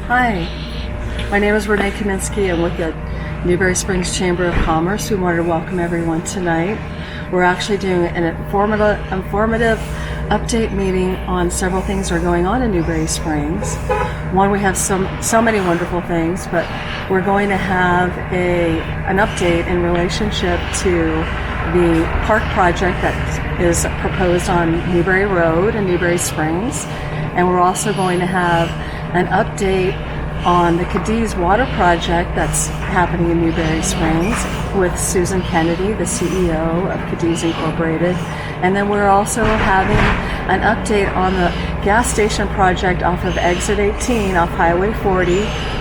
Hi, my name is Renee Kaminsky. I'm with the Newberry Springs Chamber of Commerce. We wanted to welcome everyone tonight. We're actually doing an informative update meeting on several things that are going on in Newberry Springs. One, we have so many wonderful things, but we're going to have an update in relationship to the park project that is proposed on Newberry Road in Newberry Springs. And we're also going to have an update on the Cadiz water project that's happening in Newberry Springs with Susan Kennedy, the CEO of Cadiz Incorporated. And then we're also having an update on the gas station project off of Exit 18 off Highway 40.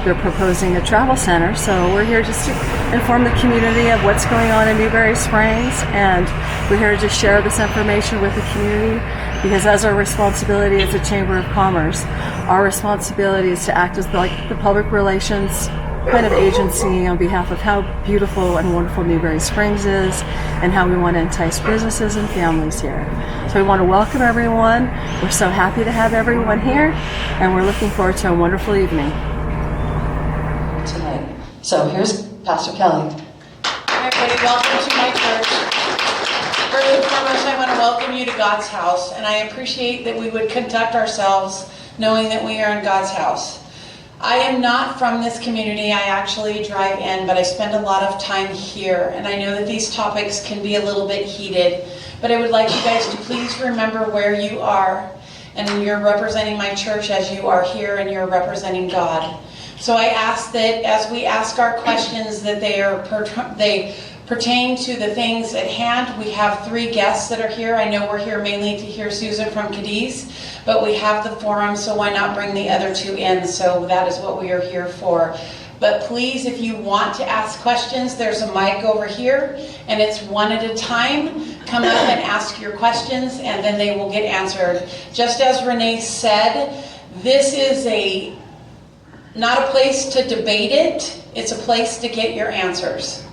They're proposing a travel center, so we're here just to inform the community of what's going on in Newberry Springs, and we're here to just share this information with the community, because as our responsibility as a Chamber of Commerce, our responsibility is to act as the public relations kind of agency on behalf of how beautiful and wonderful Newberry Springs is and how we want to entice businesses and families here. So we want to welcome everyone. We're so happy to have everyone here, and we're looking forward to a wonderful evening tonight. So here's Pastor Kelly. Hi everybody, welcome to my church. First and foremost, I want to welcome you to God's house, and I appreciate that we would conduct ourselves knowing that we are in God's house. I am not from this community. I actually drive in, but I spend a lot of time here, and I know that these topics can be a little bit heated, but I would like you guys to please remember where you are, and you're representing my church as you are here, and you're representing God. So I ask that as we ask our questions that they pertain to the things at hand. We have 3 guests that are here. I know we're here mainly to hear Susan from Cadiz, but we have the forum, so why not bring the other 2 in? So that is what we are here for. But please, if you want to ask questions, there's a mic over here, and it's one at a time. Come up and ask your questions, and then they will get answered. Just as Renee said, this is not a place to debate it. It's a place to get your answers.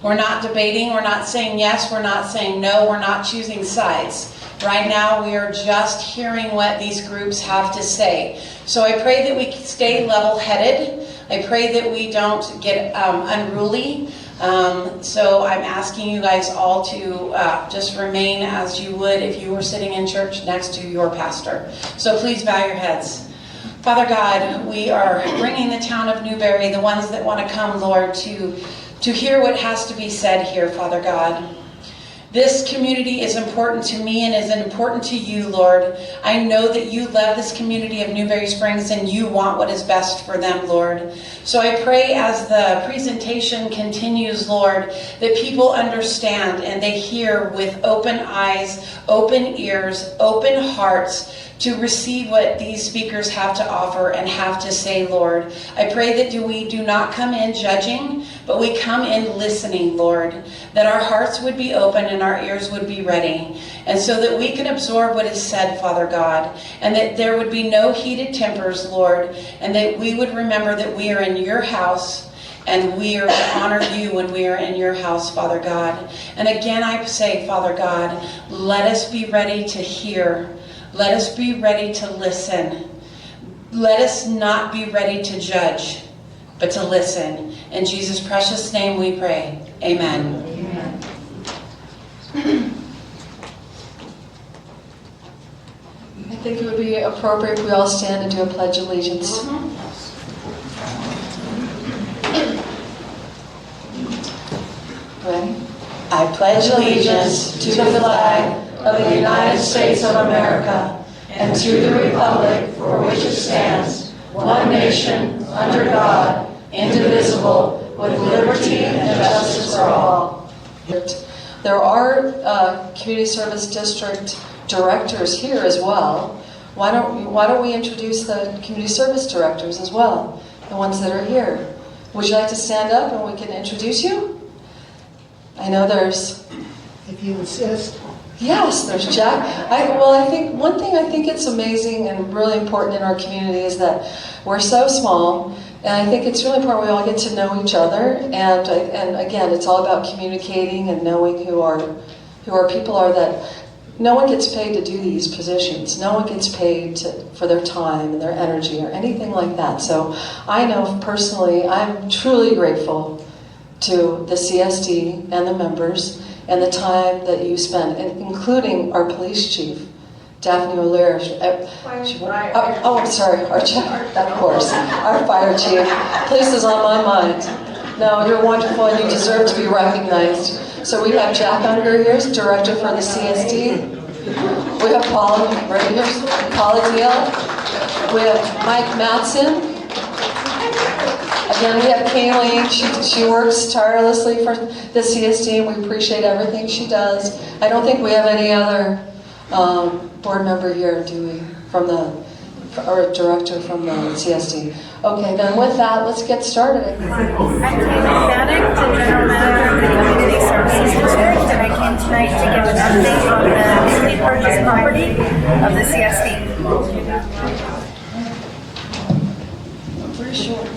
We're not debating, we're not saying yes, we're not saying no, we're not choosing sides. Right now we are just hearing what these groups have to say. So I pray that we stay level-headed. I pray that we don't get unruly. So I'm asking you guys all to just remain as you would if you were sitting in church next to your pastor. So please bow your heads. Father God, we are bringing the town of Newberry, the ones that want to come, Lord, to hear what has to be said here, Father God. This community is important to me and is important to you, Lord. I know that you love this community of Newberry Springs and you want what is best for them, Lord. So I pray as the presentation continues, Lord, that people understand and they hear with open eyes, open ears, open hearts to receive what these speakers have to offer and have to say, Lord. I pray that we do not come in judging, but we come in listening, Lord, that our hearts would be open and our ears would be ready, and so that we can absorb what is said, Father God, and that there would be no heated tempers, Lord, and that we would remember that we are in your house, and we are to honor you when we are in your house, Father God. And again, I say, Father God, let us be ready to hear. Let us be ready to listen. Let us not be ready to judge, but to listen. In Jesus' precious name we pray. Amen. Amen. I think it would be appropriate if we all stand and do a pledge of allegiance. Ready? I pledge allegiance to the flag of the United States of America and to the republic for which it stands, one nation, under God, indivisible, with liberty and justice for all. There are community service district directors here as well. Why don't we introduce the community service directors as well, the ones that are here? Would you like to stand up and we can introduce you? I know there's... If you insist. Yes, there's Jack. I think one thing I think it's amazing and really important in our community is that we're so small, and I think it's really important we all get to know each other. And again, it's all about communicating and knowing who our people are. That no one gets paid to do these positions. No one gets paid for their time and their energy or anything like that. So I know personally, I'm truly grateful to the CSD and the members and the time that you spend, including our police chief, Daphne O'Leary. I'm sorry, of course, our fire chief. Police is on my mind. No, you're wonderful and you deserve to be recognized. So we have Jack Unger here, director for the CSD. We have Paula right here, Paula Deal. We have Mike Matson. Again, we have Kayleen. She works tirelessly for the CSD, and we appreciate everything she does. I don't think we have any other board member here, do we? Or director from the CSD. Okay, then with that, let's get started. I'm Kayleen Vanek, the General Manager of the Community Services District, and I came tonight to give an update on the newly purchased property of the CSD. Very short.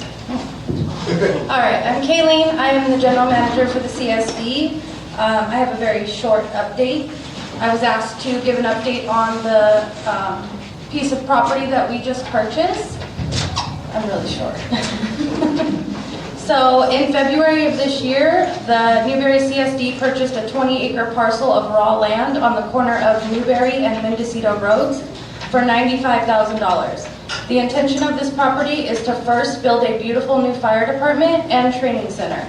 All right, I'm Kayleen. I am the General Manager for the CSD. I have a very short update. I was asked to give an update on the piece of property that we just purchased. I'm really short. So in February of this year, the Newberry CSD purchased a 20-acre parcel of raw land on the corner of Newberry and Mendocino roads for $95,000. The intention of this property is to first build a beautiful new fire department and training center.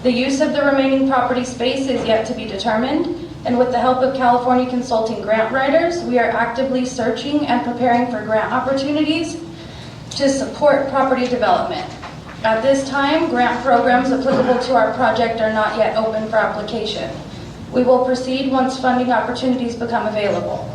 The use of the remaining property space is yet to be determined, and with the help of California Consulting grant writers, we are actively searching and preparing for grant opportunities to support property development. At this time, grant programs applicable to our project are not yet open for application. We will proceed once funding opportunities become available.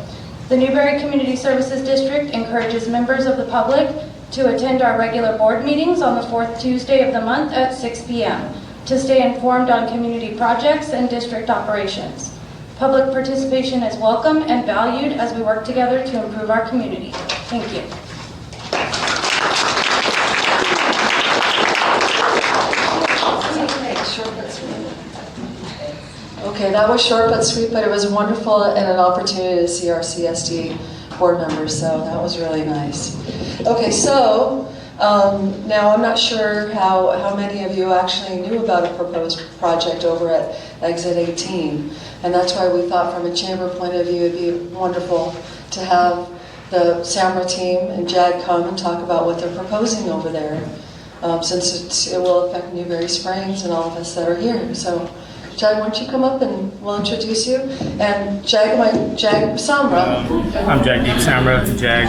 The Newberry Community Services District encourages members of the public to attend our regular board meetings on the fourth Tuesday of the month at 6 p.m. to stay informed on community projects and district operations. Public participation is welcome and valued as we work together to improve our community. Thank you. Okay, that was short but sweet, but it was wonderful and an opportunity to see our CSD board members, so that was really nice. Okay, so now I'm not sure how many of you actually knew about a proposed project over at Exit 18, and that's why we thought from a chamber point of view it'd be wonderful to have the Samra team and Jag come and talk about what they're proposing over there, since it will affect Newberry Springs and all of us that are here. So Jag, why don't you come up and we'll introduce you. And Jag, Samra. I'm Jagdeep Samra, Jag,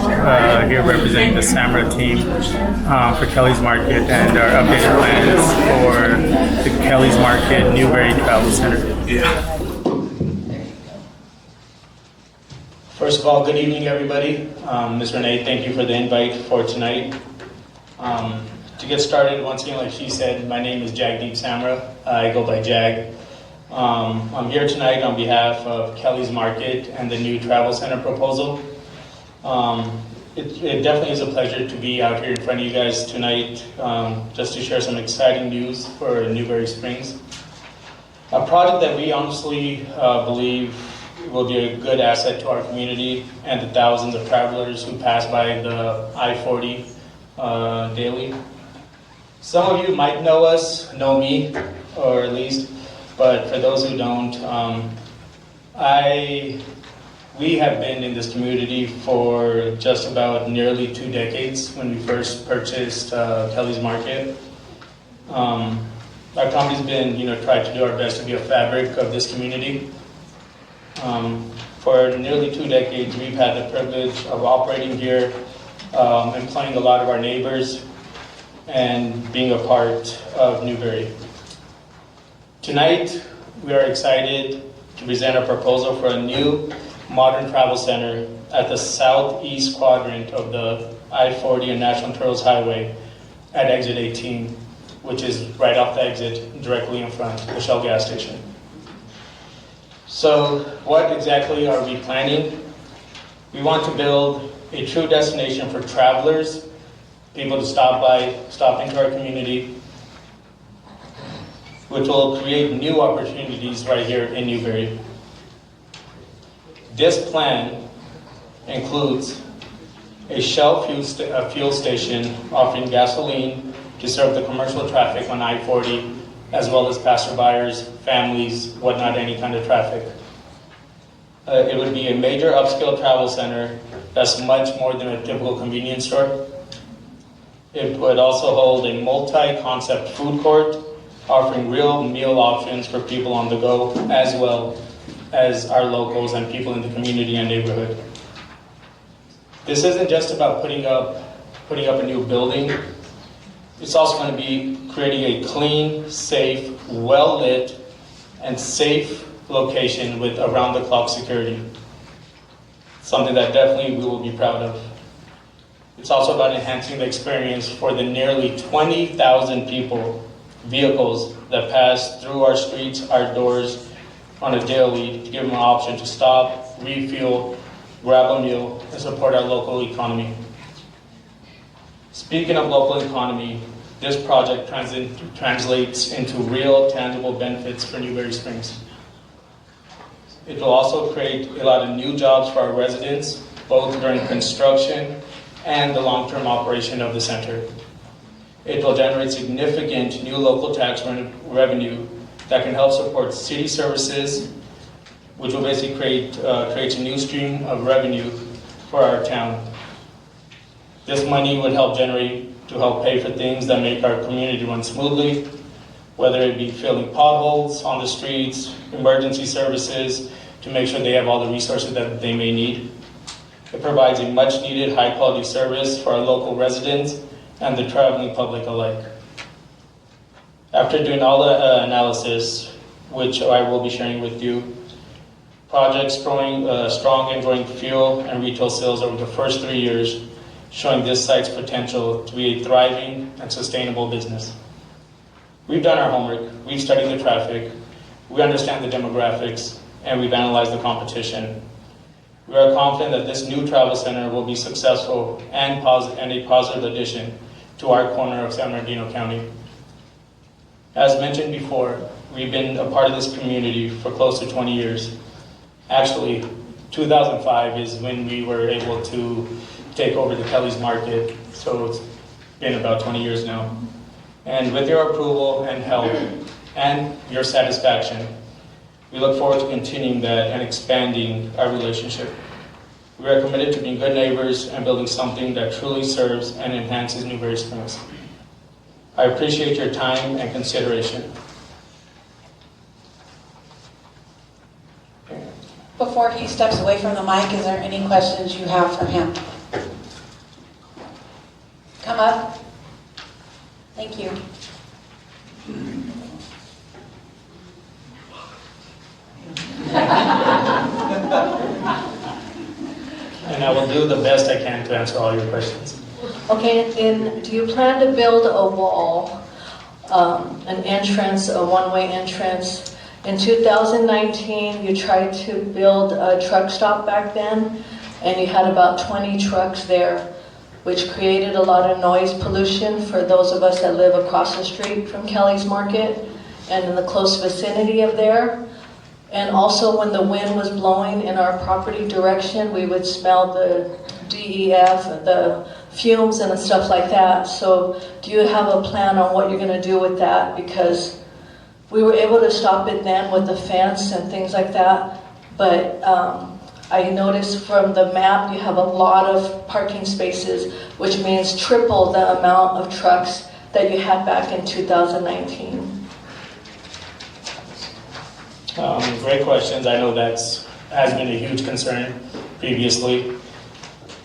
here representing the Samra team for Kelly's Market and our updated plans for the Kelly's Market Newberry Travel Center. First of all, good evening, everybody. Ms. Renee, thank you for the invite for tonight. To get started, once again, like she said, my name is Jagdeep Samra. I go by Jag. I'm here tonight on behalf of Kelly's Market and the new travel center proposal. It definitely is a pleasure to be out here in front of you guys tonight just to share some exciting news for Newberry Springs. A project that we honestly believe will be a good asset to our community and the thousands of travelers who pass by the I-40 daily. Some of you might know us, know me, or at least, but for those who don't, we have been in this community for just about nearly 2 decades when we first purchased Kelly's Market. Our company's been, tried to do our best to be a fabric of this community. For nearly 2 decades, we've had the privilege of operating here, employing a lot of our neighbors, and being a part of Newberry. Tonight, we are excited to present a proposal for a new modern travel center at the southeast quadrant of the I-40 and National Trails Highway at Exit 18, which is right off the exit directly in front of the Shell gas station. So what exactly are we planning? We want to build a true destination for travelers, people to stop into our community, which will create new opportunities right here in Newberry. This plan includes a Shell fuel station offering gasoline to serve the commercial traffic on I-40, as well as passerbyers, families, whatnot, any kind of traffic. It would be a major upscale travel center that's much more than a typical convenience store. It would also hold a multi-concept food court, offering real meal options for people on the go, as well as our locals and people in the community and neighborhood. This isn't just about putting up a new building. It's also going to be creating a clean, safe, well-lit, and safe location with around-the-clock security. Something that definitely we will be proud of. It's also about enhancing the experience for the nearly 20,000 vehicles that pass through our streets, our doors on a daily, to give them an option to stop, refuel, grab a meal, and support our local economy. Speaking of local economy, this project translates into real, tangible benefits for Newberry Springs. It will also create a lot of new jobs for our residents, both during construction and the long-term operation of the center. It will generate significant new local tax revenue that can help support city services, which will basically create a new stream of revenue for our town. This money would help pay for things that make our community run smoothly, whether it be filling potholes on the streets, emergency services, to make sure they have all the resources that they may need. It provides a much needed high quality service for our local residents and the traveling public alike. After doing all the analysis, which I will be sharing with you, projects growing strong and growing fuel and retail sales over the first 3 years, showing this site's potential to be a thriving and sustainable business. We've done our homework, we've studied the traffic, we understand the demographics, and we've analyzed the competition. We are confident that this new travel center will be successful and a positive addition to our corner of San Bernardino County. As mentioned before, we've been a part of this community for close to 20 years. Actually, 2005 is when we were able to take over the Kelly's Market, so it's been about 20 years now. And with your approval and help and your satisfaction, we look forward to continuing that and expanding our relationship. We are committed to being good neighbors and building something that truly serves and enhances Newberry Springs. I appreciate your time and consideration. Before he steps away from the mic, is there any questions you have for him? Come up. Thank you. And I will do the best I can to answer all your questions. Okay, and do you plan to build a wall, an entrance, a one-way entrance? In 2019, you tried to build a truck stop back then, and you had about 20 trucks there, which created a lot of noise pollution for those of us that live across the street from Kelly's Market and in the close vicinity of there. And also when the wind was blowing in our property direction, we would smell the DEF, the fumes and stuff like that. So do you have a plan on what you're going to do with that? Because we were able to stop it then with the fence and things like that. But I noticed from the map you have a lot of parking spaces, which means triple the amount of trucks that you had back in 2019. Great questions. I know has been a huge concern previously.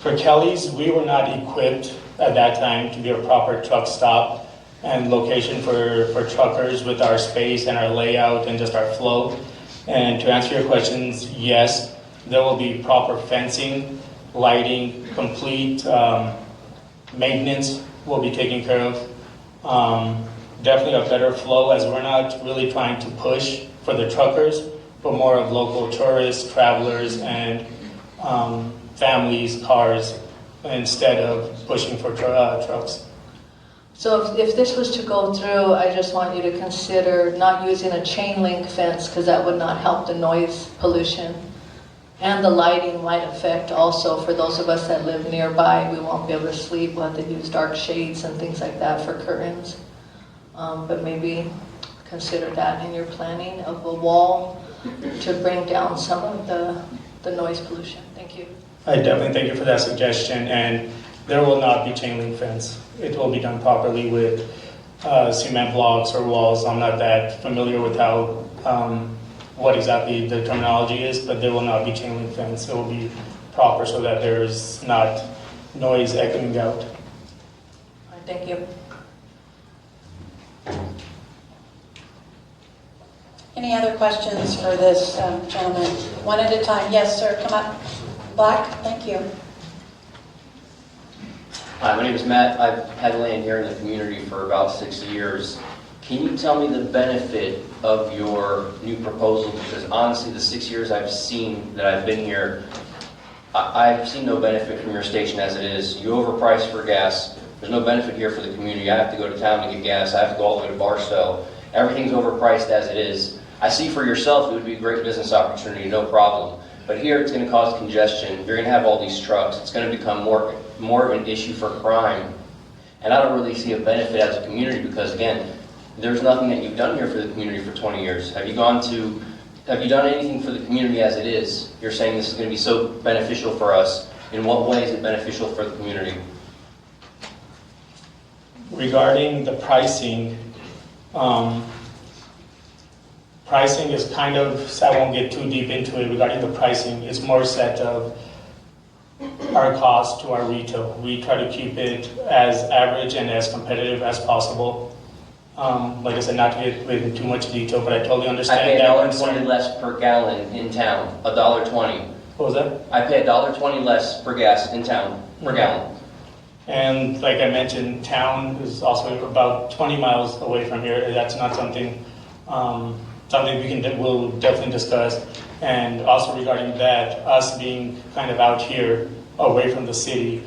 For Kelly's, we were not equipped at that time to be a proper truck stop and location for truckers with our space and our layout and just our flow. And to answer your questions, yes, there will be proper fencing, lighting, complete maintenance will be taken care of. Definitely a better flow, as we're not really trying to push for the truckers, but more of local tourists, travelers, and families, cars, instead of pushing for trucks. So if this was to go through, I just want you to consider not using a chain link fence, because that would not help the noise pollution. And the lighting might affect also for those of us that live nearby. We won't be able to sleep. We'll have to use dark shades and things like that for curtains. But maybe consider that in your planning of a wall to bring down some of the noise pollution. Thank you. I definitely thank you for that suggestion, and there will not be chain link fence. It will be done properly with cement blocks or walls. I'm not that familiar with how what exactly the terminology is, but there will not be chain link fence. It will be proper so that there's not noise echoing out. All right, thank you. Any other questions for this gentleman? One at a time. Yes, sir. Come up. Black. Thank you. Hi, my name is Matt. I've had land here in the community for about 6 years. Can you tell me the benefit of your new proposal? Because honestly, the 6 years I've seen that I've been here, I've seen no benefit from your station as it is. You overprice for gas. There's no benefit here for the community. I have to go to town to get gas. I have to go all the way to Barstow. Everything's overpriced as it is. I see for yourself it would be a great business opportunity, no problem. But here it's going to cause congestion. You're going to have all these trucks. It's going to become more of an issue for crime. And I don't really see a benefit as a community because, again, there's nothing that you've done here for the community for 20 years. Have you done anything for the community as it is? You're saying this is going to be so beneficial for us. In what way is it beneficial for the community? Regarding the pricing, pricing is kind of, so I won't get too deep into it. Regarding the pricing, it's more set of our cost to our retail. We try to keep it as average and as competitive as possible. Like I said, not to get into too much detail, but I totally I understand pay that $1.20 concern. less per gallon in town, $1.20. What was that? I pay $1.20 less per gas in town, per gallon. And like I mentioned, town is also about 20 miles away from here. That's not something we'll definitely discuss. And also regarding that, us being kind of out here, away from the city,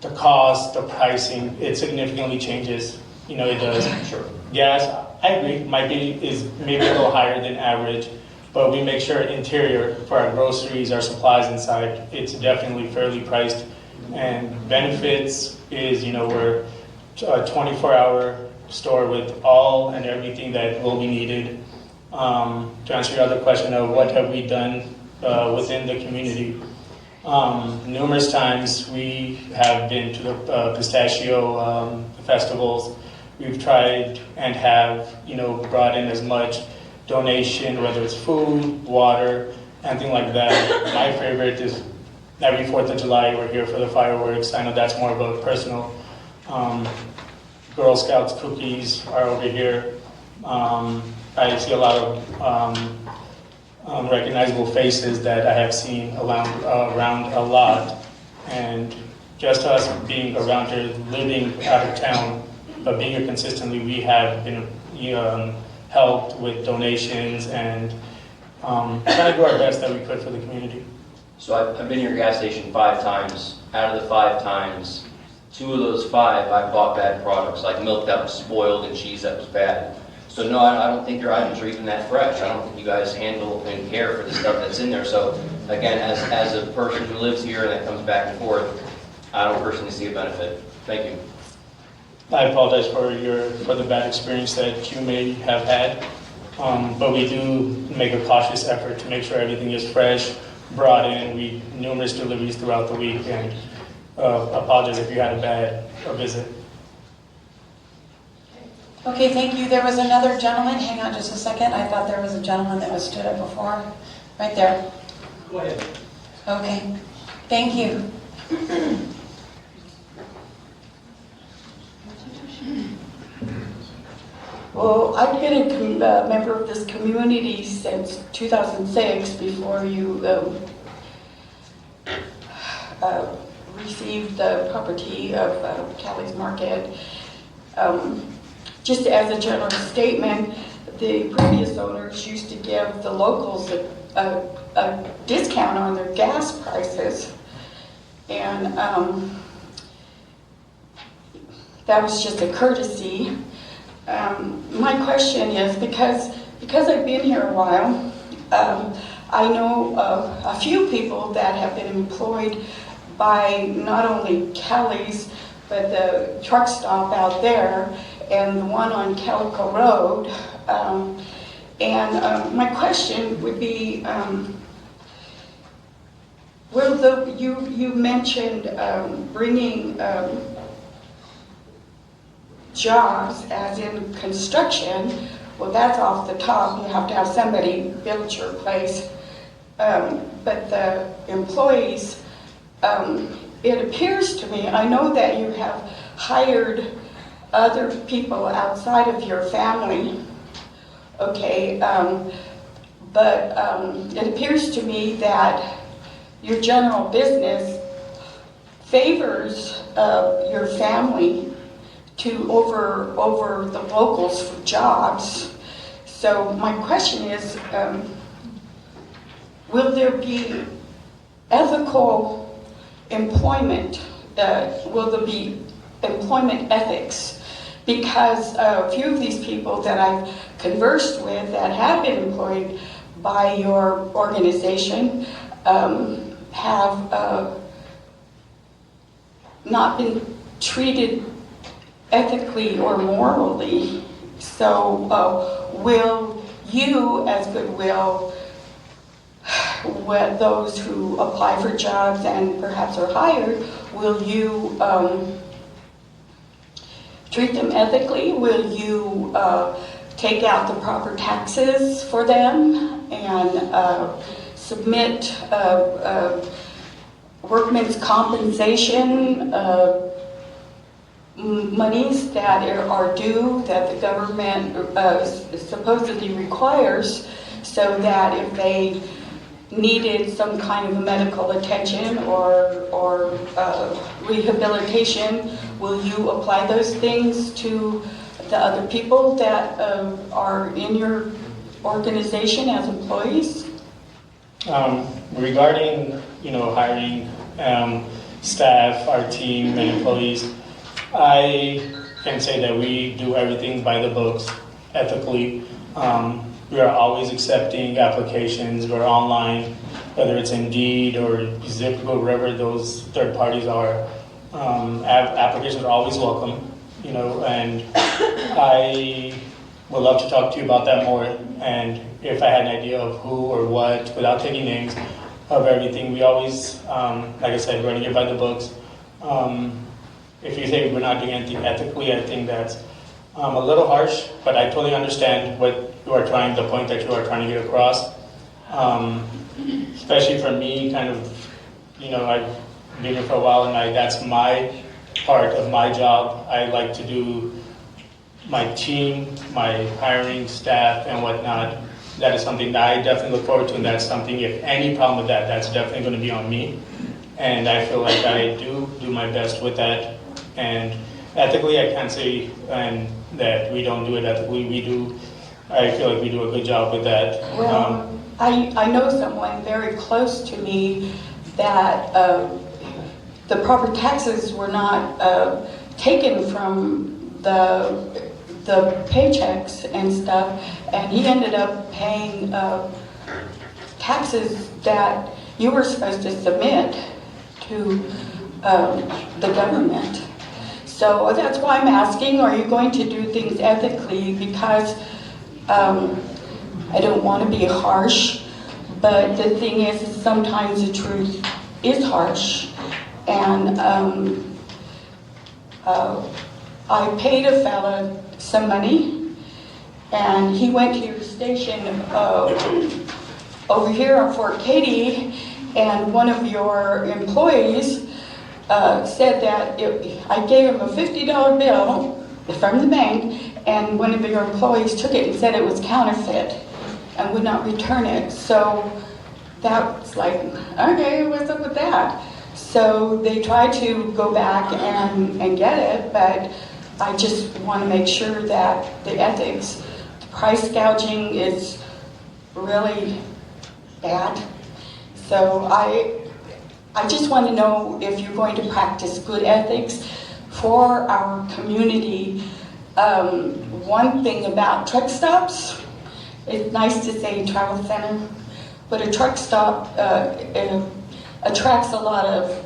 the cost, the pricing, it significantly changes. You know, it does. Sure. Gas, I agree, is maybe a little higher than average, but we make sure interior for our groceries, our supplies inside, it's definitely fairly priced. And benefits is, you know, we're a 24-hour store with all and everything that will be needed. To answer your other question of what have we done within the community, numerous times we have been to the pistachio festivals. We've tried and have, you know, brought in as much donation, whether it's food, water, anything like that. My favorite is every 4th of July we're here for the fireworks. I know that's more of a personal. Girl Scouts cookies are over here. I see a lot of recognizable faces that I have seen around a lot. And just us being around here, living out of town, but being here consistently, we have been helped with donations and trying to do our best that we could for the community. So I've been to your gas station 5 times. Out of the 5 times, 2 of those 5 I bought bad products, like milk that was spoiled and cheese that was bad. So no, I don't think your items are even that fresh. I don't think you guys handle and care for the stuff that's in there. So again, as a person who lives here and that comes back and forth, I don't personally see a benefit. Thank you. I apologize for the bad experience that you may have had, but we do make a cautious effort to make sure everything is fresh, brought in. We numerous deliveries throughout the week, and apologize if you had a visit. Okay, thank you. There was another gentleman. Hang on just a second. I thought there was a gentleman that was stood up before. Right there. Go ahead. Okay. Thank you. Well, I've been a member of this community since 2006, before you received the property of Cadiz Market. Just as a general statement, the previous owners used to give the locals a discount on their gas prices. And that was just a courtesy. My question is, because I've been here a while, I know a few people that have been employed by not only Kelly's, but the truck stop out there and the one on Calico Road. My question would be, you mentioned bringing jobs as in construction. Well, that's off the top. You have to have somebody build your place. But the employees, it appears to me, I know that you have hired other people outside of your family, okay, but it appears to me that your general business favors your family over the locals for jobs. So my question is, will there be ethical employment? Will there be employment ethics? Because a few of these people that I've conversed with that have been employed by your organization have not been treated ethically or morally. So will you, as Goodwill, with those who apply for jobs and perhaps are hired, will you treat them ethically? Will you take out the proper taxes for them and submit workmen's compensation monies that are due, that the government supposedly requires, so that if they needed some kind of medical attention or rehabilitation, will you apply those things to the other people that are in your organization as employees? Regarding, hiring staff, our team, and employees, I can say that we do everything by the books, ethically. We are always accepting applications. We're online, whether it's Indeed or ZipRecruiter, wherever those third parties are. Applications are always welcome, and I would love to talk to you about that more. And if I had an idea of who or what, without taking names, of everything, we always, like I said, we're going to get by the books. If you say we're not doing anything ethically, I think that's a little harsh, but I totally understand what you are trying, the point that you are trying to get across. Especially for me, kind of, I've been here for a while, and that's my part of my job. I like to do my team, my hiring staff, and whatnot. That is something that I definitely look forward to, and that's something, if any problem with that, that's definitely going to be on me. And I feel like I do my best with that. And ethically, I can't say that we don't do it ethically. We do. I feel like we do a good job with that. Well, I know someone very close to me that the proper taxes were not taken from the paychecks and stuff, and he ended up paying taxes that you were supposed to submit to the government. So that's why I'm asking, are you going to do things ethically? Because I don't want to be harsh, but the thing is sometimes the truth is harsh. And I paid a fella some money, and he went to your station over here on Fort Katy, and one of your employees said that I gave him a $50 bill from the bank, and one of your employees took it and said it was counterfeit and would not return it. So that's like, okay, what's up with that? So they tried to go back and get it, but I just want to make sure that the ethics, the price gouging is really bad. So I just want to know if you're going to practice good ethics for our community. One thing about truck stops, it's nice to say travel center, but a truck stop attracts a lot of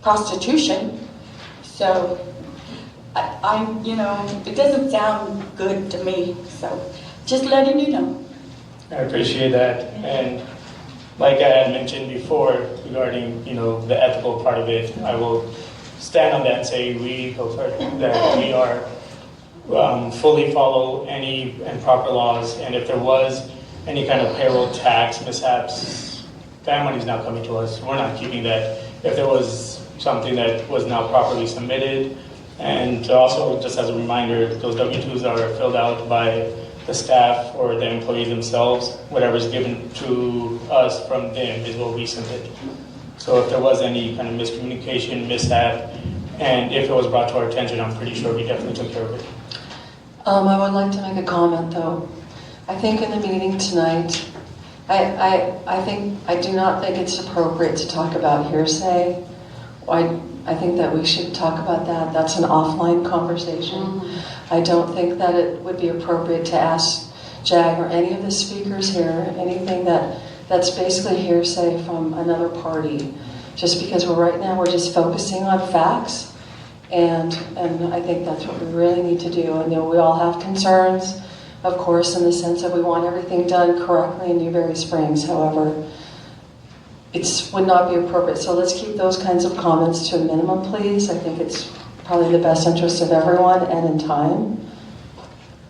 prostitution. So it doesn't sound good to me. So just letting you know. I appreciate that. And like I had mentioned before regarding, the ethical part of it, I will stand on that and say that we are fully follow any and proper laws. And if there was any kind of payroll tax mishaps, that money is now coming to us. We're not keeping that. If there was something that was not properly submitted, and also just as a reminder, those W-2s are filled out by the staff or the employees themselves. Whatever is given to us from them is what we submit. So if there was any kind of miscommunication, mishap, and if it was brought to our attention, I'm pretty sure we definitely took care of it. I would like to make a comment though. I think in the meeting tonight, I do not think it's appropriate to talk about hearsay. I think that we should talk about that. That's an offline conversation. Mm-hmm. I don't think that it would be appropriate to ask Jag or any of the speakers here anything that's basically hearsay from another party. Just because right now we're just focusing on facts, and I think that's what we really need to do. I know we all have concerns, of course, in the sense that we want everything done correctly in Newberry Springs. However, it would not be appropriate. So let's keep those kinds of comments to a minimum, please. I think it's probably the best interest of everyone and in time.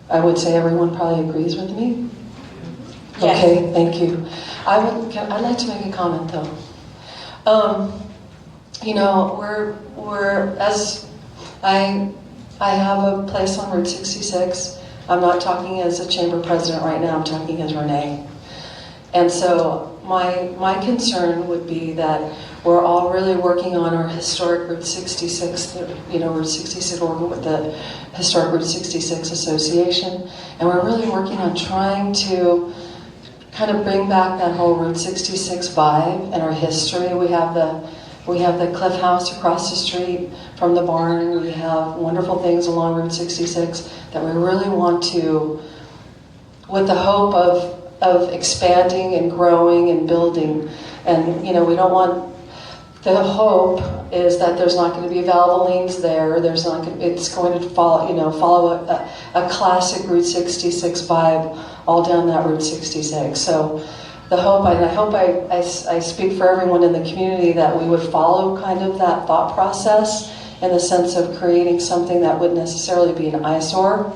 I would say everyone probably agrees with me. Yes. Okay, thank you. I'd like to make a comment though. I have a place on Route 66. I'm not talking as a chamber president right now, I'm talking as Renee. And so my concern would be that we're all really working on our historic Route 66, Route 66, working with the Historic Route 66 Association, and we're really working on trying to kind of bring back that whole Route 66 vibe and our history. We have the Cliff House across the street from the barn. We have wonderful things along Route 66 that we really want to, with the hope of expanding and growing and building. And we don't want, the hope is that there's not going to be Valvolines there. It's going to follow a classic Route 66 vibe all down that Route 66. So the hope, and I hope I speak for everyone in the community, that we would follow kind of that thought process in the sense of creating something that wouldn't necessarily be an eyesore.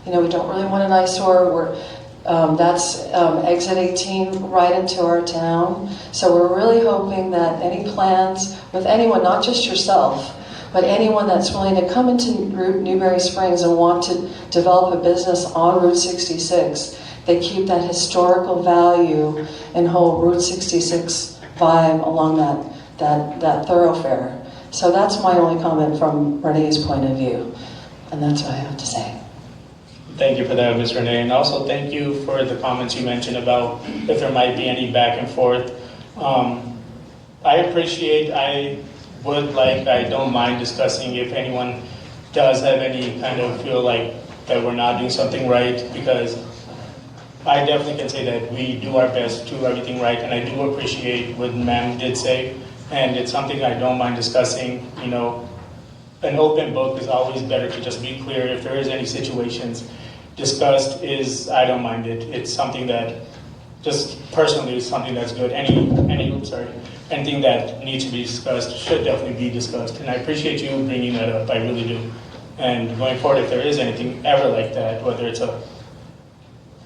We don't really want an eyesore. That's exit 18 right into our town. So we're really hoping that any plans with anyone, not just yourself, but anyone that's willing to come into Newberry Springs and want to develop a business on Route 66, they keep that historical value and whole Route 66 vibe along that thoroughfare. So that's my only comment from Renee's point of view, and that's what I have to say. Thank you for that, Ms. Renee, and also thank you for the comments you mentioned about if there might be any back and forth. I don't mind discussing if anyone does have any kind of feel like that we're not doing something right, because I definitely can say that we do our best to do everything right, and I do appreciate what ma'am did say, and it's something I don't mind discussing. An open book is always better to just be clear. If there is any situations discussed, I don't mind it. It's something that just personally is something that's good. Anything that needs to be discussed should definitely be discussed, and I appreciate you bringing that up. I really do. And going forward, if there is anything ever like that, whether it's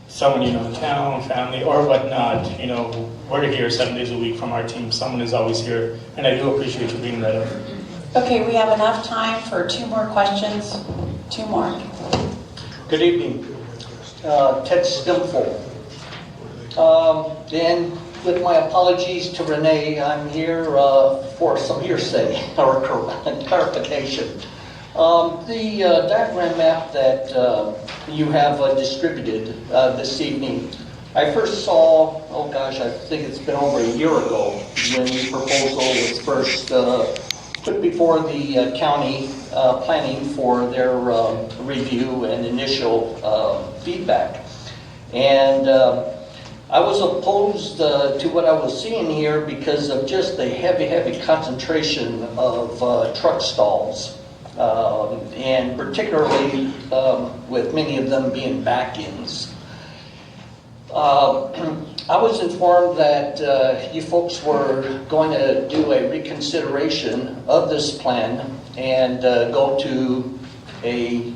someone in town, family, or whatnot, we're here 7 days a week from our team. Someone is always here, and I do appreciate you bringing that up. Okay, we have enough time for 2 more questions. 2 more. Good evening. Ted Stimful. And with my apologies to Renee, I'm here for some hearsay or clarification. The diagram map that you have distributed this evening, I first saw, I think it's been over a year ago when the proposal was first put before the county planning for their review and initial feedback. And I was opposed to what I was seeing here because of just the heavy concentration of truck stalls, and particularly with many of them being back-ins. I was informed that you folks were going to do a reconsideration of this plan and go to a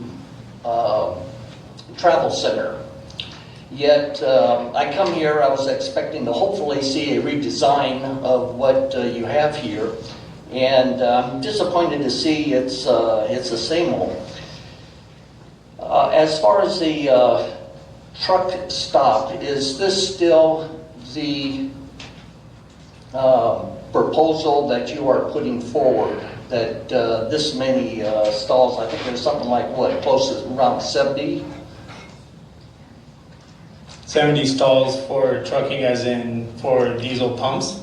travel center. Yet I come here, I was expecting to hopefully see a redesign of what you have here, and I'm disappointed to see it's the same old. As far as the truck stop, is this still the proposal that you are putting forward? That this many stalls, I think there's something like, what, close to around 70? 70 stalls for trucking, as in for diesel pumps?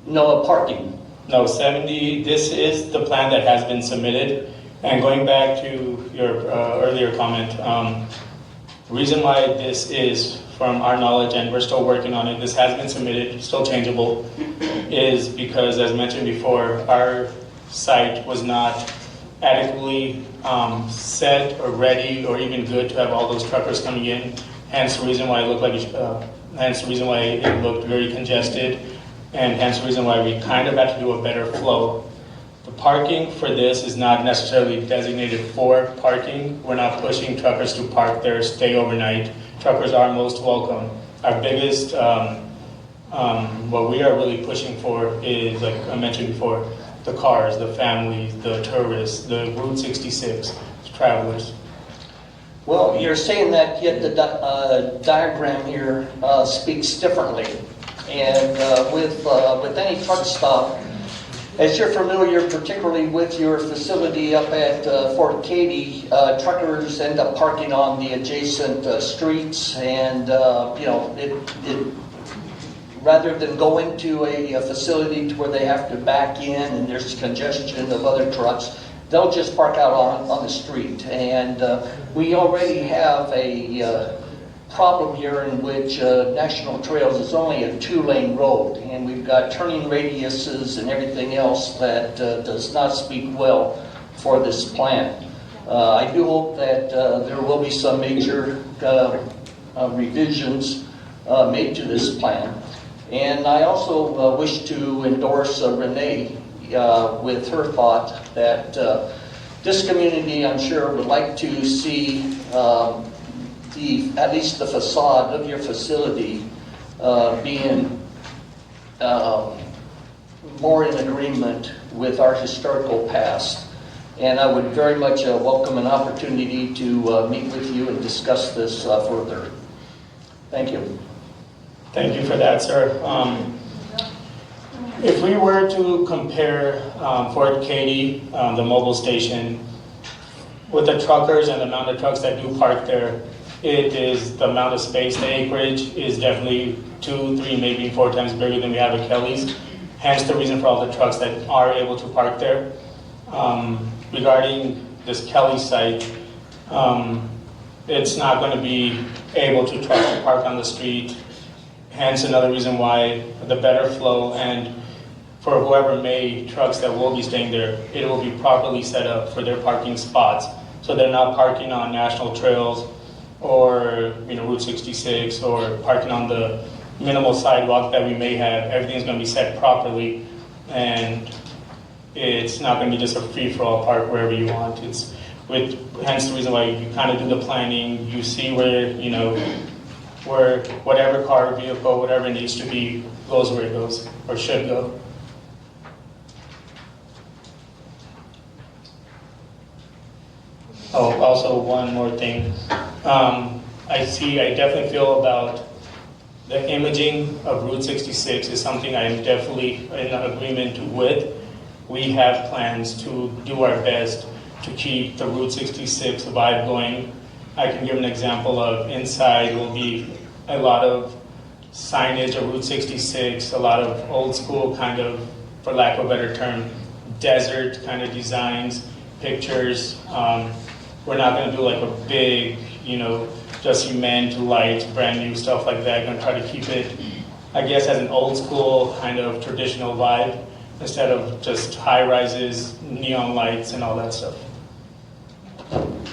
No, parking. No, 70. This is the plan that has been submitted. And going back to your earlier comment, the reason why this is, from our knowledge, and we're still working on it, this has been submitted, still changeable, is because, as mentioned before, our site was not adequately set or ready or even good to have all those truckers coming in. Hence the reason why it looked like, hence the reason why it looked very congested, and hence the reason why we kind of had to do a better flow. The parking for this is not necessarily designated for parking. We're not pushing truckers to park there, stay overnight. Truckers are most welcome. Our biggest, what we are really pushing for is, like I mentioned before, the cars, the families, the tourists, the Route 66 travelers. Well, you're saying that, yet the diagram here speaks differently. And with any truck stop, as you're familiar, particularly with your facility up at Fort Cady, truckers end up parking on the adjacent streets, and rather than going to a facility to where they have to back in and there's congestion of other trucks, they'll just park out on the street. And we already have a problem here in which National Trails is only a 2-lane road, and we've got turning radiuses and everything else that does not speak well for this plan. I do hope that there will be some major revisions made to this plan. And I also wish to endorse Renee with her thought that this community, I'm sure, would like to see at least the facade of your facility being more in agreement with our historical past. And I would very much welcome an opportunity to meet with you and discuss this further. Thank you. Thank you for that, sir. If we were to compare Fort Cady, the mobile station, with the truckers and the amount of trucks that do park there, it is the amount of space, the acreage is definitely 2, 3, maybe 4 times bigger than we have at Kelly's. Hence the reason for all the trucks that are able to park there. Regarding this Kelly site, it's not going to be able to park on the street. Hence another reason why the better flow, and for whoever may trucks that will be staying there, it will be properly set up for their parking spots. So they're not parking on National Trails or Route 66 or parking on the minimal sidewalk that we may have. Everything's going to be set properly, and it's not going to be just a free-for-all park wherever you want. It's hence the reason why you kind of do the planning. You see where where whatever car, vehicle, whatever it needs to be goes where it goes or should go. Oh, also one more thing. I definitely feel about the imaging of Route 66 is something I am definitely in agreement with. We have plans to do our best to keep the Route 66 vibe going. I can give an example of inside will be a lot of signage of Route 66, a lot of old school kind of, for lack of a better term, desert kind of designs, pictures. We're not going to do like a big, just cement, lights, brand new stuff like that. Gonna try to keep it, I guess, as an old school kind of traditional vibe instead of just high rises, neon lights, and all that stuff.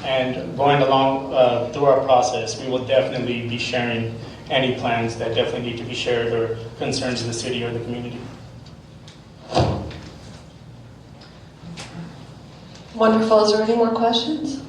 And going along through our process, we will definitely be sharing any plans that definitely need to be shared or concerns of the city or the community. Wonderful. Is there any more questions?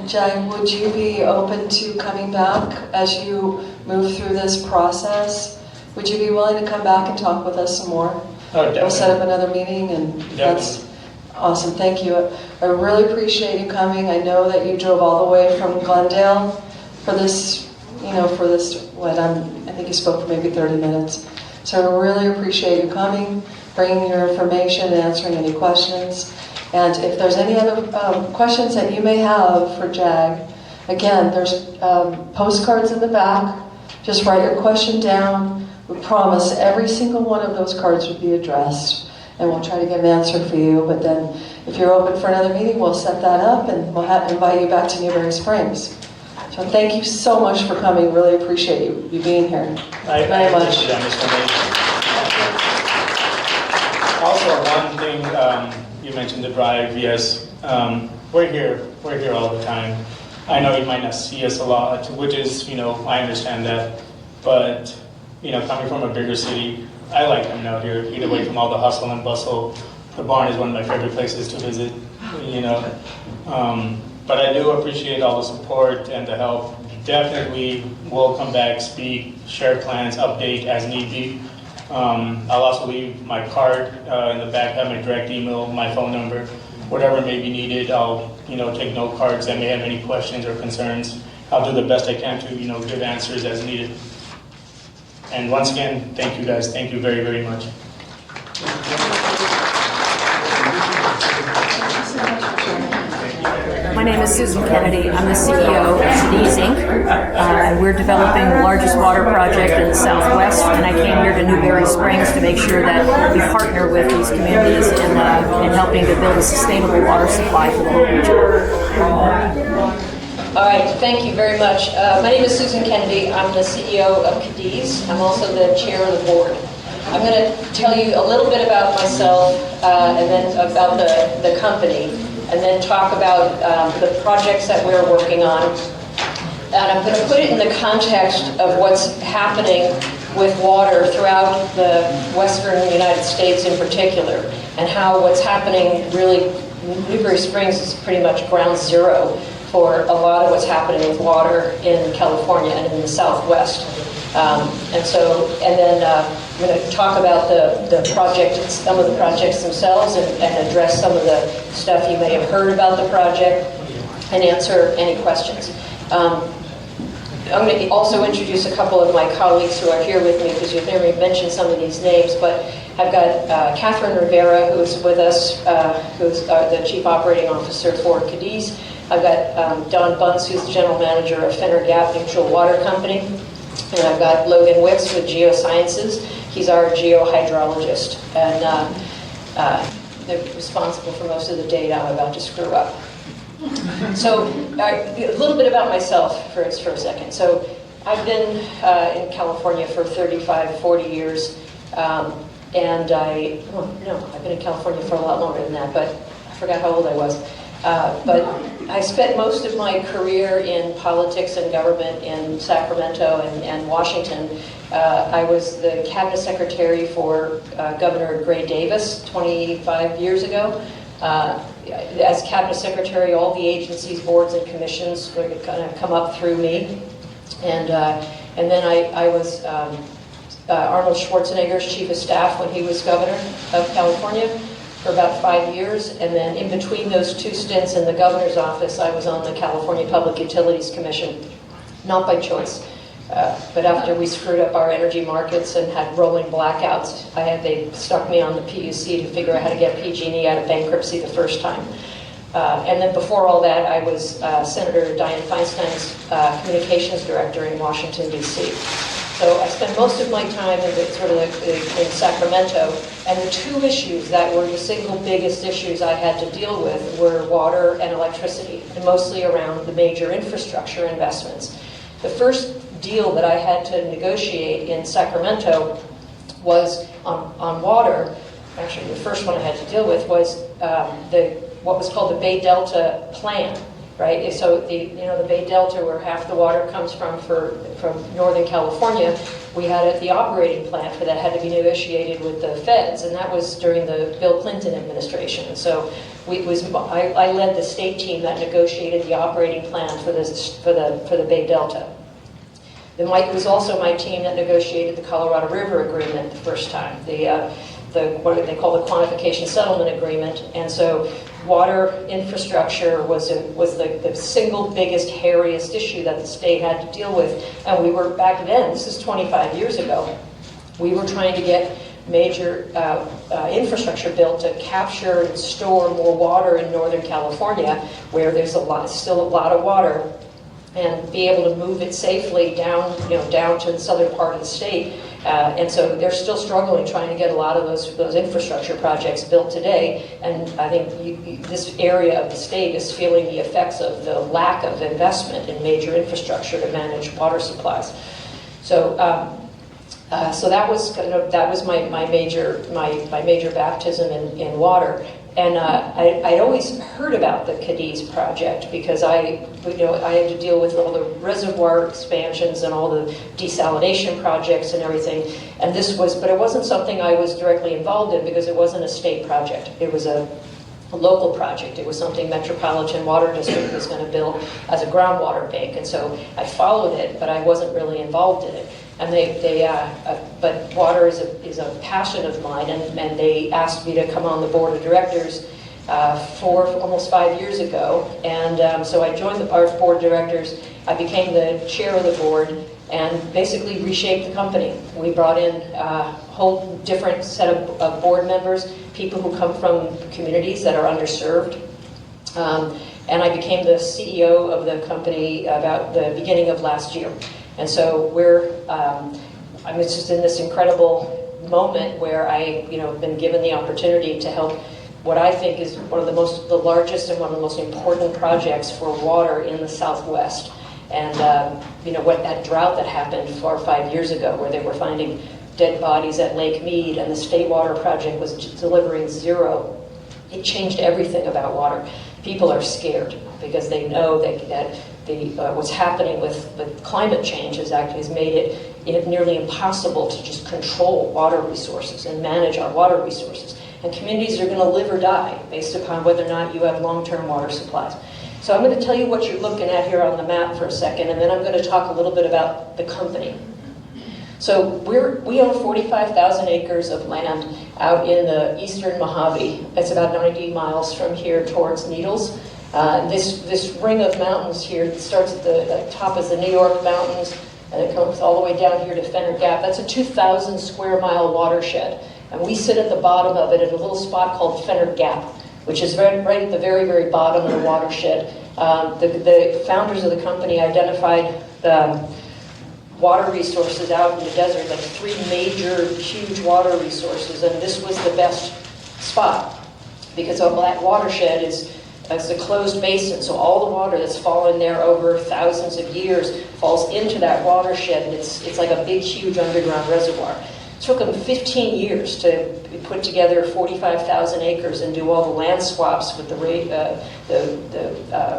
Jag, would you be open to coming back as you move through this process? Would you be willing to come back and talk with us some more? Definitely. We'll set up another meeting, and that's awesome. Thank you. I really appreciate you coming. I know that you drove all the way from Glendale for this, I think you spoke for maybe 30 minutes. So I really appreciate you coming, bringing your information, answering any questions. And if there's any other questions that you may have for Jag, again, there's postcards in the back. Just write your question down. We promise every single one of those cards would be addressed, and we'll try to get an answer for you. But then if you're open for another meeting, we'll set that up, and we'll invite you back to Newberry Springs. So thank you so much for coming. Really appreciate you being here. Very much. Also, one thing, you mentioned the drive. Yes, we're here all the time. I know you might not see us a lot, which is, I understand that. But, coming from a bigger city, I like coming out here, get away from all the hustle and bustle. The barn is one of my favorite places to visit, But I do appreciate all the support and the help. Definitely will come back, speak, share plans, update as need be. I'll also leave my card in the back, have my direct email, my phone number, whatever may be needed. I'll, take note cards that may have any questions or concerns. I'll do the best I can to, give answers as needed. And once again, thank you guys. Thank you very, very much. My name is Susan Kennedy. I'm the CEO of Cadiz Inc. And we're developing the largest water project in the Southwest. And I came here to Newberry Springs to make sure that we partner with these communities in helping to build a sustainable water supply for the whole region. All right, thank you very much. My name is Susan Kennedy. I'm the CEO of Cadiz. I'm also the chair of the board. I'm going to tell you a little bit about myself and then about the company, and then talk about the projects that we're working on. And I'm going to put it in the context of what's happening with water throughout the western United States in particular, and how what's happening really, Newberry Springs is pretty much ground zero for a lot of what's happening with water in California and in the Southwest. And then I'm going to talk about the project, some of the projects themselves, and address some of the stuff you may have heard about the project, and answer any questions. I'm going to also introduce a couple of my colleagues who are here with me, because you've already mentioned some of these names, but I've got Catherine Rivera, who's with us, who's the Chief Operating Officer for Cadiz. I've got Don Bunce, who's the General Manager of Fenner Gap Mutual Water Company. And I've got Logan Wicks with Geosciences. He's our geohydrologist. And they're responsible for most of the data I'm about to screw up. So a little bit about myself for a second. So I've been in California for 35, 40 years. I've been in California for a lot longer than that, but I forgot how old I was. But I spent most of my career in politics and government in Sacramento and Washington. I was the cabinet secretary for Governor Gray Davis 25 years ago. As cabinet secretary, all the agencies, boards, and commissions kind of come up through me. And then I was Arnold Schwarzenegger's chief of staff when he was governor of California for about 5 years, and then in between those two stints in the governor's office, I was on the California Public Utilities Commission, not by choice, but after we screwed up our energy markets and had rolling blackouts, they stuck me on the PUC to figure out how to get PG&E out of bankruptcy the first time. And then before all that, I was Senator Dianne Feinstein's communications director in Washington, D.C. So I spent most of my time in Sacramento, and the two issues that were the single biggest issues I had to deal with were water and electricity, and mostly around the major infrastructure investments. The first deal that I had to negotiate in Sacramento was on water. Actually, the first one I had to deal with was what was called the Bay Delta Plan, right? So the Bay Delta, where half the water comes from Northern California, we had the operating plan for that had to be negotiated with the feds, and that was during the Bill Clinton administration. So I led the state team that negotiated the operating plan for the Bay Delta. Then it was also my team that negotiated the Colorado River Agreement the first time, what they call the Quantification Settlement Agreement. And so water infrastructure was the single biggest, hairiest issue that the state had to deal with. And we were, back then, this is 25 years ago, we were trying to get major infrastructure built to capture and store more water in Northern California, where there's still a lot of water, and be able to move it safely down to the southern part of the state. And so they're still struggling trying to get a lot of those infrastructure projects built today. And I think this area of the state is feeling the effects of the lack of investment in major infrastructure to manage water supplies. So that was my major baptism in water. And I'd always heard about the Cadiz project because I had to deal with all the reservoir expansions and all the desalination projects and everything. And but it wasn't something I was directly involved in because it wasn't a state project. It was a local project. It was something Metropolitan Water District was going to build as a groundwater bank. And so I followed it, but I wasn't really involved in it. And but water is a passion of mine, and they asked me to come on the board of directors almost 5 years ago. And so I joined our board of directors. I became the chair of the board and basically reshaped the company. We brought in a whole different set of board members, people who come from communities that are underserved. And I became the CEO of the company about the beginning of last year. And so I'm just in this incredible moment where I've been given the opportunity to help what I think is one of the largest and one of the most important projects for water in the Southwest. And what that drought that happened 4 or 5 years ago, where they were finding dead bodies at Lake Mead, and the State Water Project was delivering zero. It changed everything about water. People are scared because they know that what's happening with climate change has made it nearly impossible to just control water resources and manage our water resources. And communities are going to live or die based upon whether or not you have long-term water supplies. So I'm going to tell you what you're looking at here on the map for a second, and then I'm going to talk a little bit about the company. So we own 45,000 acres of land out in the eastern Mojave. It's about 90 miles from here towards Needles. This ring of mountains here, it starts at the top is the New York Mountains, and it comes all the way down here to Fenner Gap. That's a 2,000 square mile watershed. And we sit at the bottom of it at a little spot called Fenner Gap, which is right at the very, very bottom of the watershed. The founders of the company identified the water resources out in the desert, like 3 major, huge water resources, and this was the best spot because that watershed is a closed basin, so all the water that's fallen there over thousands of years falls into that watershed, and it's like a big, huge underground reservoir. It took them 15 years to put together 45,000 acres and do all the land swaps with the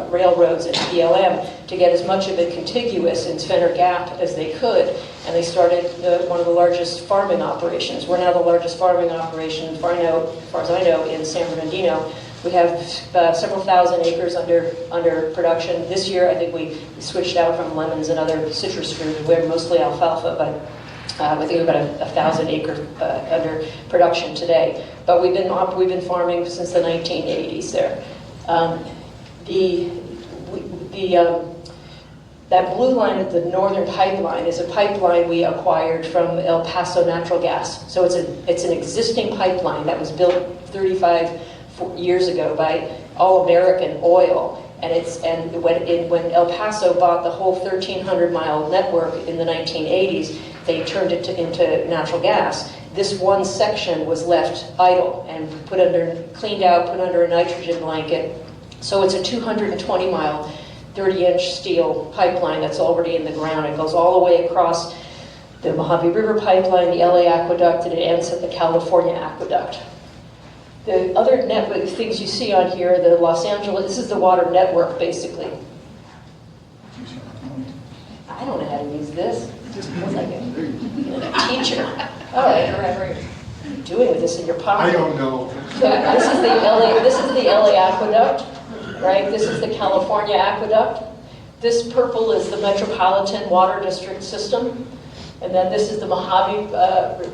railroads and BLM to get as much of it contiguous in Fenner Gap as they could. And they started one of the largest farming operations. We're now the largest farming operation, as far as I know, in San Bernardino. We have several thousand acres under production. This year, I think we switched out from lemons and other citrus fruit. We're mostly alfalfa, but I think we've got 1,000 acres under production today. But we've been farming since the 1980s there. That blue line at the northern pipeline is a pipeline we acquired from El Paso Natural Gas. So it's an existing pipeline that was built 35 years ago by All American Oil. And when El Paso bought the whole 1,300-mile network in the 1980s, they turned it into natural gas. This one section was left idle and cleaned out, put under a nitrogen blanket. So it's a 220-mile, 30-inch steel pipeline that's already in the ground. It goes all the way across the Mojave River pipeline, the LA aqueduct, and it ends at the California aqueduct. The other things you see on here, the Los Angeles, this is the water network, basically. I don't know how to use this. It's like a teacher. All right, whatever you're doing with this in your pocket. I don't know. So this is the LA aqueduct, right? This is the California aqueduct. This purple is the Metropolitan Water District system. And then this is the Mojave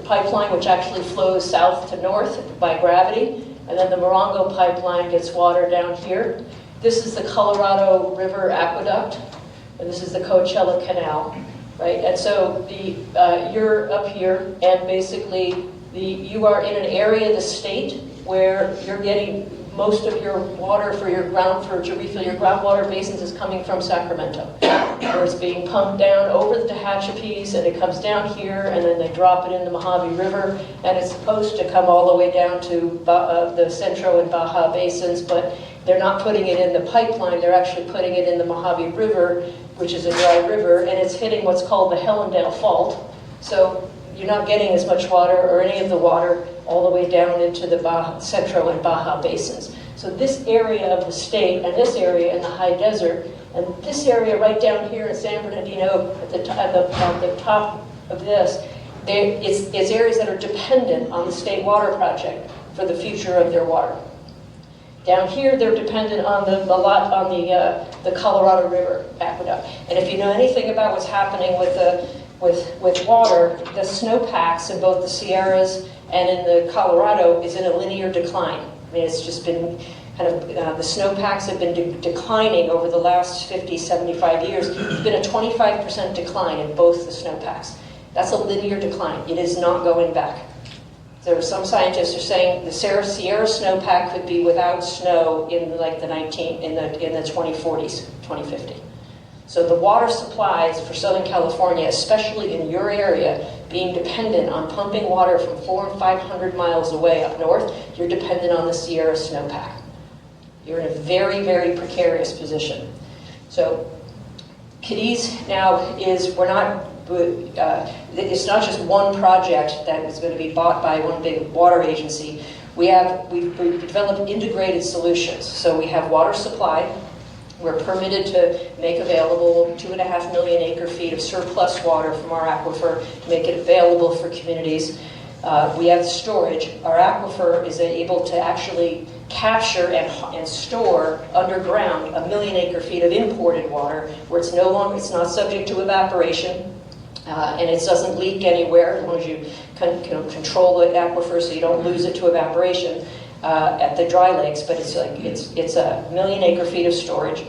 pipeline, which actually flows south to north by gravity. And then the Morongo pipeline gets water down here. This is the Colorado River aqueduct. And this is the Coachella Canal, right? And so you're up here, and basically you are in an area of the state where you're getting most of your water to refill your groundwater basins is coming from Sacramento, where it's being pumped down over the Tehachapi's, and it comes down here, and then they drop it in the Mojave River, and it's supposed to come all the way down to the Centro and Baja basins, but they're not putting it in the pipeline, they're actually putting it in the Mojave River, which is a dry river, and it's hitting what's called the Hellendale Fault. So you're not getting as much water or any of the water all the way down into the Centro and Baja basins. So this area of the state, and this area in the high desert, and this area right down here in San Bernardino at the top of this, it's areas that are dependent on the state water project for the future of their water. Down here, they're dependent on the Colorado River aqueduct. And if you know anything about what's happening with water, the snowpacks in both the Sierras and in the Colorado is in a linear decline. I mean, it's just been kind of, the snowpacks have been declining over the last 50, 75 years. There's been a 25% decline in both the snowpacks. That's a linear decline. It is not going back. There are some scientists are saying the Sierra snowpack could be without snow in like the 2040s, 2050. So the water supplies for Southern California, especially in your area, being dependent on pumping water from 400 and 500 miles away up north, you're dependent on the Sierra snowpack. You're in a very, very precarious position. So Cadiz now is, it's not just one project that is going to be bought by one big water agency. We've developed integrated solutions. So we have water supply. We're permitted to make available 2.5 million acre-feet of surplus water from our aquifer to make it available for communities. We have storage. Our aquifer is able to actually capture and store underground 1 million acre-feet of imported water, where it's not subject to evaporation, and it doesn't leak anywhere as long as you control the aquifer so you don't lose it to evaporation. At the dry lakes, but it's 1 million acre-feet of storage.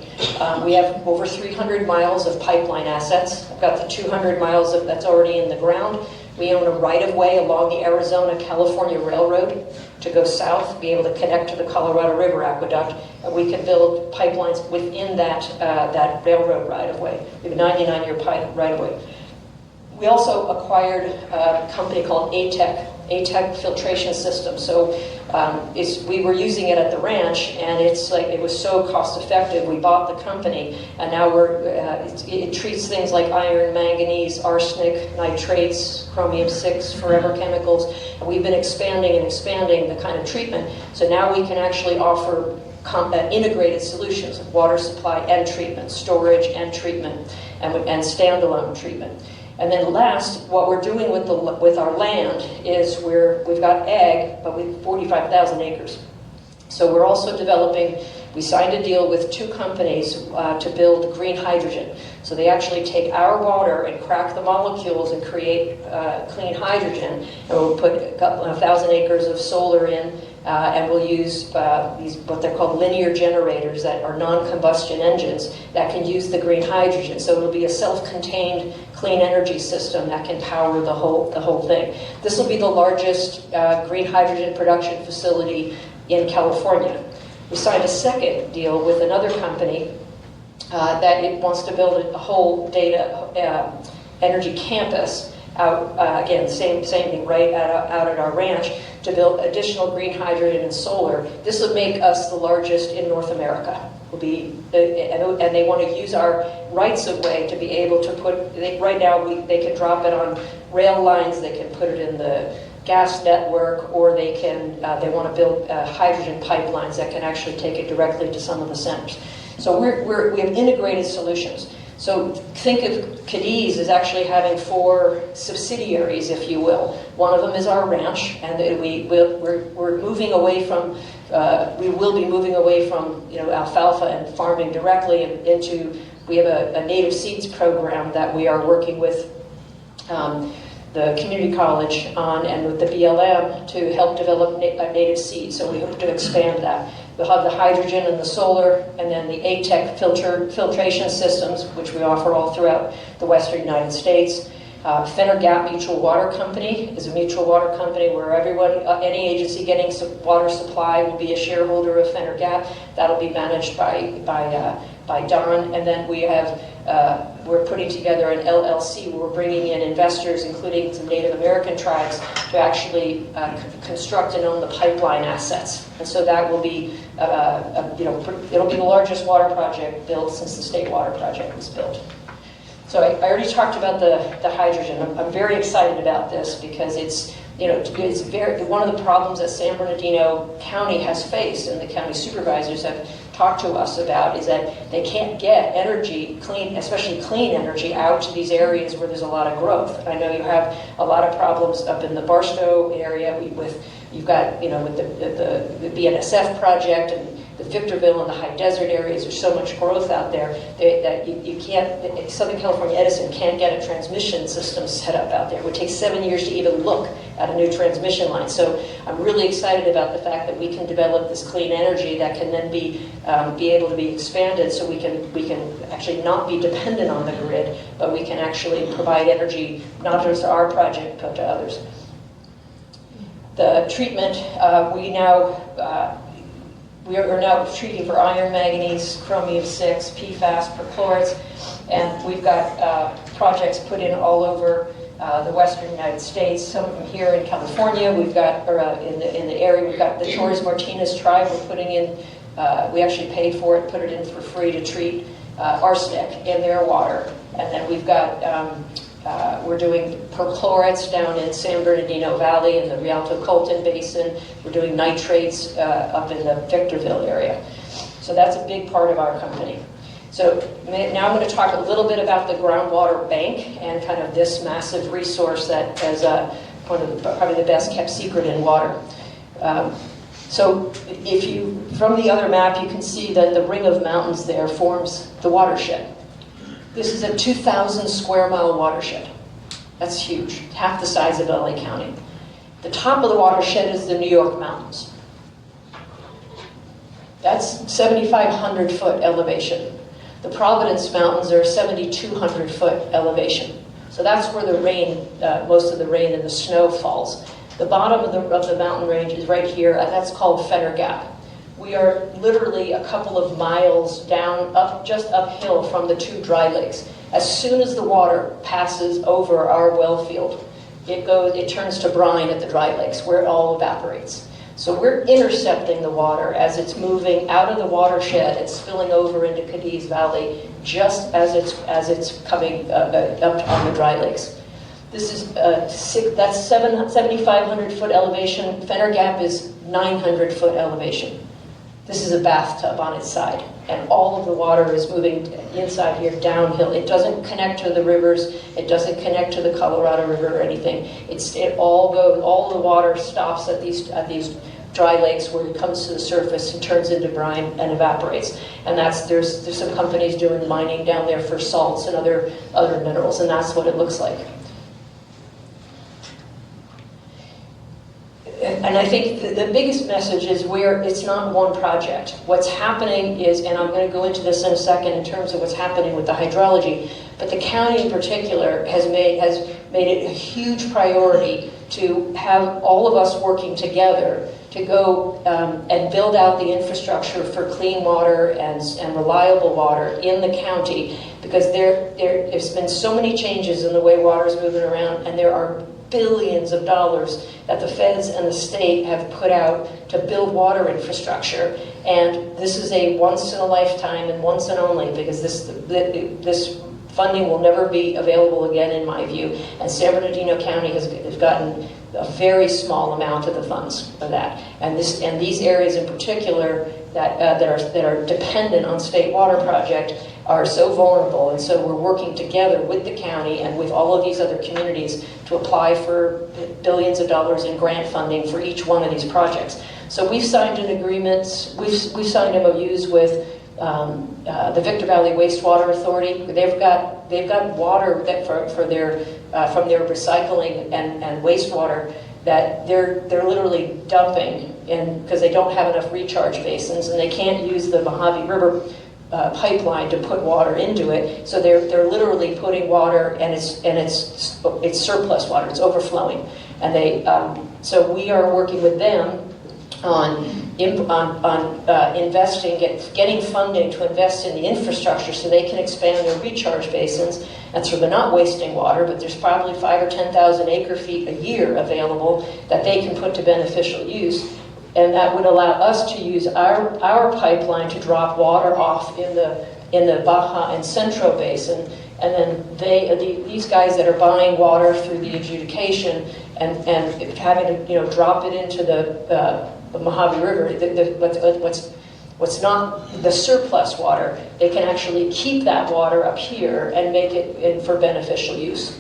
We have over 300 miles of pipeline assets. I've got the 200 miles that's already in the ground. We own a right-of-way along the Arizona-California Railroad to go south, be able to connect to the Colorado River aqueduct, and we can build pipelines within that railroad right-of-way. We have a 99-year right-of-way. We also acquired a company called ATEC Filtration System. So we were using it at the ranch, and it was so cost effective. We bought the company, and now it treats things like iron, manganese, arsenic, nitrates, chromium-6, forever chemicals. And we've been expanding the kind of treatment. So now we can actually offer integrated solutions of water supply and treatment, storage and treatment, and standalone treatment. And then last, what we're doing with our land is we've got ag, but with 45,000 acres. So we're also developing, we signed a deal with 2 companies to build green hydrogen. So they actually take our water and crack the molecules and create clean hydrogen. And we'll put 1,000 acres of solar in, and we'll use what they're called linear generators that are non-combustion engines that can use the green hydrogen. So it'll be a self-contained clean energy system that can power the whole thing. This will be the largest green hydrogen production facility in California. We signed a second deal with another company that it wants to build a whole data energy campus out, again, same thing, right out at our ranch, to build additional green hydrogen and solar. This would make us the largest in North America. Will be, and they want to use our rights of way to be able to put, right now they can drop it on rail lines, they can put it in the gas network, or they want to build hydrogen pipelines that can actually take it directly to some of the centers. So we have integrated solutions. So think of Cadiz as actually having 4 subsidiaries, if you will. One of them is our ranch, and we're moving away from, we will be moving away from alfalfa and farming directly into, we have a native seeds program that we are working with the community college on and with the BLM to help develop native seeds. So we hope to expand that. We'll have the hydrogen and the solar, and then the ATEC filtration systems, which we offer all throughout the western United States. Fenner Gap Mutual Water Company is a mutual water company where everyone, any agency getting water supply will be a shareholder of Fenner Gap. That'll be managed by Don. And then we have, we're putting together an LLC where we're bringing in investors, including some Native American tribes, to actually construct and own the pipeline assets. And so that will be, it'll be the largest water project built since the state water project was built. So I already talked about the hydrogen. I'm very excited about this because it's one of the problems that San Bernardino County has faced, and the county supervisors have talked to us about, is that they can't get energy, especially clean energy, out to these areas where there's a lot of growth. I know you have a lot of problems up in the Barstow area you've got, with the BNSF project and the Victorville and the high desert areas. There's so much growth out there that you can't, Southern California Edison can't get a transmission system set up out there. It would take 7 years to even look at a new transmission line. So I'm really excited about the fact that we can develop this clean energy that can then be able to be expanded, so we can actually not be dependent on the grid, but we can actually provide energy not just to our project but to others. The treatment, we are now treating for iron, manganese, chromium-6, PFAS, perchlorates, and we've got projects put in all over the western United States. Some of them here in California. We've got, in the area, we've got the Torres Martinez tribe. We're putting in, we actually paid for it, put it in for free to treat arsenic in their water. And then we've got, we're doing perchlorates down in San Bernardino Valley in the Rialto Colton Basin. We're doing nitrates up in the Victorville area. So that's a big part of our company. So now I'm going to talk a little bit about the groundwater bank and kind of this massive resource that is probably the best kept secret in water. So from the other map, you can see that the ring of mountains there forms the watershed. This is a 2,000 square mile watershed. That's huge, half the size of LA County. The top of the watershed is the New York mountains. That's 7,500 foot elevation. The Providence Mountains are 7,200 foot elevation. So that's where the rain, most of the rain and the snow falls. The bottom of the mountain range is right here, and that's called Fenner Gap. We are literally a couple of miles down, just uphill from the 2 dry lakes. As soon as the water passes over our well field, it turns to brine at the dry lakes, where it all evaporates. So we're intercepting the water as it's moving out of the watershed and spilling over into Cadiz Valley, just as it's coming up on the dry lakes. This is that's 7,500 foot elevation. Fenner Gap is 900 foot elevation. This is a bathtub on its side, and all of the water is moving inside here downhill. It doesn't connect to the rivers. It doesn't connect to the Colorado River or anything. All the water stops at these dry lakes where it comes to the surface and turns into brine and evaporates. And there's some companies doing mining down there for salts and other minerals, and that's what it looks like. And I think the biggest message is where it's not one project. What's happening is, and I'm going to go into this in a second in terms of what's happening with the hydrology, But the county in particular has made it a huge priority to have all of us working together to go and build out the infrastructure for clean water and reliable water in the county, because there's been so many changes in the way water is moving around, and there are billions of dollars that the feds and the state have put out to build water infrastructure. And this is a once in a lifetime and once and only, because this funding will never be available again, in my view. And San Bernardino County has gotten a very small amount of the funds for that. And these areas in particular that are dependent on state water project are so vulnerable. And so we're working together with the county and with all of these other communities to apply for billions of dollars in grant funding for each one of these projects. So we've signed an agreement, we've signed MOUs with the Victor Valley Wastewater Authority. They've got water that from their recycling and wastewater that they're literally dumping in, because they don't have enough recharge basins and they can't use the Mojave River pipeline to put water into it. So they're literally putting water, and it's surplus water, it's overflowing, and so we are working with them on investing, getting funding to invest in the infrastructure so they can expand their recharge basins, and so they're not wasting water, but there's probably 5,000 or 10,000 acre feet a year available that they can put to beneficial use, and that would allow us to use our pipeline to drop water off in the Baja and Centro Basin, and then these guys that are buying water through the adjudication and having to drop it into the Mojave River, what's not the surplus water, they can actually keep that water up here and make it for beneficial use.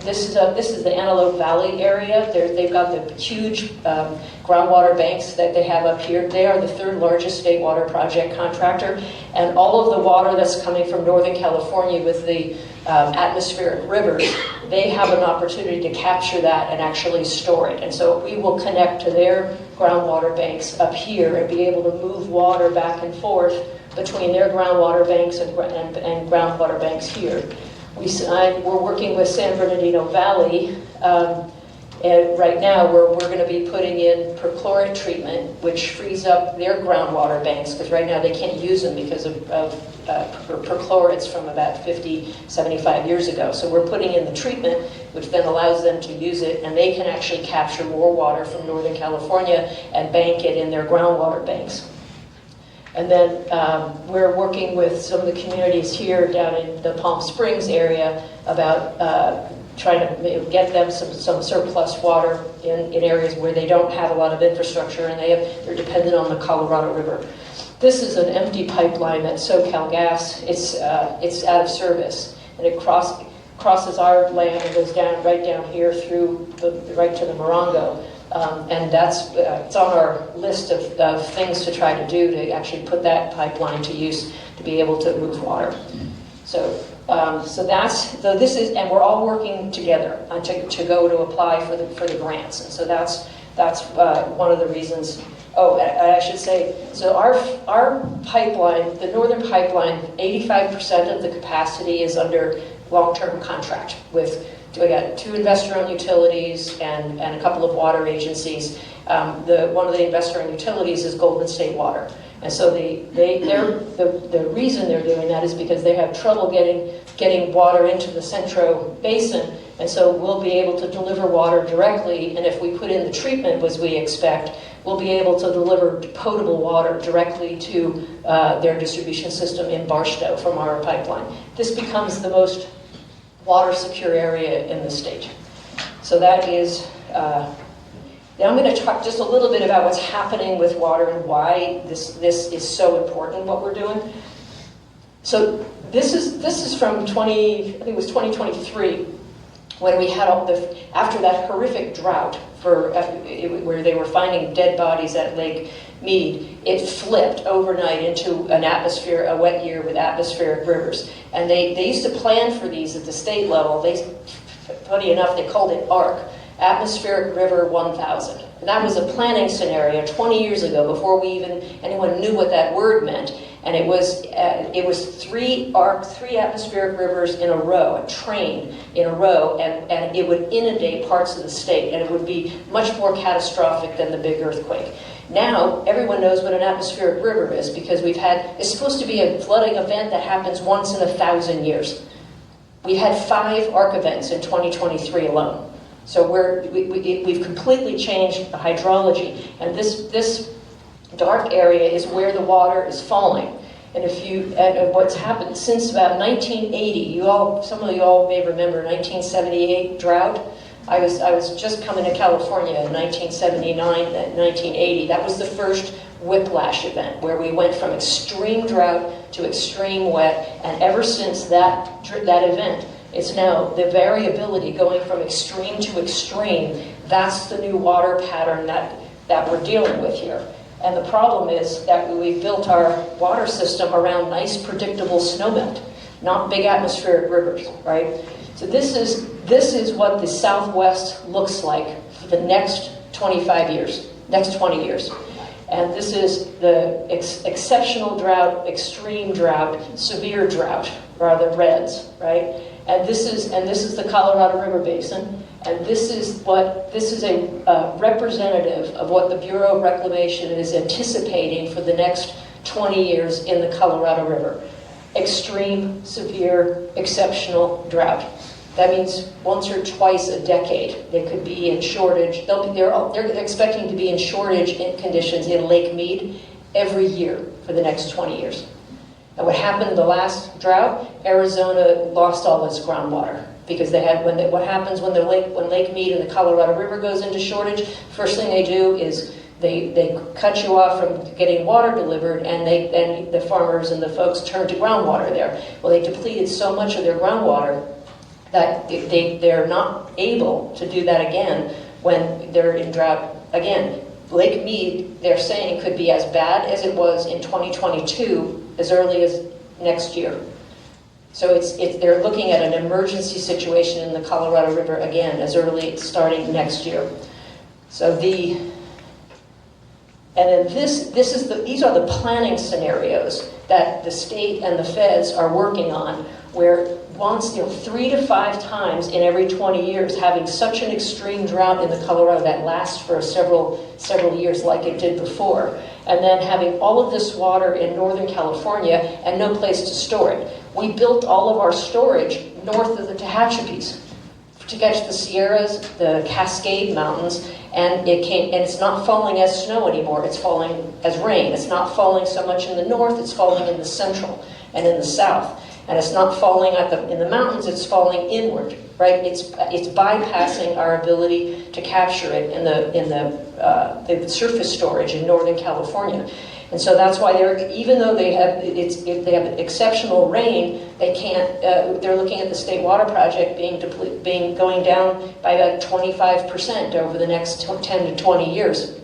This is the Antelope Valley area. They've got the huge groundwater banks that they have up here. They are the third largest state water project contractor, and all of the water that's coming from Northern California with the atmospheric rivers, they have an opportunity to capture that and actually store it. And so we will connect to their groundwater banks up here and be able to move water back and forth between their groundwater banks and groundwater banks here. We're working with San Bernardino Valley, and right now we're going to be putting in perchlorate treatment, which frees up their groundwater banks, because right now they can't use them because of perchlorates from about 50, 75 years ago. So we're putting in the treatment, which then allows them to use it, and they can actually capture more water from Northern California and bank it in their groundwater banks. And then we're working with some of the communities here down in the Palm Springs area about trying to get them some surplus water in areas where they don't have a lot of infrastructure and they're dependent on the Colorado River. This is an empty pipeline that's SoCal Gas. It's out of service, and it crosses our land and goes right down here through right to the Morongo. And it's on our list of things to try to do to actually put that pipeline to use to be able to move water. So and we're all working together to go to apply for the grants. And so that's one of the reasons. Oh, I should say, so our pipeline, the northern pipeline, 85% of the capacity is under long-term contract with. We got 2 investor-owned utilities and a couple of water agencies. One of the investor-owned utilities is Golden State Water, and so the reason they're doing that is because they have trouble getting water into the Centro Basin, and so we'll be able to deliver water directly. And if we put in the treatment as we expect, we'll be able to deliver potable water directly to their distribution system in Barstow from our pipeline. This becomes the most water secure area in the state. So that is, now I'm going to talk just a little bit about what's happening with water and why this is so important, what we're doing. So this is from I think it was 2023, when we had after that horrific drought where they were finding dead bodies at Lake Mead, it flipped overnight into a wet year with atmospheric rivers. And they used to plan for these at the state level. Funny enough, they called it ARC, Atmospheric River 1000. And that was a planning scenario 20 years ago, before anyone knew what that word meant. And it was three atmospheric rivers in a row, a train in a row, and it would inundate parts of the state, and it would be much more catastrophic than the big earthquake. Now, everyone knows what an atmospheric river is because it's supposed to be a flooding event that happens once in 1,000 years. We had 5 arc events in 2023 alone. So we've completely changed the hydrology, and this dark area is where the water is falling. And what's happened since about 1980, some of you all may remember 1978 drought. I was just coming to California in 1979 and 1980. That was the first whiplash event where we went from extreme drought to extreme wet, and ever since that event, it's now the variability going from extreme to extreme. That's the new water pattern that we're dealing with here. And the problem is that we built our water system around nice, predictable snowmelt, not big atmospheric rivers, right? So this is what the Southwest looks like for the next 25 years, next 20 years. And this is the exceptional drought, extreme drought, severe drought, or the reds, right? And this is the Colorado River Basin, and this is a representative of what the Bureau of Reclamation is anticipating for the next 20 years in the Colorado River. Extreme, severe, exceptional drought. That means once or twice a decade they could be in shortage. They're expecting to be in shortage conditions in Lake Mead every year for the next 20 years. And what happened in the last drought? Arizona lost all its groundwater because what happens when Lake Mead and the Colorado River goes into shortage? First thing they do is they cut you off from getting water delivered, and the farmers and the folks turn to groundwater there. Well, they depleted so much of their groundwater that they're not able to do that again when they're in drought again. Lake Mead, they're saying, could be as bad as it was in 2022 as early as next year. So they're looking at an emergency situation in the Colorado River again as early starting next year. So these are the planning scenarios that the state and the feds are working on, where once 3 to 5 times in every 20 years, having such an extreme drought in the Colorado that lasts for several years like it did before, and then having all of this water in Northern California and no place to store it. We built all of our storage north of the Tehachapies to catch the Sierras, the Cascade Mountains, and it's not falling as snow anymore, it's falling as rain. It's not falling so much in the north, it's falling in the central and in the south. And it's not falling in the mountains, it's falling inward, right? It's bypassing our ability to capture it in the surface storage in Northern California. And so that's why even though they have exceptional rain, they can't. They're looking at the State Water Project going down by about 25% over the next 10 to 20 years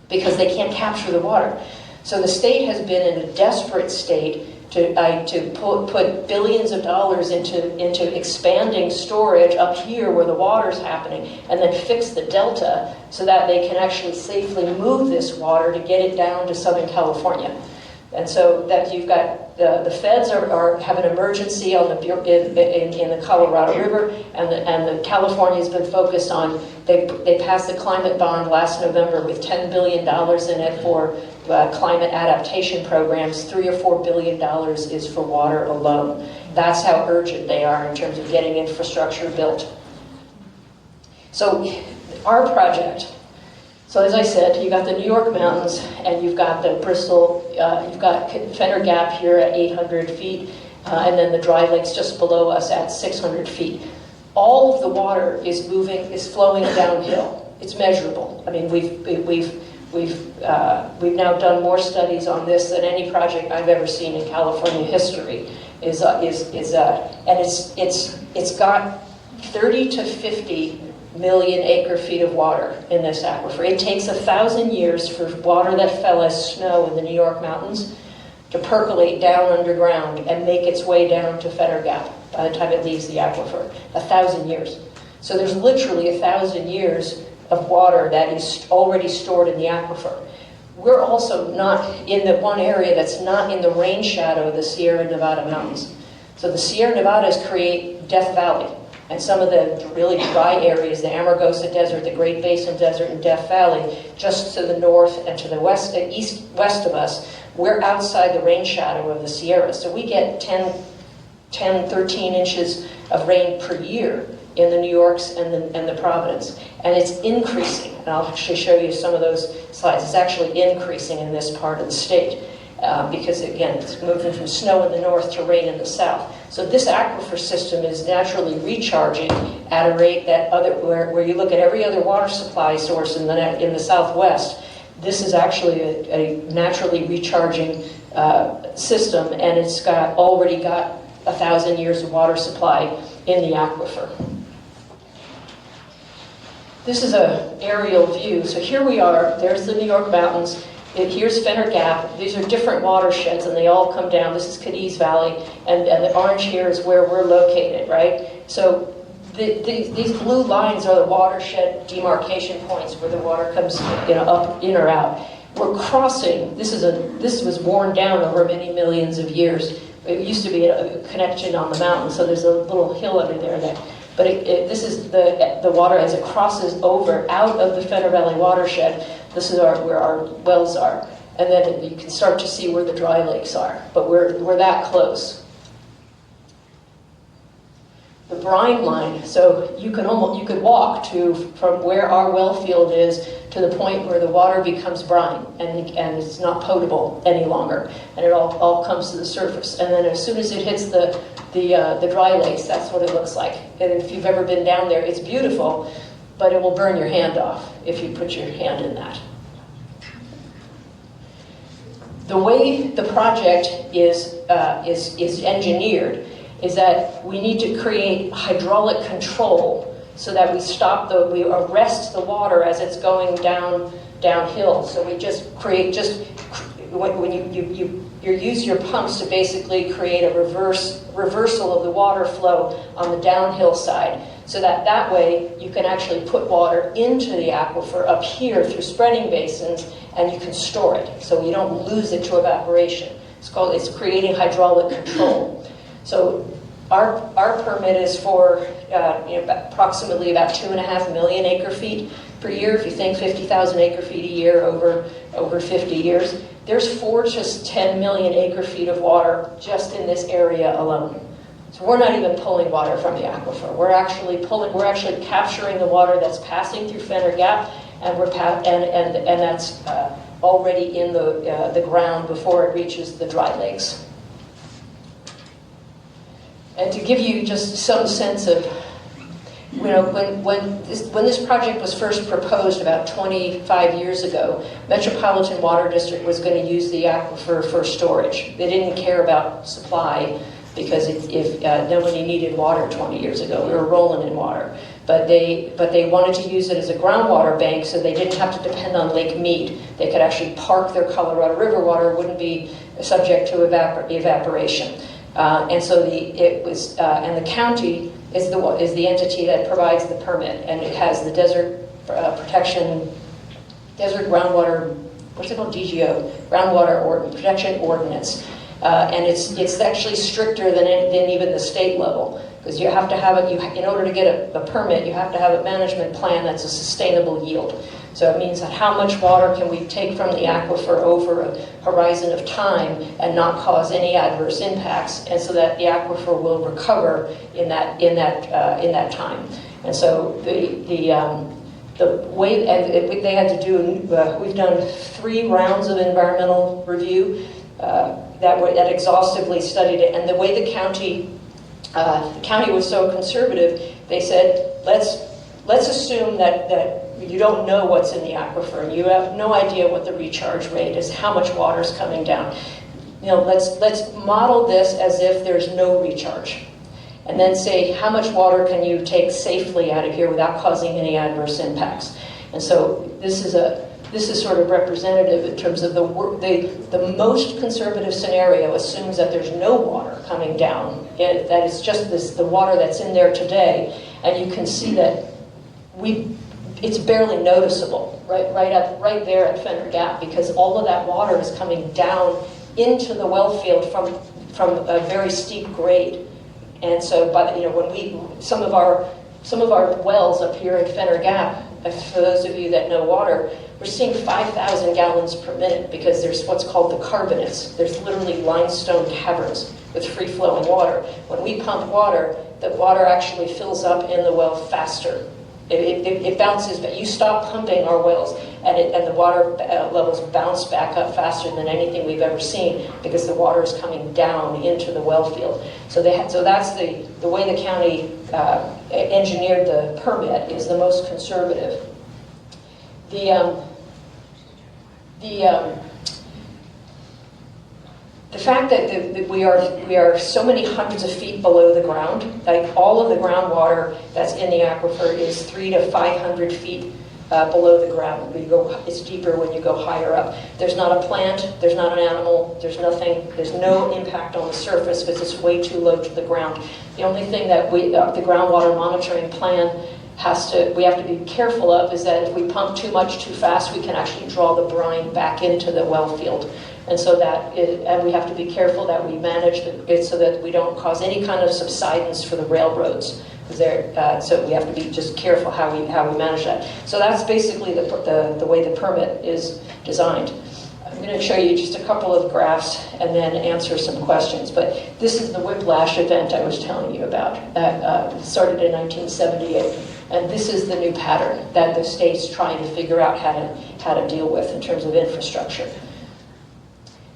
because they can't capture the water. So the state has been in a desperate state to put billions of dollars into expanding storage up here where the water's happening, and then fix the delta so that they can actually safely move this water to get it down to Southern California. And so that you've got the feds have an emergency on in the Colorado River, and the California's been focused on. They passed the climate bond last November with $10 billion in it for climate adaptation programs. $3 or $4 billion is for water alone. That's how urgent they are in terms of getting infrastructure built. So our project. So as I said, you've got the New York Mountains, and you've got the Bristol, you've got Fenner Gap here at 800 feet, and then the dry lakes just below us at 600 feet. All of the water is flowing downhill. It's measurable. I mean, we've now done more studies on this than any project I've ever seen in California history. And it's got 30 to 50 million acre feet of water in this aquifer. It takes 1,000 years for water that fell as snow in the New York mountains to percolate down underground and make its way down to Fenner Gap by the time it leaves the aquifer. 1,000 years. So there's literally 1,000 years of water that is already stored in the aquifer. we're also not in the one area that's not in the rain shadow of the Sierra Nevada mountains. So the Sierra Nevadas create Death Valley, and some of the really dry areas, the Amargosa Desert, the Great Basin Desert, and Death Valley, just to the north and to the west of us, we're outside the rain shadow of the Sierra. So we get 10, 13 inches of rain per year in the New Yorks and the Providence. And it's increasing. And I'll actually show you some of those slides. It's actually increasing in this part of the state because, again, it's moving from snow in the north to rain in the south. So this aquifer system is naturally recharging at a rate that where you look at every other water supply source in the Southwest, this is actually a naturally recharging system, and it's already got 1,000 years of water supply in the aquifer. This is an aerial view. So here we are. There's the New York mountains. Here's Fenner Gap. These are different watersheds, and they all come down. This is Cadiz Valley, and the orange here is where we're located, right? So these blue lines are the watershed demarcation points where the water comes, up, in or out. We're crossing. This was worn down over many millions of years. It used to be a connection on the mountain, so there's a little hill under there but this is the water as it crosses over out of the Fenner Valley watershed. This is where our wells are, and then you can start to see where the dry lakes are. But we're that close. The brine line. So you could walk from where our well field is to the point where the water becomes brine and it's not potable any longer, and it all comes to the surface. And then as soon as it hits the dry lakes, that's what it looks like. And if you've ever been down there, it's beautiful, but it will burn your hand off if you put your hand in that. The way the project is engineered is that we need to create hydraulic control so that we arrest the water as it's going downhill. So we when you use your pumps to basically create a reversal of the water flow on the downhill side, so that way you can actually put water into the aquifer up here through spreading basins, and you can store it so you don't lose it to evaporation. It's creating hydraulic control. So our permit is for approximately about 2.5 million acre feet per year. If you think 50,000 acre feet a year over 50 years, there's 4 to 10 million acre feet of water just in this area alone. So we're not even pulling water from the aquifer. We're actually capturing the water that's passing through Fenner Gap, and that's already in the ground before it reaches the dry lakes. And to give you just some sense of, when this project was first proposed about 25 years ago, Metropolitan Water District was going to use the aquifer for storage. They didn't care about supply because if nobody needed water 20 years ago. We were rolling in water. But they wanted to use it as a groundwater bank so they didn't have to depend on Lake Mead. They could actually park their Colorado River water, wouldn't be subject to evaporation. And so the county is the entity that provides the permit, and it has the desert groundwater, what's it called, DGO, groundwater protection ordinance, and it's actually stricter than even the state level, because you have to have it. In order to get a permit, you have to have a management plan that's a sustainable yield. So it means that how much water can we take from the aquifer over a horizon of time and not cause any adverse impacts, and so that the aquifer will recover in that time. And so the way they had to do, we've done 3 rounds of environmental review that exhaustively studied it, and the way the county was so conservative, they said let's assume that you don't know what's in the aquifer, and you have no idea what the recharge rate is, how much water is coming down. Let's model this as if there's no recharge, and then say how much water can you take safely out of here without causing any adverse impacts. And so this is sort of representative in terms of the most conservative scenario assumes that there's no water coming down, that it's just the water that's in there today, and you can see that it's barely noticeable, right there at Fender Gap, because all of that water is coming down into the well field from a very steep grade. And so, when some of our wells up here at Fender Gap, for those of you that know water, we're seeing 5,000 gallons per minute because there's what's called the carbonates. There's literally limestone caverns with free-flowing water. When we pump water, the water actually fills up in the well faster. It bounces, but you stop pumping our wells, and the water levels bounce back up faster than anything we've ever seen because the water is coming down into the well field. So that's the way the county engineered the permit is the most conservative. The fact that we are so many hundreds of feet below the ground, like all of the groundwater that's in the aquifer is 300 to 500 feet below the ground. It's deeper when you go higher up. There's not a plant, there's not an animal, there's nothing, there's no impact on the surface because it's way too low to the ground. The only thing that the groundwater monitoring plan we have to be careful of is that if we pump too much too fast, we can actually draw the brine back into the well field. And so and we have to be careful that we manage it so that we don't cause any kind of subsidence for the railroads. So we have to be just careful how we manage that. So that's basically the way the permit is designed. I'm going to show you just a couple of graphs and then answer some questions. But this is the whiplash event I was telling you about that started in 1978. And this is the new pattern that the state's trying to figure out how to deal with in terms of infrastructure.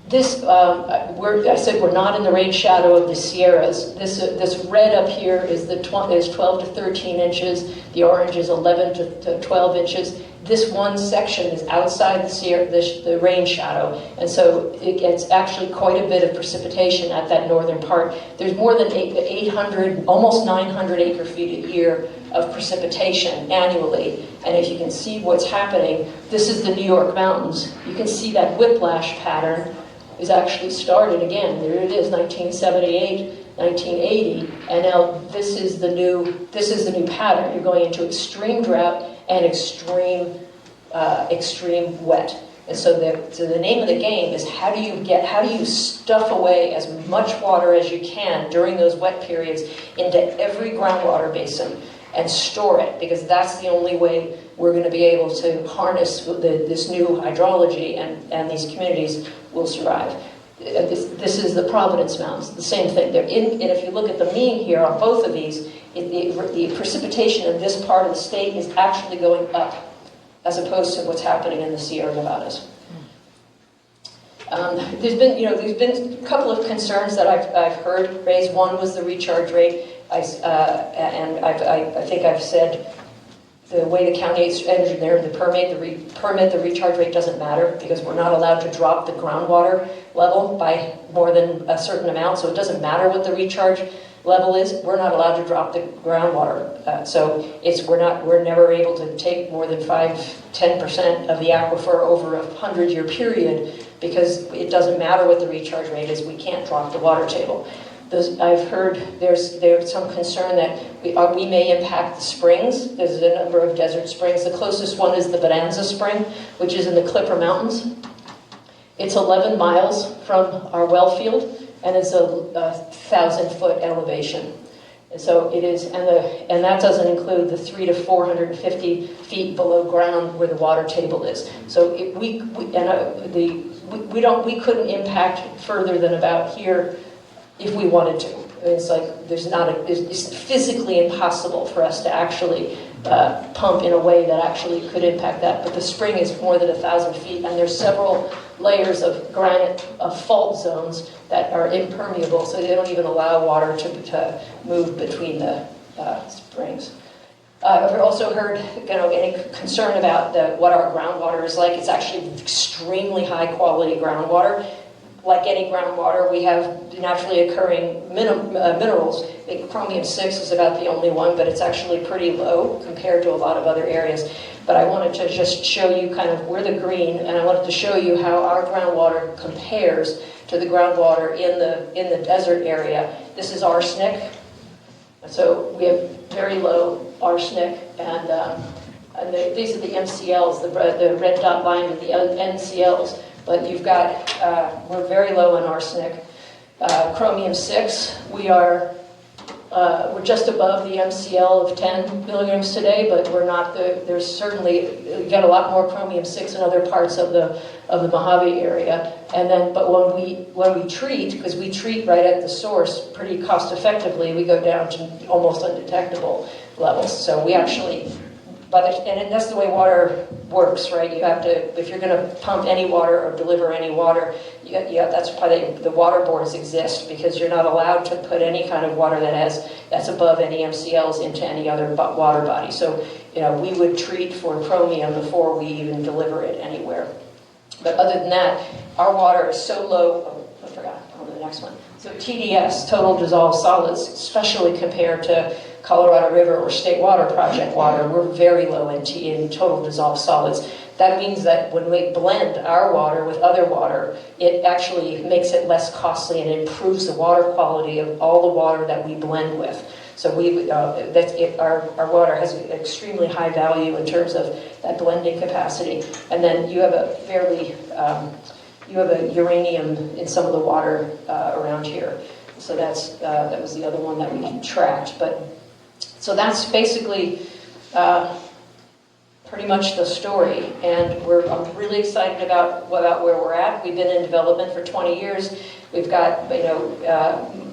This, I said we're not in the rain shadow of the Sierras. This red up here is 12 to 13 inches. The orange is 11 to 12 inches. This one section is outside the rain shadow, and so it gets actually quite a bit of precipitation at that northern part. There's more than 800, almost 900 acre-feet a year of precipitation annually. And if you can see what's happening, this is the New York mountains. You can see that whiplash pattern is actually started again. There it is, 1978, 1980, and now this is the new pattern. You're going into extreme drought and extreme wet. And so the name of the game is how do you stuff away as much water as you can during those wet periods into every groundwater basin and store it, because that's the only way we're going to be able to harness this new hydrology, and these communities will survive. This is the Providence Mountains, the same thing. And if you look at the mean here on both of these, the precipitation in this part of the state is actually going up, as opposed to what's happening in the Sierra Nevadas. There's been a couple of concerns that I've heard raised. One was the recharge rate. I think I've said the way the county engineered the permit, the recharge rate doesn't matter because we're not allowed to drop the groundwater level by more than a certain amount. So it doesn't matter what the recharge level is. We're not allowed to drop the groundwater. So we're never able to take more than 5-10% of the aquifer over a 100-year period because it doesn't matter what the recharge rate is. We can't drop the water table. I've heard there's some concern that we may impact the springs. There's a number of desert springs. The closest one is the Bonanza Spring, which is in the Clipper Mountains. It's 11 miles from our well field, and it's a 1,000-foot elevation. And so it is, and that doesn't include the 300 to 450 feet below ground where the water table is. So we couldn't impact further than about here if we wanted to. It's like it's physically impossible for us to actually pump in a way that actually could impact that. But the spring is more than 1,000 feet, and there's several layers of granite fault zones that are impermeable, so they don't even allow water to move between the springs. I've also heard any concern about what our groundwater is like. It's actually extremely high quality groundwater. Like any groundwater, we have naturally occurring minerals. I think chromium-6 is about the only one, but it's actually pretty low compared to a lot of other areas. But I wanted to just show you kind of where the green, and I wanted to show you how our groundwater compares to the groundwater in the desert area. This is arsenic. So we have very low arsenic, and these are the MCLs, the red dot line with the NCLs, but you've got, we're very low in arsenic. Chromium-6, we're just above the MCL of 10 milligrams today, but we're not there's certainly, you got a lot more chromium-6 in other parts of the Mojave area. And then, but when we treat, because we treat right at the source pretty cost effectively, we go down to almost undetectable levels. So we actually, and that's the way water works, right? You have to, if you're going to pump any water or deliver any water, that's why the water boards exist, because you're not allowed to put any kind of water that's above any MCLs into any other water body. So, we would treat for chromium before we even deliver it anywhere. But other than that, our water is so low. Oh, I forgot. On to the next one. So TDS, total dissolved solids, especially compared to Colorado River or State Water Project water, we're very low in total dissolved solids. That means that when we blend our water with other water, it actually makes it less costly and improves the water quality of all the water that we blend with. So our water has extremely high value in terms of that blending capacity. And then you have you have a uranium in some of the water around here. So that was the other one that we tracked. So that's basically pretty much the story, and I'm really excited about where we're at. We've been in development for 20 years. We've got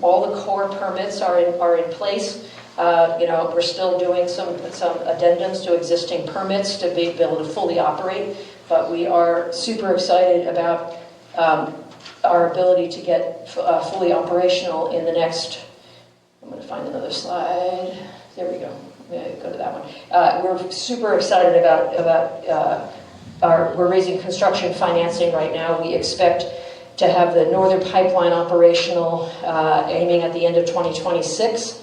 all the core permits are in place. We're still doing some addendums to existing permits to be able to fully operate, but we are super excited about our ability to get fully operational in the next. I'm going to find another slide. There we go. Go to that one. We're super excited about we're raising construction financing right now. We expect to have the Northern Pipeline operational aiming at the end of 2026,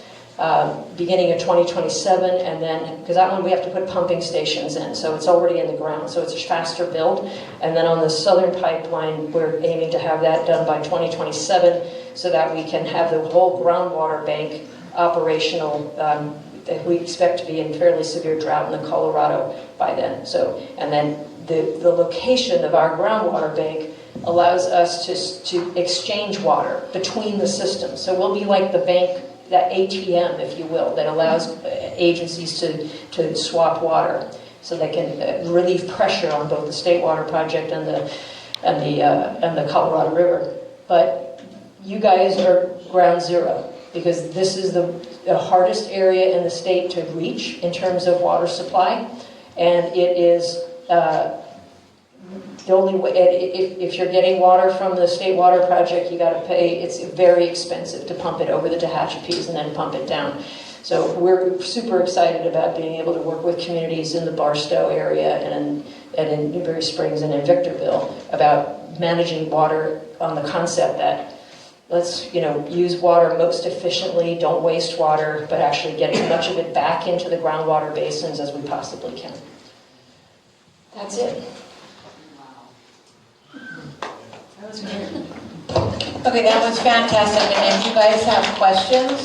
beginning of 2027, and then, because that one we have to put pumping stations in, so it's already in the ground, so it's a faster build. And then on the Southern Pipeline, we're aiming to have that done by 2027, so that we can have the whole groundwater bank operational. We expect to be in fairly severe drought in the Colorado by then. And then the location of our groundwater bank allows us to exchange water between the systems. So we'll be like the bank, that ATM, if you will, that allows agencies to swap water, so they can relieve pressure on both the State Water Project and the Colorado River. But you guys are ground zero, because this is the hardest area in the state to reach in terms of water supply, and it is the only way. If you're getting water from the State Water Project, you got to pay. It's very expensive to pump it over the Tehachapi's and then pump it down. So we're super excited about being able to work with communities in the Barstow area and in Newberry Springs and in Victorville about managing water on the concept that let's use water most efficiently, don't waste water, but actually get as much of it back into the groundwater basins as we possibly can. That's it. That was great. Okay, that was fantastic. And if you guys have questions,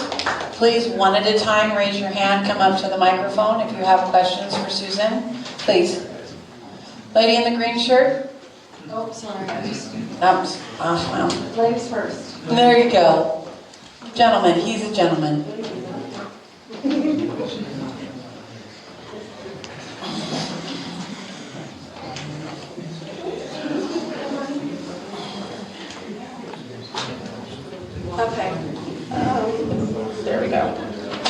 please, one at a time, raise your hand, come up to the microphone if you have questions for Susan. Please. Lady in the green shirt? Oh, sorry. Well. Ladies first. There you go. Gentleman, he's a gentleman. Okay. There we go.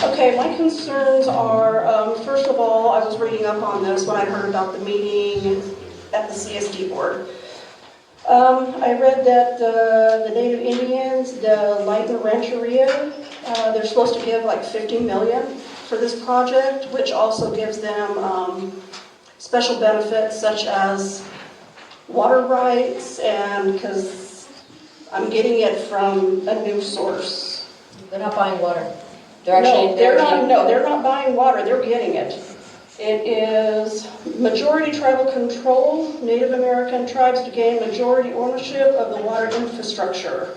Okay, my concerns are, first of all, I was reading up on this when I heard about the meeting at the CSD board. I read that the Native Indians, the Lighten Rancheria, they're supposed to give like $50 million for this project, which also gives them special benefits such as water rights, and because I'm getting it from a new source. They're not buying water. They're not buying water. They're getting it. It is majority tribal control, Native American tribes to gain majority ownership of the water infrastructure.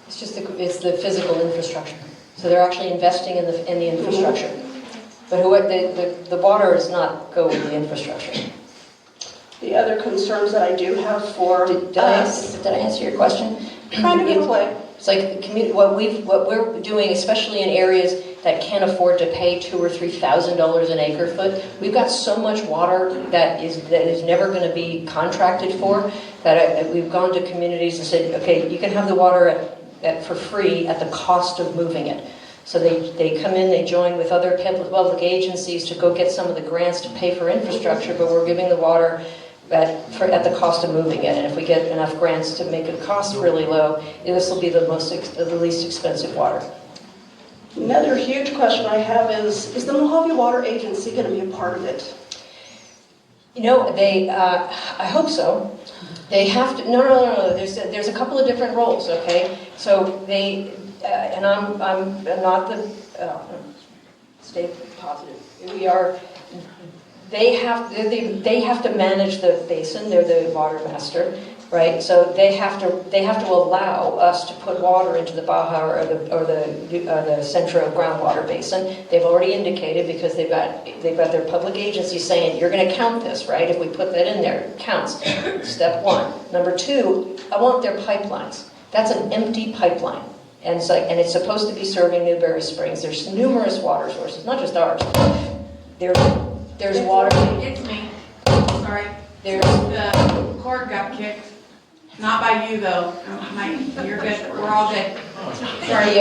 It's the physical infrastructure. So they're actually investing in the infrastructure. But the water does not go with the infrastructure. The other concerns that I do have for Did us, I answer your question? kind of in a way. It's like the community, what we're doing, especially in areas that can't afford to pay $2,000 or $3,000 an acre foot. We've got so much water that is never going to be contracted for that we've gone to communities and said, okay, you can have the water for free at the cost of moving it. So they come in, they join with other public agencies to go get some of the grants to pay for infrastructure, but we're giving the water at the cost of moving it. And if we get enough grants to make the cost really low, this will be the least expensive water. Another huge question I have is the Mojave Water Agency going to be a part of it? You know, I hope so. They have to, no. There's a couple of different roles, okay? So and I'm not stay positive. They have to manage the basin. They're the water master, right? So they have to allow us to put water into the Baja or the Centro groundwater basin. They've already indicated, because they've got their public agency saying, you're going to count this, right? If we put that in there, it counts. Step one. Number two, I want their pipelines. That's an empty pipeline. And it's supposed to be serving Newberry Springs. There's numerous water sources, not just ours. There's water. It's me. Sorry. The cord got kicked. Not by you, though. You're good. We're all good. Sorry.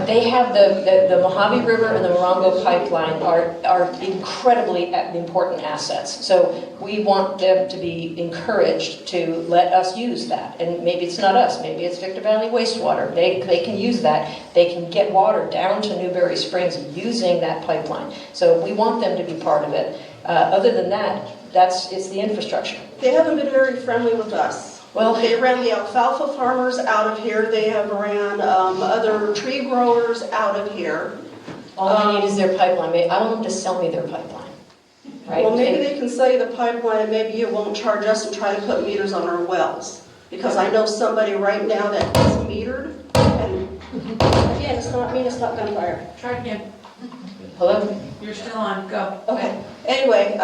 They have the Mojave River and the Morongo pipeline are incredibly important assets. So we want them to be encouraged to let us use that. And maybe it's not us. Maybe it's Victor Valley Wastewater. They can use that. They can get water down to Newberry Springs using that pipeline. So we want them to be part of it. Other than that, it's the infrastructure. They haven't been very friendly with us. Well, they ran the alfalfa farmers out of here. They have ran other tree growers out of here. All they need is their pipeline. I want them to sell me their pipeline. Right? Well, maybe they can sell you the pipeline, and maybe you won't charge us and try to put meters on our wells. Because I know somebody right now that is metered, and again, it's not me, it's not gunfire. Try again. Hello? You're still on. Go. Okay. Anyway,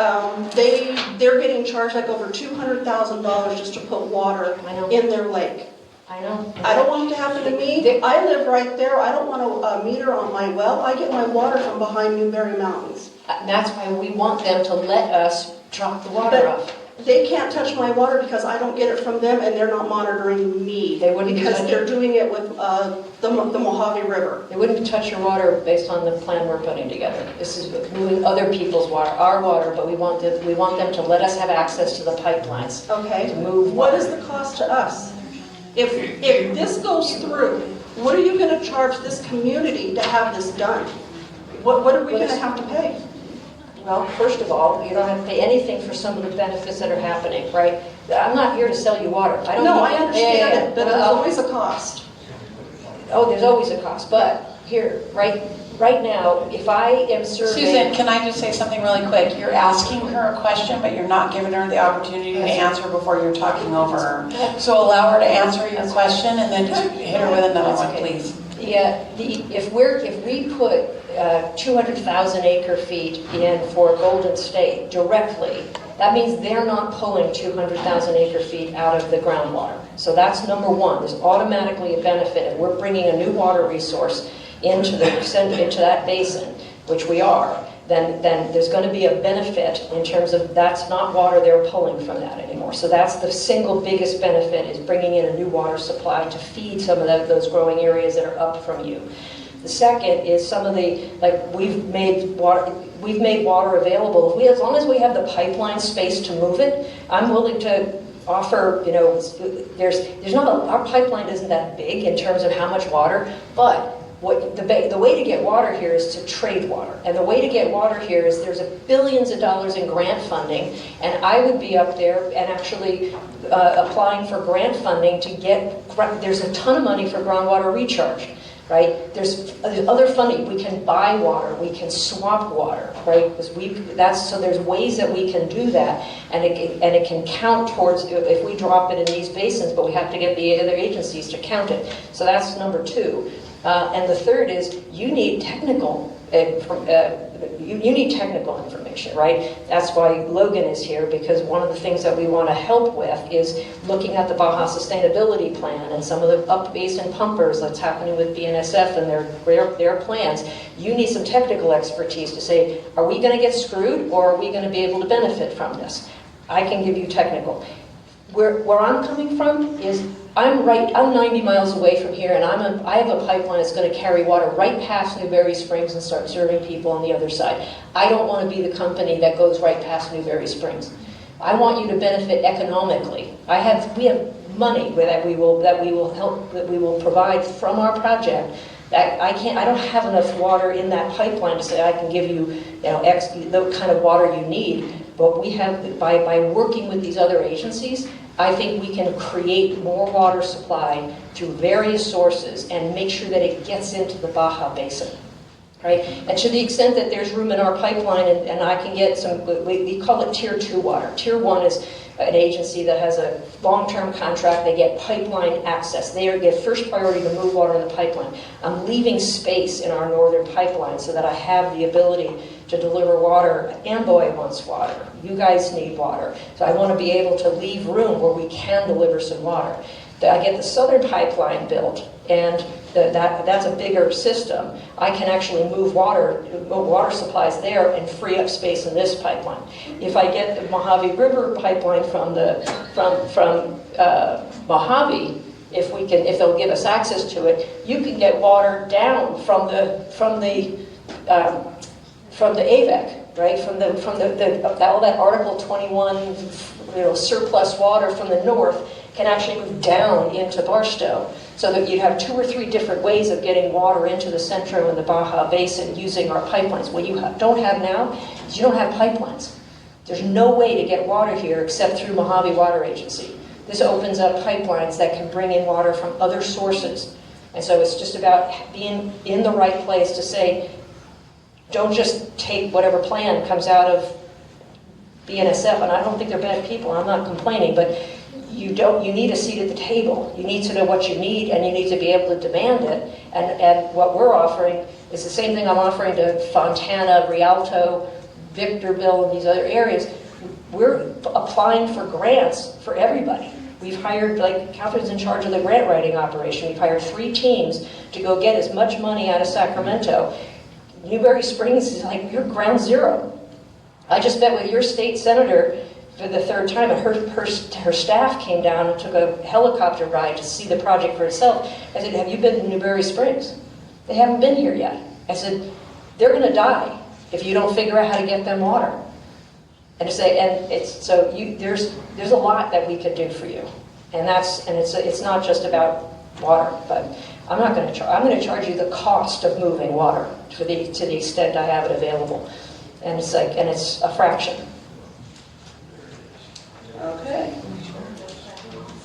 they're getting charged like over $200,000 just to put water in their lake. I know. I don't want it to happen to me. I live right there. I don't want a meter on my well. I get my water from behind Newberry Mountains. That's why we want them to let us drop the water off. They can't touch my water because I don't get it from them, and they're not monitoring me. They wouldn't because they're doing it with the Mojave River. They wouldn't touch your water based on the plan we're putting together. This is moving other people's water, our water, but we want them to let us have access to the pipelines. Okay. To move what water. is the cost to us? If this goes through, what are you going to charge this community to have this done? What are we going to have to pay? Well, first of all, you don't have to pay anything for some of the benefits that are happening, right? I'm not here to sell you water. I understand it, but there's always a cost. Oh, there's always a cost, but here, right now, if I am surveying... Susan, can I just say something really quick? You're asking her a question, but you're not giving her the opportunity to answer before you're talking over her. So allow her to answer your question, and then just hit her with another one, please. Yeah, if we put 200,000 acre feet in for Golden State directly, that means they're not pulling 200,000 acre feet out of the groundwater. So that's number one. There's automatically a benefit. If we're bringing a new water resource into that basin, which we are, then there's going to be a benefit in terms of that's not water they're pulling from that anymore. So that's the single biggest benefit, is bringing in a new water supply to feed some of those growing areas that are up from you. The second is some of the, we've made water available. As long as we have the pipeline space to move it, I'm willing to offer, our pipeline isn't that big in terms of how much water, but the way to get water here is to trade water. And the way to get water here is there's billions of dollars in grant funding, and I would be up there and actually applying for grant funding to there's a ton of money for groundwater recharge. Right? There's other funding. We can buy water. We can swap water. Right? So there's ways that we can do that, and it can count towards if we drop it in these basins. But we have to get the other agencies to count it. So that's number two. And the third is you need technical you need technical information, right? That's why Logan is here, because one of the things that we want to help with is looking at the Baja Sustainability Plan and some of the up-basin pumpers that's happening with BNSF and their plans. You need some technical expertise to say, are we going to get screwed, or are we going to be able to benefit from this? I can give you technical. Where I'm coming from is I'm 90 miles away from here, and I have a pipeline that's going to carry water right past Newberry Springs and start serving people on the other side. I don't want to be the company that goes right past Newberry Springs. I want you to benefit economically. We have money that we will provide from our project. That I don't have enough water in that pipeline to say I can give you, X the kind of water you need. But we have, by working with these other agencies, I think we can create more water supply through various sources and make sure that it gets into the Baja Basin, right? And to the extent that there's room in our pipeline, and I can get some, we call it Tier 2 water. Tier 1 is an agency that has a long-term contract. They get pipeline access. They get first priority to move water in the pipeline. I'm leaving space in our northern pipeline so that I have the ability to deliver water. Amboy wants water. You guys need water. So I want to be able to leave room where we can deliver some water. I get the southern pipeline built, and that's a bigger system. I can actually move water supplies there and free up space in this pipeline. If I get the Mojave River pipeline from Mojave, if they'll give us access to it, you can get water down from the AVEC, right? From all that Article 21, surplus water from the north can actually move down into Barstow, so that you'd have 2 or 3 different ways of getting water into the Centro and the Baja Basin using our pipelines. What you don't have now is you don't have pipelines. There's no way to get water here except through Mojave Water Agency. This opens up pipelines that can bring in water from other sources. And so it's just about being in the right place to say, don't just take whatever plan comes out of BNSF, and I don't think they're bad people, I'm not complaining, but you need a seat at the table. You need to know what you need, and you need to be able to demand it. And what we're offering is the same thing I'm offering to Fontana, Rialto, Victorville, and these other areas. We're applying for grants for everybody. We've hired, Catherine's in charge of the grant writing operation. We've hired 3 teams to go get as much money out of Sacramento. Newberry Springs is like your ground zero. I just met with your state senator for the 3rd time, and her staff came down and took a helicopter ride to see the project for itself. I said, have you been to Newberry Springs? They haven't been here yet. I said, they're going to die if you don't figure out how to get them water. And there's a lot that we could do for you, and it's not just about water, but I'm going to charge you the cost of moving water to the extent I have it available, and it's a fraction. Okay.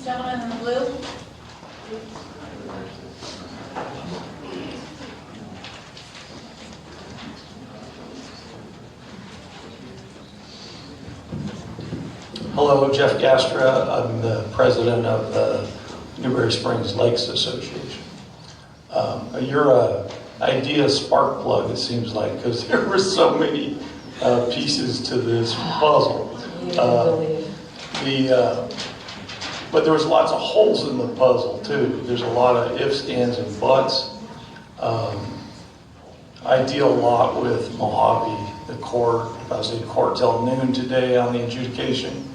Gentleman in the blue. Hello, Jeff Gastra. I'm the president of the Newberry Springs Lakes Association. You're an idea spark plug, it seems like, because there were so many pieces to this puzzle. But there was lots of holes in the puzzle too. There's a lot of ifs, ands, and buts. I deal a lot with Mojave, the court. I was in court till noon today on the adjudication.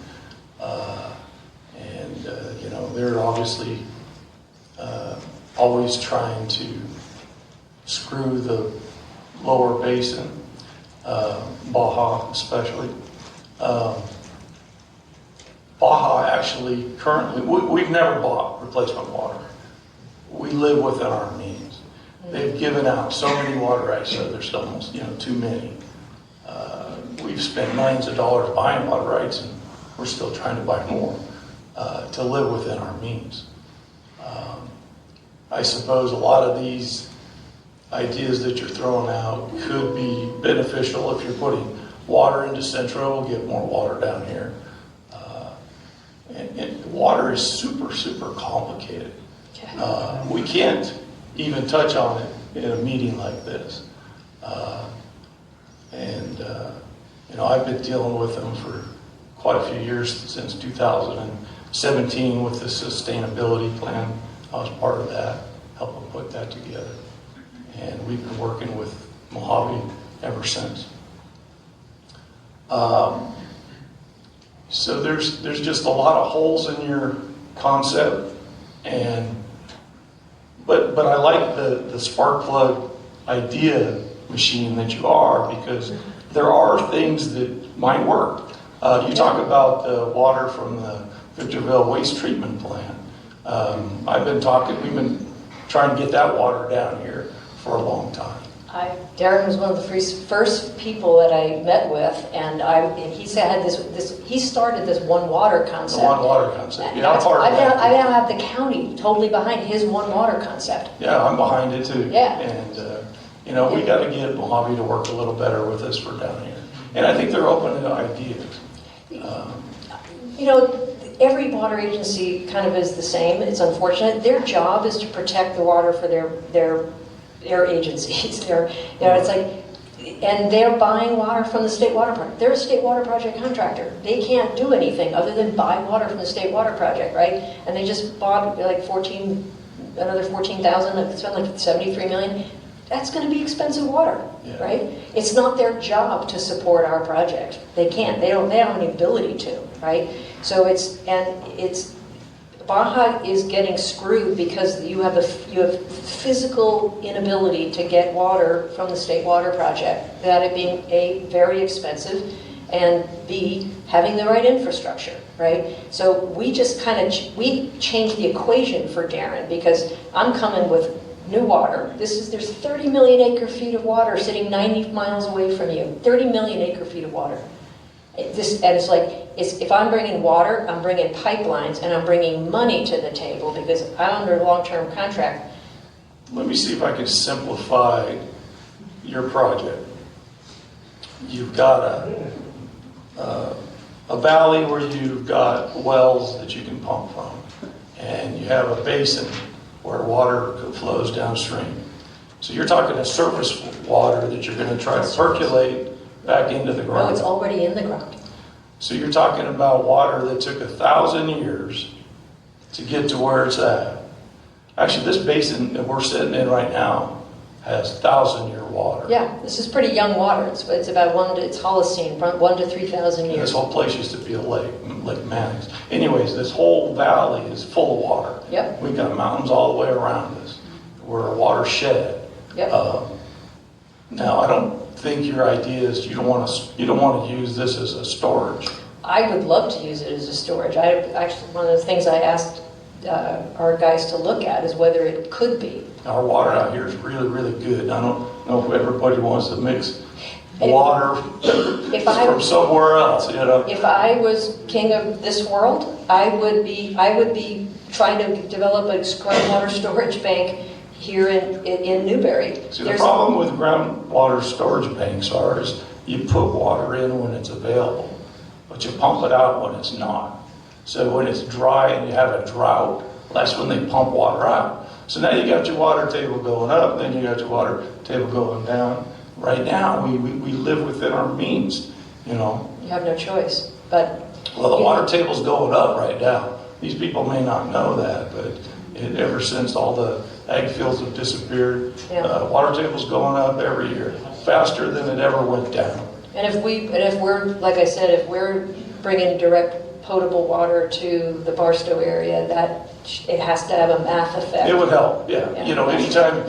They're obviously always trying to screw the lower basin, Baja especially. Baja actually currently, we've never bought replacement water. We live within our means. They've given out so many water rights, so there's almost too many. We've spent millions of dollars buying water rights, and we're still trying to buy more to live within our means. I suppose a lot of these ideas that you're throwing out could be beneficial if you're putting water into Centro. We'll get more water down here. And water is super, super complicated. We can't even touch on it in a meeting like this. I've been dealing with them for quite a few years, since 2017 with the sustainability plan. I was part of that, helping put that together. And we've been working with Mojave ever since. So there's just a lot of holes in your concept, but I like the spark plug idea machine that you are, because there are things that might work. You talk about the water from the Victorville waste treatment plant. We've been trying to get that water down here for a long time. Darren was one of the first people that I met with, and he said he started this one water concept. The one water concept. Yeah, I now have the county totally behind his one water concept. Yeah, I'm behind it too. Yeah. And we got to get Mojave to work a little better with us for down here. And I think they're open to ideas. Every water agency kind of is the same. It's unfortunate. Their job is to protect the water for their agencies. It's like, and they're buying water from the state water project. They're a state water project contractor. They can't do anything other than buy water from the state water project, right? And they just bought like another 14,000, spent like 73 million. That's going to be expensive water, right? It's not their job to support our project. They can't. They don't have any ability to, right? So Baja is getting screwed because you have physical inability to get water from the state water project. That it being A, very expensive, and B, having the right infrastructure, right? So we just we changed the equation for Darren, because I'm coming with new water. There's 30 million acre feet of water sitting 90 miles away from you. 30 million acre feet of water. If I'm bringing water, I'm bringing pipelines, and I'm bringing money to the table because I'm under a long-term contract. Let me see if I can simplify your project. You've got a valley where you've got wells that you can pump from, and you have a basin where water flows downstream. So you're talking a surface water that you're going to try to percolate back into the ground. No, it's already in the ground. So you're talking about water that took 1,000 years to get to where it's at. Actually, this basin that we're sitting in right now has 1,000-year water. Yeah, this is pretty young water. It's about it's Holocene, 1,000 to 3,000 years. And this whole place used to be a lake, Lake Mannix. Anyways, this whole valley is full of water. Yep. We've got mountains all the way around us. We're a watershed. Yep. Now, I don't think your idea is you don't want to use this as a storage. I would love to use it as a storage. One of the things I asked our guys to look at is whether it could be. Our water out here is really, really good. I don't know if everybody wants to mix water from somewhere else. If I was king of this world, I would be trying to develop a groundwater storage bank here in Newberry. See, the problem with groundwater storage banks is you put water in when it's available, but you pump it out when it's not. So when it's dry and you have a drought, that's when they pump water out. So now you got your water table going up, then you got your water table going down. Right now, we live within our means, You have no choice, but... Well, the water table's going up right now. These people may not know that, but ever since all the ag fields have disappeared, water table's going up every year, faster than it ever went down. And if we're, like I said, if we're bringing direct potable water to the Barstow area, that it has to have a math effect. It would help, yeah. Anytime,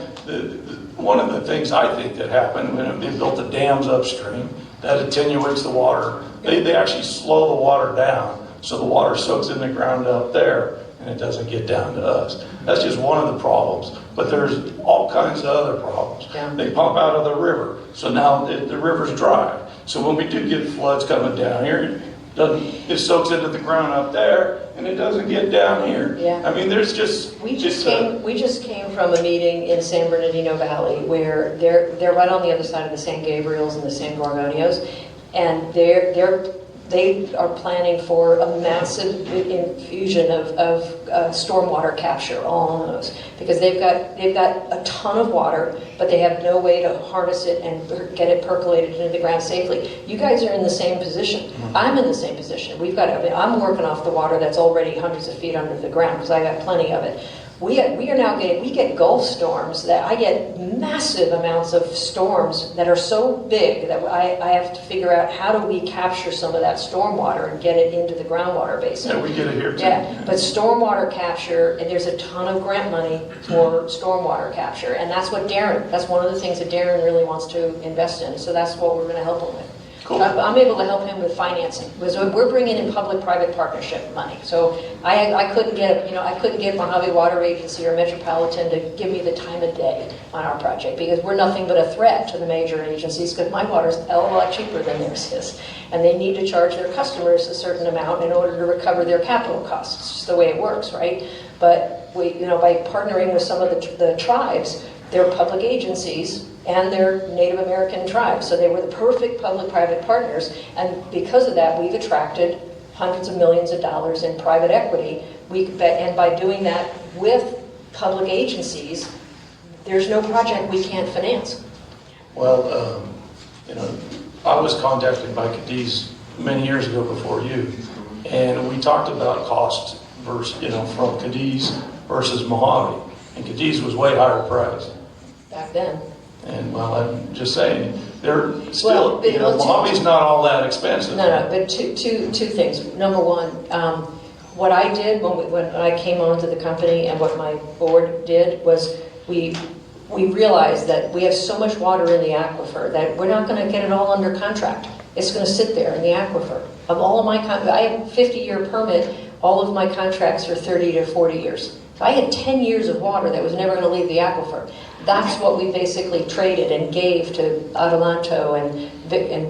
one of the things I think that happened when they built the dams upstream, that attenuates the water. They actually slow the water down, so the water soaks in the ground up there, and it doesn't get down to us. That's just one of the problems. But there's all kinds of other problems. Yeah. They pump out of the river, so now the river's dry. So when we do get floods coming down here, it soaks into the ground up there, and it doesn't get down here. Yeah. I mean, there's just... We just came from a meeting in San Bernardino Valley where they're right on the other side of the San Gabriels and the San Gorgonios, and they're they are planning for a massive infusion of stormwater capture all on those, because they've got a ton of water, but they have no way to harness it and get it percolated into the ground safely. You guys are in the same position. I'm in the same position. I'm working off the water that's already hundreds of feet under the ground because I got plenty of it. We get Gulf storms that I get massive amounts of storms that are so big that I have to figure out how do we capture some of that stormwater and get it into the groundwater basin. Yeah, we get it here too. Yeah, but stormwater capture, and there's a ton of grant money for stormwater capture, and that's one of the things that Darren really wants to invest in, so that's what we're going to help him with. Cool. I'm able to help him with financing. We're bringing in public-private partnership money. So I couldn't get Mojave Water Agency or Metropolitan to give me the time of day on our project because we're nothing but a threat to the major agencies because my water's a hell of a lot cheaper than theirs is. And they need to charge their customers a certain amount in order to recover their capital costs. It's just the way it works, right? But by partnering with some of the tribes, they're public agencies, and they're Native American tribes. So they were the perfect public-private partners. And because of that, we've attracted hundreds of millions of dollars in private equity. And by doing that with public agencies, there's no project we can't finance. Well, I was contacted by Cadiz many years ago before you, and we talked about cost versus, from Cadiz versus Mojave. And Cadiz was way higher priced. Back then. And well, I'm just saying, they're still, Mojave's not all that expensive. No, but two things. Number one, what I did when I came onto the company and what my board did was we realized that we have so much water in the aquifer that we're not going to get it all under contract. It's going to sit there in the aquifer. Of all of my, I have a 50-year permit. All of my contracts are 30 to 40 years. So I had 10 years of water that was never going to leave the aquifer. That's what we basically traded and gave to Adelanto and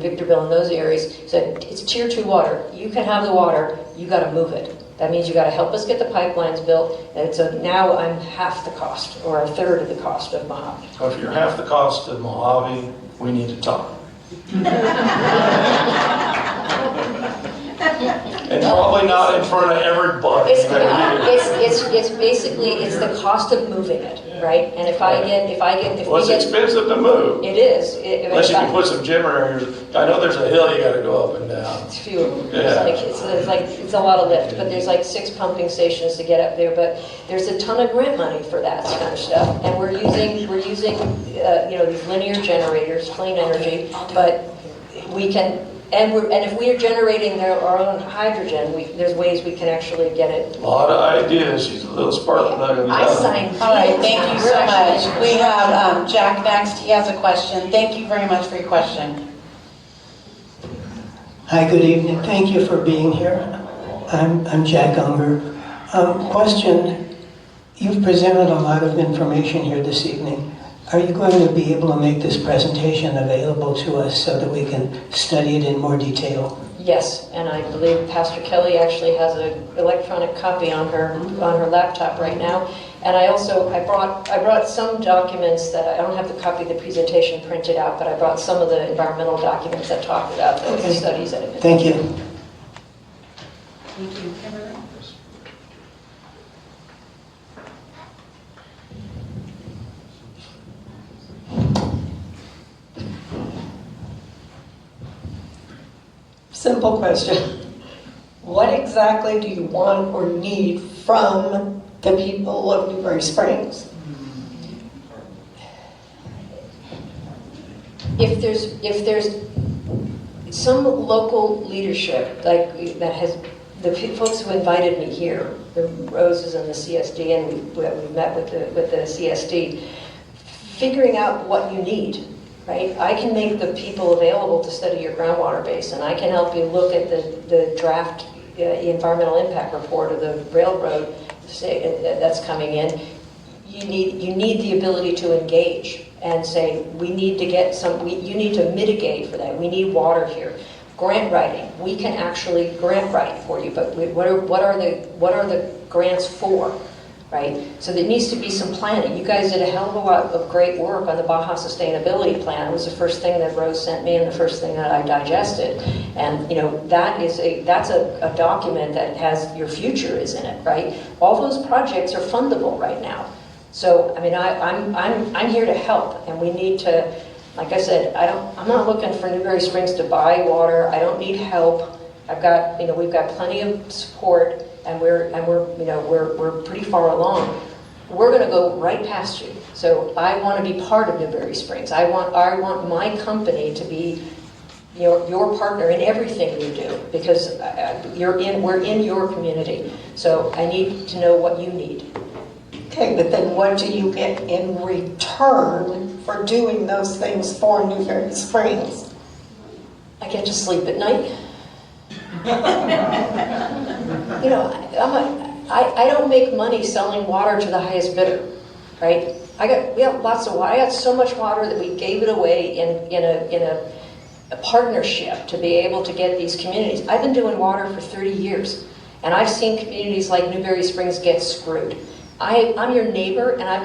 Victorville and those areas. Said, it's tier 2 water. You can have the water. You got to move it. That means you got to help us get the pipelines built. And now I'm half the cost or a third of the cost of Mojave. So if you're half the cost of Mojave, we need to talk. And probably not in front of everybody. It's basically the cost of moving it, right? And Well, it's expensive to move. It is. Unless you can put some generators. I know there's a hill you got to go up and down. It's few of them. Yeah. It's a lot of lift, but there's like 6 pumping stations to get up there. But there's a ton of grant money for that kind of stuff, and we're using these linear generators, clean energy, but we can. And if we are generating our own hydrogen, there's ways we can actually get it. A lot of ideas. She's a little spark plug. All right, thank you so much. We have Jack next. He has a question. Thank you very much for your question. Hi, good evening. Thank you for being here. I'm Jack Unger. Question, you've presented a lot of information here this evening. Are you going to be able to make this presentation available to us so that we can study it in more detail? Yes, and I believe Pastor Kelly actually has an electronic copy on her laptop right now. And I brought some documents that I don't have the copy of the presentation printed out, but I brought some of the environmental documents that talk about the studies that have been done. Thank you. Thank you. Simple question. What exactly do you want or need from the people of Newberry Springs? If there's some local leadership that has the folks who invited me here, the Roses and the CSD, and we met with the CSD, figuring out what you need. Right? I can make the people available to study your groundwater basin. I can help you look at the draft environmental impact report of the railroad that's coming in. You need the ability to engage and say, we need to get you need to mitigate for that. We need water here. Grant writing. We can actually grant write for you, but what are the grants for? right? So there needs to be some planning. You guys did a hell of a lot of great work on the Baja Sustainability Plan. It was the first thing that Rose sent me and the first thing that I digested. And that's a document that has your future is in it, right? All those projects are fundable right now. So I mean, I'm here to help, and we need to, like I said, I'm not looking for Newberry Springs to buy water. I don't need help. We've got plenty of support, and we're pretty far along. We're going to go right past you. So I want to be part of Newberry Springs. I want my company to be your partner in everything you do, because we're in your community. So I need to know what you need. Okay, but then what do you get in return for doing those things for Newberry Springs? I get to sleep at night. I don't make money selling water to the highest bidder, right? We have lots of water. I got so much water that we gave it away in a partnership to be able to get these communities. I've been doing water for 30 years, and I've seen communities like Newberry Springs get screwed. I'm your neighbor, and I'm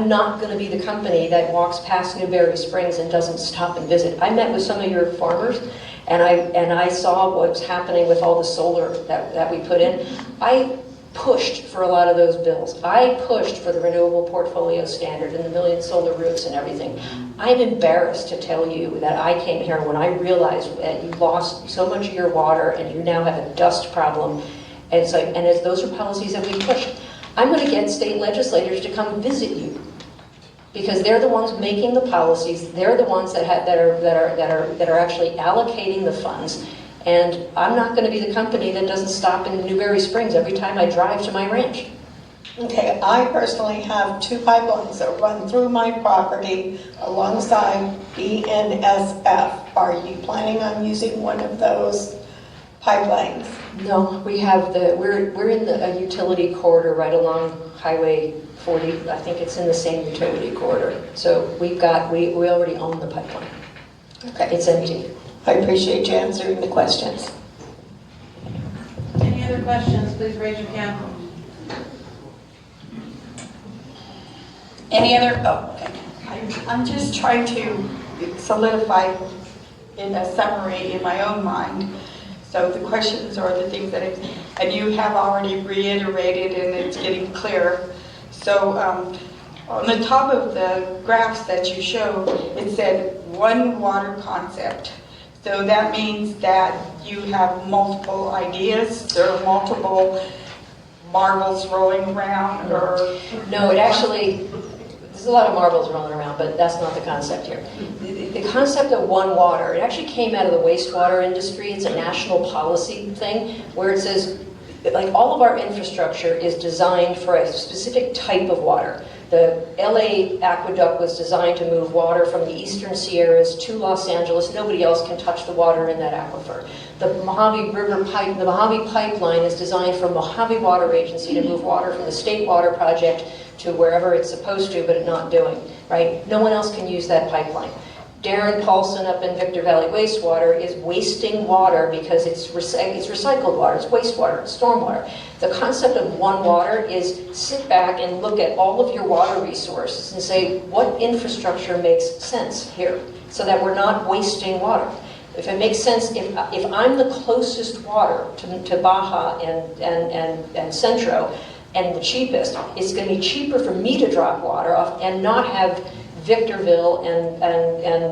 not going to be the company that walks past Newberry Springs and doesn't stop and visit. I met with some of your farmers, and I saw what's happening with all the solar that we put in. I pushed for a lot of those bills. I pushed for the renewable portfolio standard and the million solar roofs and everything. I'm embarrassed to tell you that I came here when I realized that you lost so much of your water and you now have a dust problem. And it's like, those are policies that we pushed. I'm going to get state legislators to come visit you, because they're the ones making the policies. They're the ones that are actually allocating the funds. And I'm not going to be the company that doesn't stop in Newberry Springs every time I drive to my ranch. Okay, I personally have 2 pipelines that run through my property alongside BNSF. Are you planning on using one of those pipelines? No, we're in a utility corridor right along Highway 40. I think it's in the same utility corridor. So we already own the pipeline. Okay. It's empty. I appreciate you answering the questions. Any other questions? Please raise your hand. Any other? Oh, okay. I'm just trying to solidify in a summary in my own mind. So the questions are the things and you have already reiterated, and it's getting clearer. So on the top of the graphs that you showed, it said one water concept. So that means that you have multiple ideas, there are multiple marbles rolling around, or? No, there's a lot of marbles rolling around, but that's not the concept here. The concept of one water, it actually came out of the wastewater industry. It's a national policy thing where it says, like, all of our infrastructure is designed for a specific type of water. The LA aqueduct was designed to move water from the eastern Sierras to Los Angeles. Nobody else can touch the water in that aquifer. The Mojave pipeline is designed for Mojave Water Agency to move water from the State Water Project to wherever it's supposed to, but it's not doing, right? No one else can use that pipeline. Darren Paulson up in Victor Valley Wastewater is wasting water because it's recycled water, it's wastewater, it's stormwater. The concept of one water is sit back and look at all of your water resources and say, what infrastructure makes sense here so that we're not wasting water? If it makes sense, if I'm the closest water to Baja and Centro and the cheapest, it's going to be cheaper for me to drop water off and not have Victorville and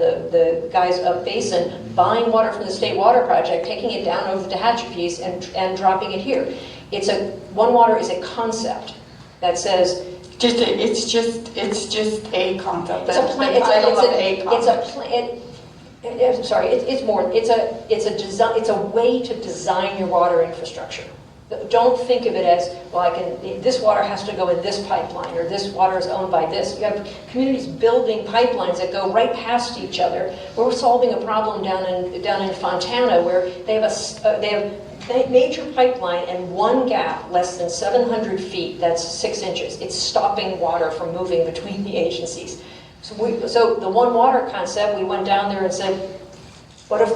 the guys up Basin buying water from the State Water Project, taking it down over the Tehachapi's and dropping it here. One water is a concept that says it's just a concept. It's a plan. It's a way to design your water infrastructure. Don't think of it as, well, this water has to go in this pipeline, or this water is owned by this. You have communities building pipelines that go right past each other. We're solving a problem down in Fontana where they have a major pipeline and one gap less than 700 feet, that's 6 inches. It's stopping water from moving between the agencies. So the one water concept, we went down there and said, what if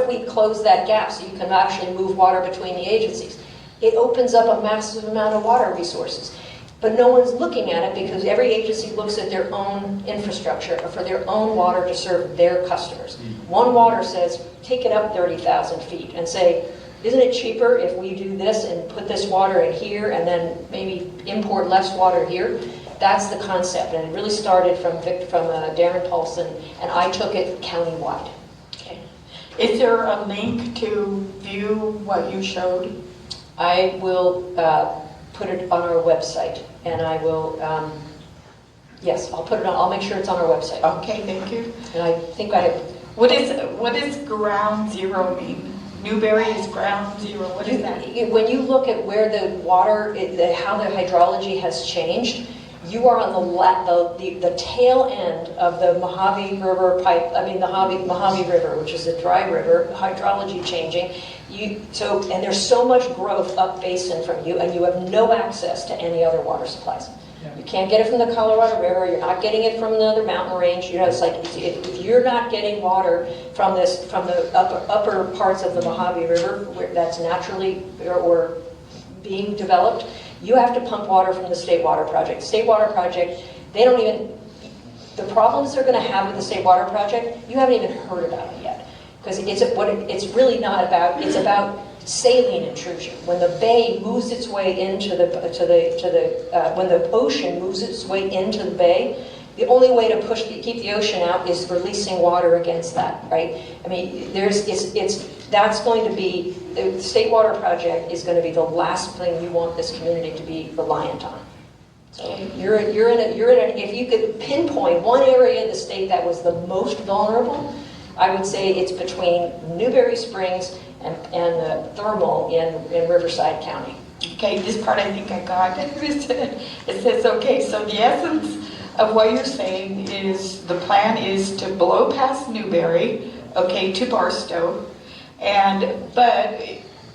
we close that gap so you can actually move water between the agencies? It opens up a massive amount of water resources. But no one's looking at it because every agency looks at their own infrastructure or for their own water to serve their customers. One Water says, take it up 30,000 feet and say, isn't it cheaper if we do this and put this water in here and then maybe import less water here? That's the concept, and it really started from Darren Paulson, and I took it countywide. Okay. Is there a link to view what you showed? I will put it on our website, and I will, yes, I'll put it on, I'll make sure it's on our website. Okay, thank you. And I think I have... What is ground zero mean? Newberry is ground zero. What is that? When you look at where the water, how the hydrology has changed, you are on the tail end of the Mojave River the Mojave River, which is a dry river, hydrology changing. And there's so much growth up basin from you, and you have no access to any other water supplies. You can't get it from the Colorado River. You're not getting it from another mountain range. You know, it's like if you're not getting water from the upper parts of the Mojave River, where that's naturally or being developed, you have to pump water from the State Water Project. State Water Project, the problems they're going to have with the State Water Project, you haven't even heard about it yet, because it's really not about. It's about saline intrusion. When the bay moves its way into when the ocean moves its way into the bay, the only way to keep the ocean out is releasing water against that, right? I mean, that's going to be, the State Water Project is going to be the last thing you want this community to be reliant on. So if you could pinpoint one area of the state that was the most vulnerable, I would say it's between Newberry Springs and the thermal in Riverside County. Okay, this part I think I got. It says, okay, so the essence of what you're saying is the plan is to blow past Newberry, okay, to Barstow, but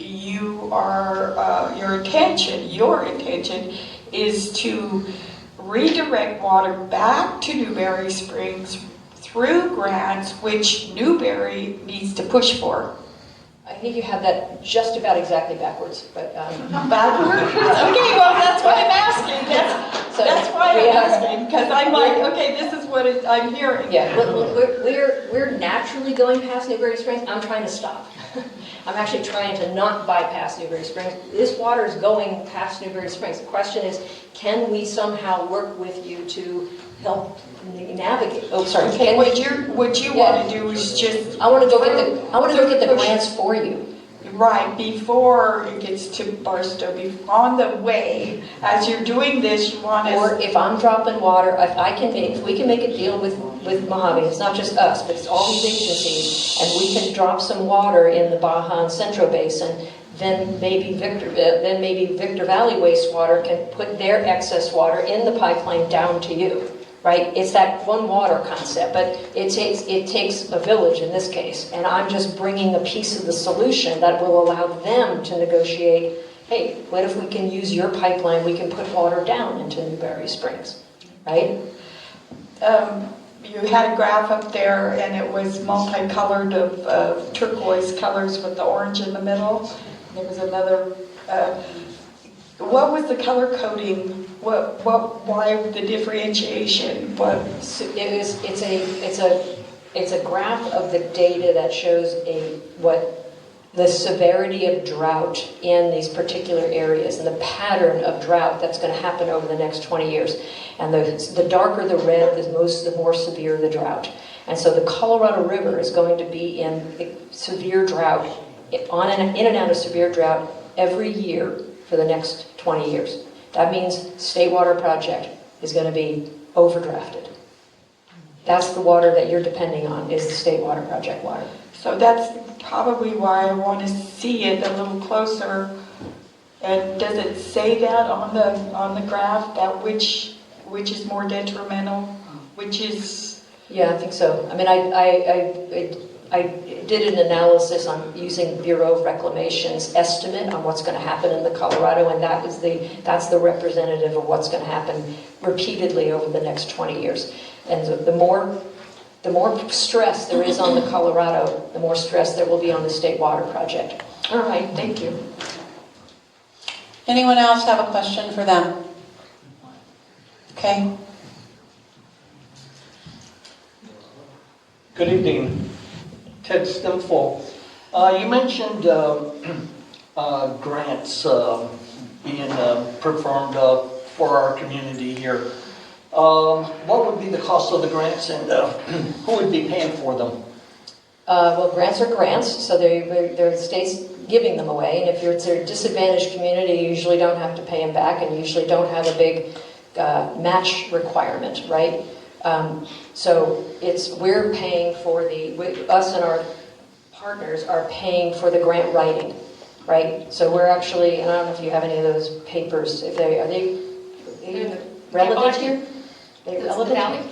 you are your intention is to redirect water back to Newberry Springs through grants, which Newberry needs to push for. I think you have that just about exactly backwards, but backwards. Okay, well that's why I'm asking. That's why I'm asking, because I'm like, okay, this is what I'm hearing. Yeah, we're naturally going past Newberry Springs. I'm trying to stop. I'm actually trying to not bypass Newberry Springs. This water is going past Newberry Springs. The question is, can we somehow work with you to help navigate? Oh, sorry. Okay, what you want to do is just. I want to go get the grants for you. Right, before it gets to Barstow, on the way, as you're doing this, you want to... Or if I'm dropping water, if we can make a deal with Mojave, it's not just us, but it's all these agencies, and we can drop some water in the Baja and Central Basin, then maybe Victor Valley Wastewater can put their excess water in the pipeline down to you. Right? It's that one water concept, but it takes a village in this case, and I'm just bringing a piece of the solution that will allow them to negotiate, hey, what if we can use your pipeline, we can put water down into Newberry Springs, right? You had a graph up there, and it was multicolored of turquoise colors with the orange in the middle. There was another... what was the color coding? Why the differentiation? It's a graph of the data that shows the severity of drought in these particular areas and the pattern of drought that's going to happen over the next 20 years. And the darker the red, the more severe the drought. And so the Colorado River is going to be in severe drought, in and out of severe drought every year for the next 20 years. That means State Water Project is going to be overdrafted. That's the water that you're depending on, is the State Water Project water. So that's probably why I want to see it a little closer. And does it say that on the graph, that which is more detrimental, which is? Yeah, I think so. I mean, I did an analysis on using Bureau of Reclamation's estimate on what's going to happen in the Colorado, and that's the representative of what's going to happen repeatedly over the next 20 years. And the more stress there is on the Colorado, the more stress there will be on the State Water Project. All right, thank you. Anyone else have a question for them? Okay. Good evening, Ted Stimful. You mentioned grants being performed for our community here. What would be the cost of the grants, and who would be paying for them? Well, grants are grants, so they're the state's giving them away. And if it's a disadvantaged community, you usually don't have to pay them back, and you usually don't have a big match requirement, right? So we're paying for us and our partners are paying for the grant writing, right? So we're actually, and I don't know if you have any of those papers. Are they relevant here? They're relevant here?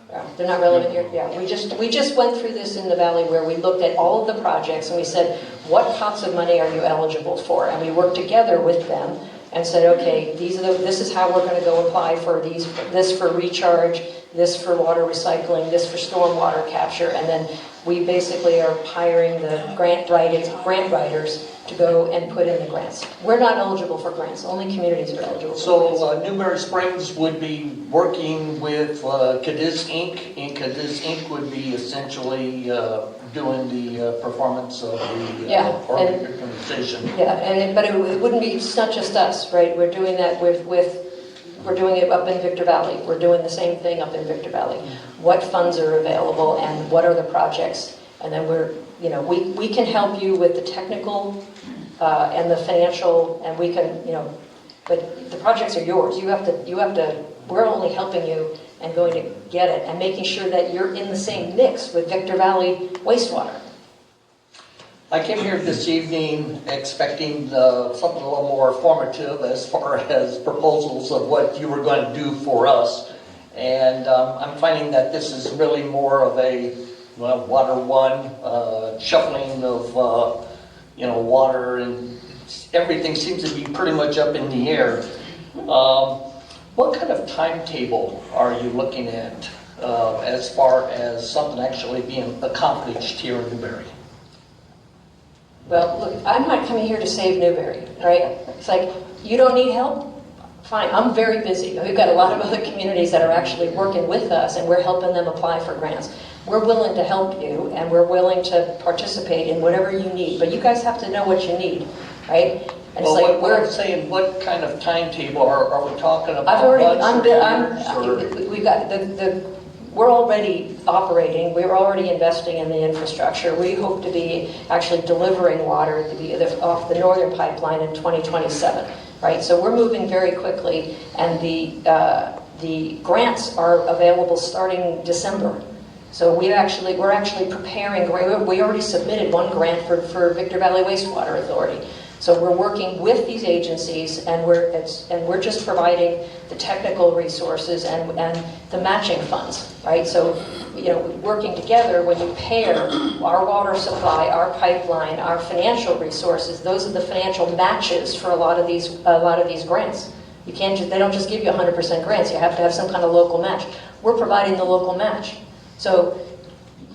Yeah, they're not relevant here. Yeah, we just went through this in the valley where we looked at all of the projects and we said, what pots of money are you eligible for? And we worked together with them and said, okay, this is how we're going to go apply for these. This for recharge, this for water recycling, this for stormwater capture, and then we basically are hiring the grant writers to go and put in the grants. We're not eligible for grants. Only communities are eligible for grants. So Newberry Springs would be working with Cadiz Inc. And Cadiz Inc. would be essentially doing the performance of the organization. Yeah, but it wouldn't be, it's not just us, right? We're doing that we're doing it up in Victor Valley. We're doing the same thing up in Victor Valley. What funds are available and what are the projects? And then we can help you with the technical and the financial, and we can, but the projects are yours. You have to, we're only helping you and going to get it and making sure that you're in the same mix with Victor Valley wastewater. I came here this evening expecting something a little more formative as far as proposals of what you were going to do for us. And I'm finding that this is really more of a water one, shuffling of water, and everything seems to be pretty much up in the air. What kind of timetable are you looking at as far as something actually being accomplished here in Newberry? Well, look, I'm not coming here to save Newberry, right? It's like, you don't need help? Fine, I'm very busy. We've got a lot of other communities that are actually working with us, and we're helping them apply for grants. We're willing to help you, and we're willing to participate in whatever you need, but you guys have to know what you need, right? And well, it's like I'm saying, what kind of timetable are we talking about? We've got we're already operating. We're already investing in the infrastructure. We hope to be actually delivering water off the northern pipeline in 2027, right? So we're moving very quickly, and the grants are available starting December. So we're actually preparing. We already submitted one grant for Victor Valley Wastewater Authority. So we're working with these agencies, and we're just providing the technical resources and the matching funds, right? So, working together, when you pair our water supply, our pipeline, our financial resources, those are the financial matches for a lot of these grants. You can't they don't just give you 100% grants. You have to have some kind of local match. We're providing the local match. So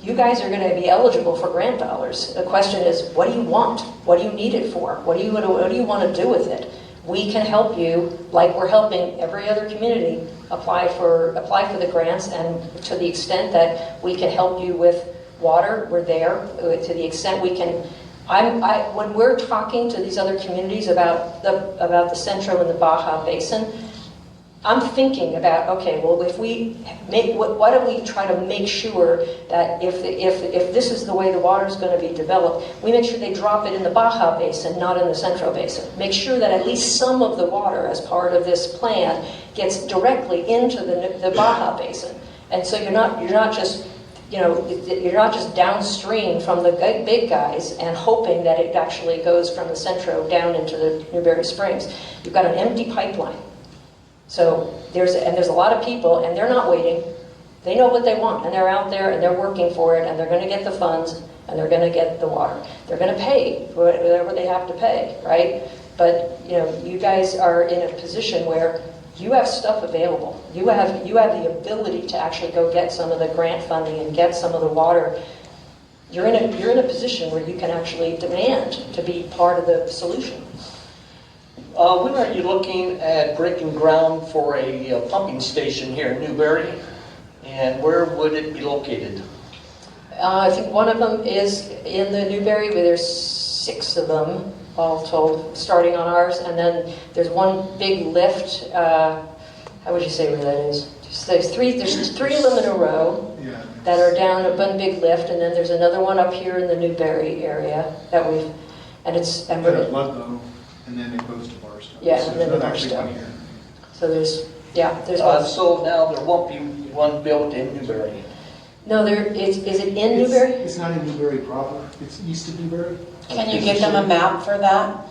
you guys are going to be eligible for grant dollars. The question is, what do you want? What do you need it for? What do you want to do with it? We can help you, like we're helping every other community apply for the grants, and to the extent that we can help you with water, we're there. To the extent we can, when we're talking to these other communities about the Centro and the Baja Basin, I'm thinking about, okay, well, if we why don't we try to make sure that if this is the way the water is going to be developed, we make sure they drop it in the Baja Basin, not in the Central Basin. Make sure that at least some of the water, as part of this plan, gets directly into the Baja Basin, and so you're not just downstream from the big guys and hoping that it actually goes from the Centro down into the Newberry Springs. You've got an empty pipeline. So there's a lot of people, and they're not waiting. They know what they want, and they're out there, and they're working for it, and they're going to get the funds, and they're going to get the water. They're going to pay whatever they have to pay, right? But you guys are in a position where you have stuff available. You have the ability to actually go get some of the grant funding and get some of the water. You're in a position where you can actually demand to be part of the solution. When are you looking at breaking ground for a pumping station here in Newberry? And where would it be located? I think one of them is in the Newberry, where there's 6 of them, all told, starting on ours. And then there's one big lift. How would you say where that is? There's three of them in a row that are down at one big lift, and then there's another one up here in the Newberry area that we've, and it's, and we're, Ludlow, and then it goes to Barstow. Yeah, so and then there's to actually Barstow. one here. So there's one. So now there won't be one built in Newberry. No, is it in Newberry? It's not in Newberry proper. It's east of Newberry. Can you get them a map for that?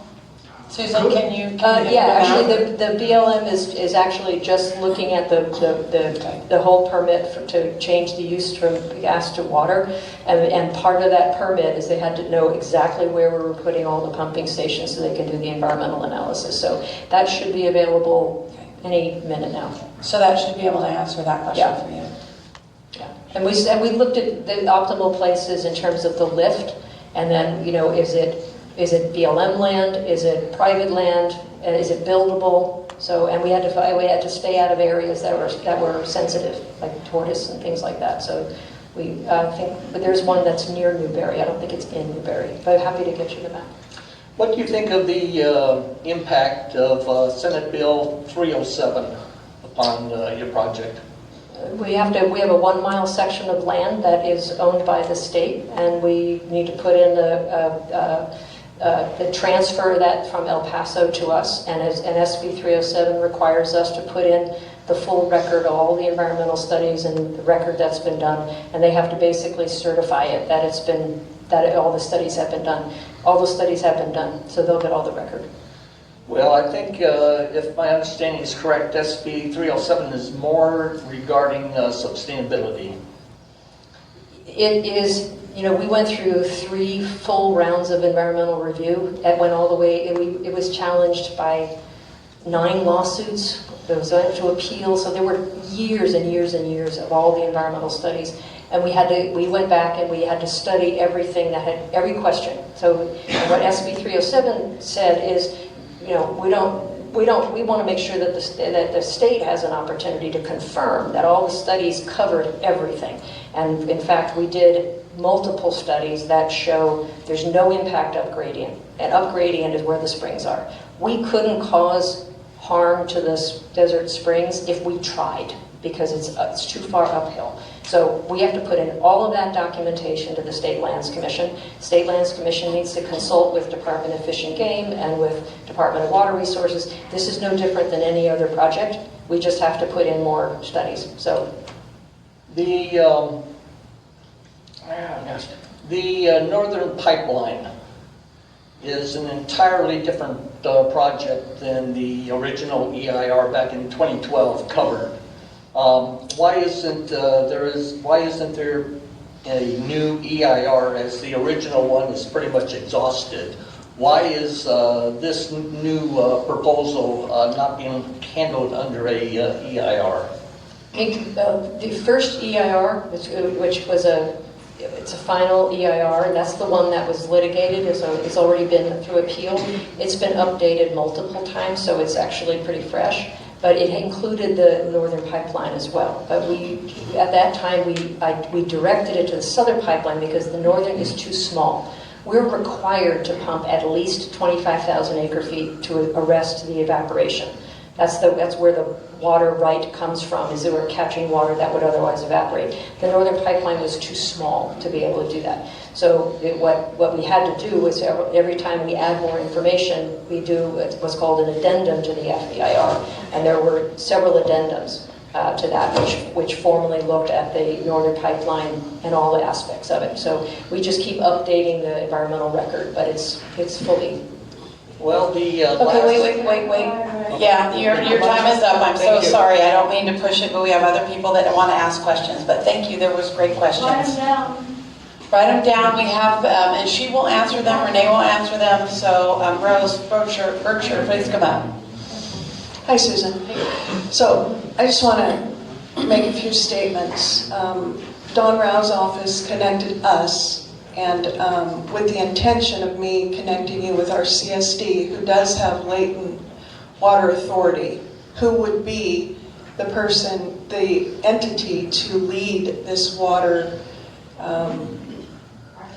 Susan, can you get them a Yeah, map? actually, the BLM is actually just looking at the whole permit to change the use from gas to water. And part of that permit is they had to know exactly where we were putting all the pumping stations so they can do the environmental analysis. So that should be available any minute now. So that should be able to answer that question for you. Yeah. And we looked at the optimal places in terms of the lift, and then, is it BLM land? Is it private land? Is it buildable? So, and we had to stay out of areas that were sensitive, like tortoise and things like that. So we think, but there's one that's near Newberry. I don't think it's in Newberry, but I'm happy to get you the map. What do you think of the impact of Senate Bill 307 upon your project? We have a 1 mile section of land that is owned by the state, and we need to put in the transfer that from El Paso to us, and SB 307 requires us to put in the full record of all the environmental studies and the record that's been done, and they have to basically certify it that all the studies have been done. All the studies have been done, so they'll get all the record. Well, I think if my understanding is correct, SB 307 is more regarding sustainability. It is, we went through 3 full rounds of environmental review. It went all the way, it was challenged by 9 lawsuits. It was going to appeal, so there were years and years and years of all the environmental studies. And we went back and we had to study everything that had, every question. So what SB 307 said is, we want to make sure that the state has an opportunity to confirm that all the studies covered everything. And in fact, we did multiple studies that show there's no impact up gradient, and up gradient is where the springs are. We couldn't cause harm to this desert springs if we tried, because it's too far uphill. So we have to put in all of that documentation to the State Lands Commission. State Lands Commission needs to consult with Department of Fish and Game and with Department of Water Resources. This is no different than any other project. We just have to put in more studies. So the Northern Pipeline is an entirely different project than the original EIR back in 2012 covered. Why isn't there a new EIR, as the original one is pretty much exhausted? Why is this new proposal not being handled under a EIR? The first EIR, which was it's a final EIR, and that's the one that was litigated, so it's already been through appeal. It's been updated multiple times, so it's actually pretty fresh. But it included the Northern Pipeline as well. But at that time, we directed it to the Southern Pipeline because the Northern is too small. We're required to pump at least 25,000 acre-feet to arrest the evaporation. That's where the water right comes from, is that we're catching water that would otherwise evaporate. The Northern Pipeline was too small to be able to do that. So what we had to do was every time we add more information, we do what's called an addendum to the FEIR. And there were several addendums to that, which formally looked at the Northern Pipeline and all the aspects of it. So we just keep updating the environmental record, but it's fully... Well, Okay, wait. Yeah, your time is up. I'm so sorry. I don't mean to push it, but we have other people that want to ask questions. But thank you. There was great questions. Write them down. We have, and she will answer them. Renee will answer them. So Rose Berkshire, please come up. Hi, Susan. So I just want to make a few statements. Don Rao's office connected us, and with the intention of me connecting you with our CSD, who does have latent water authority, who would be the person, the entity to lead this water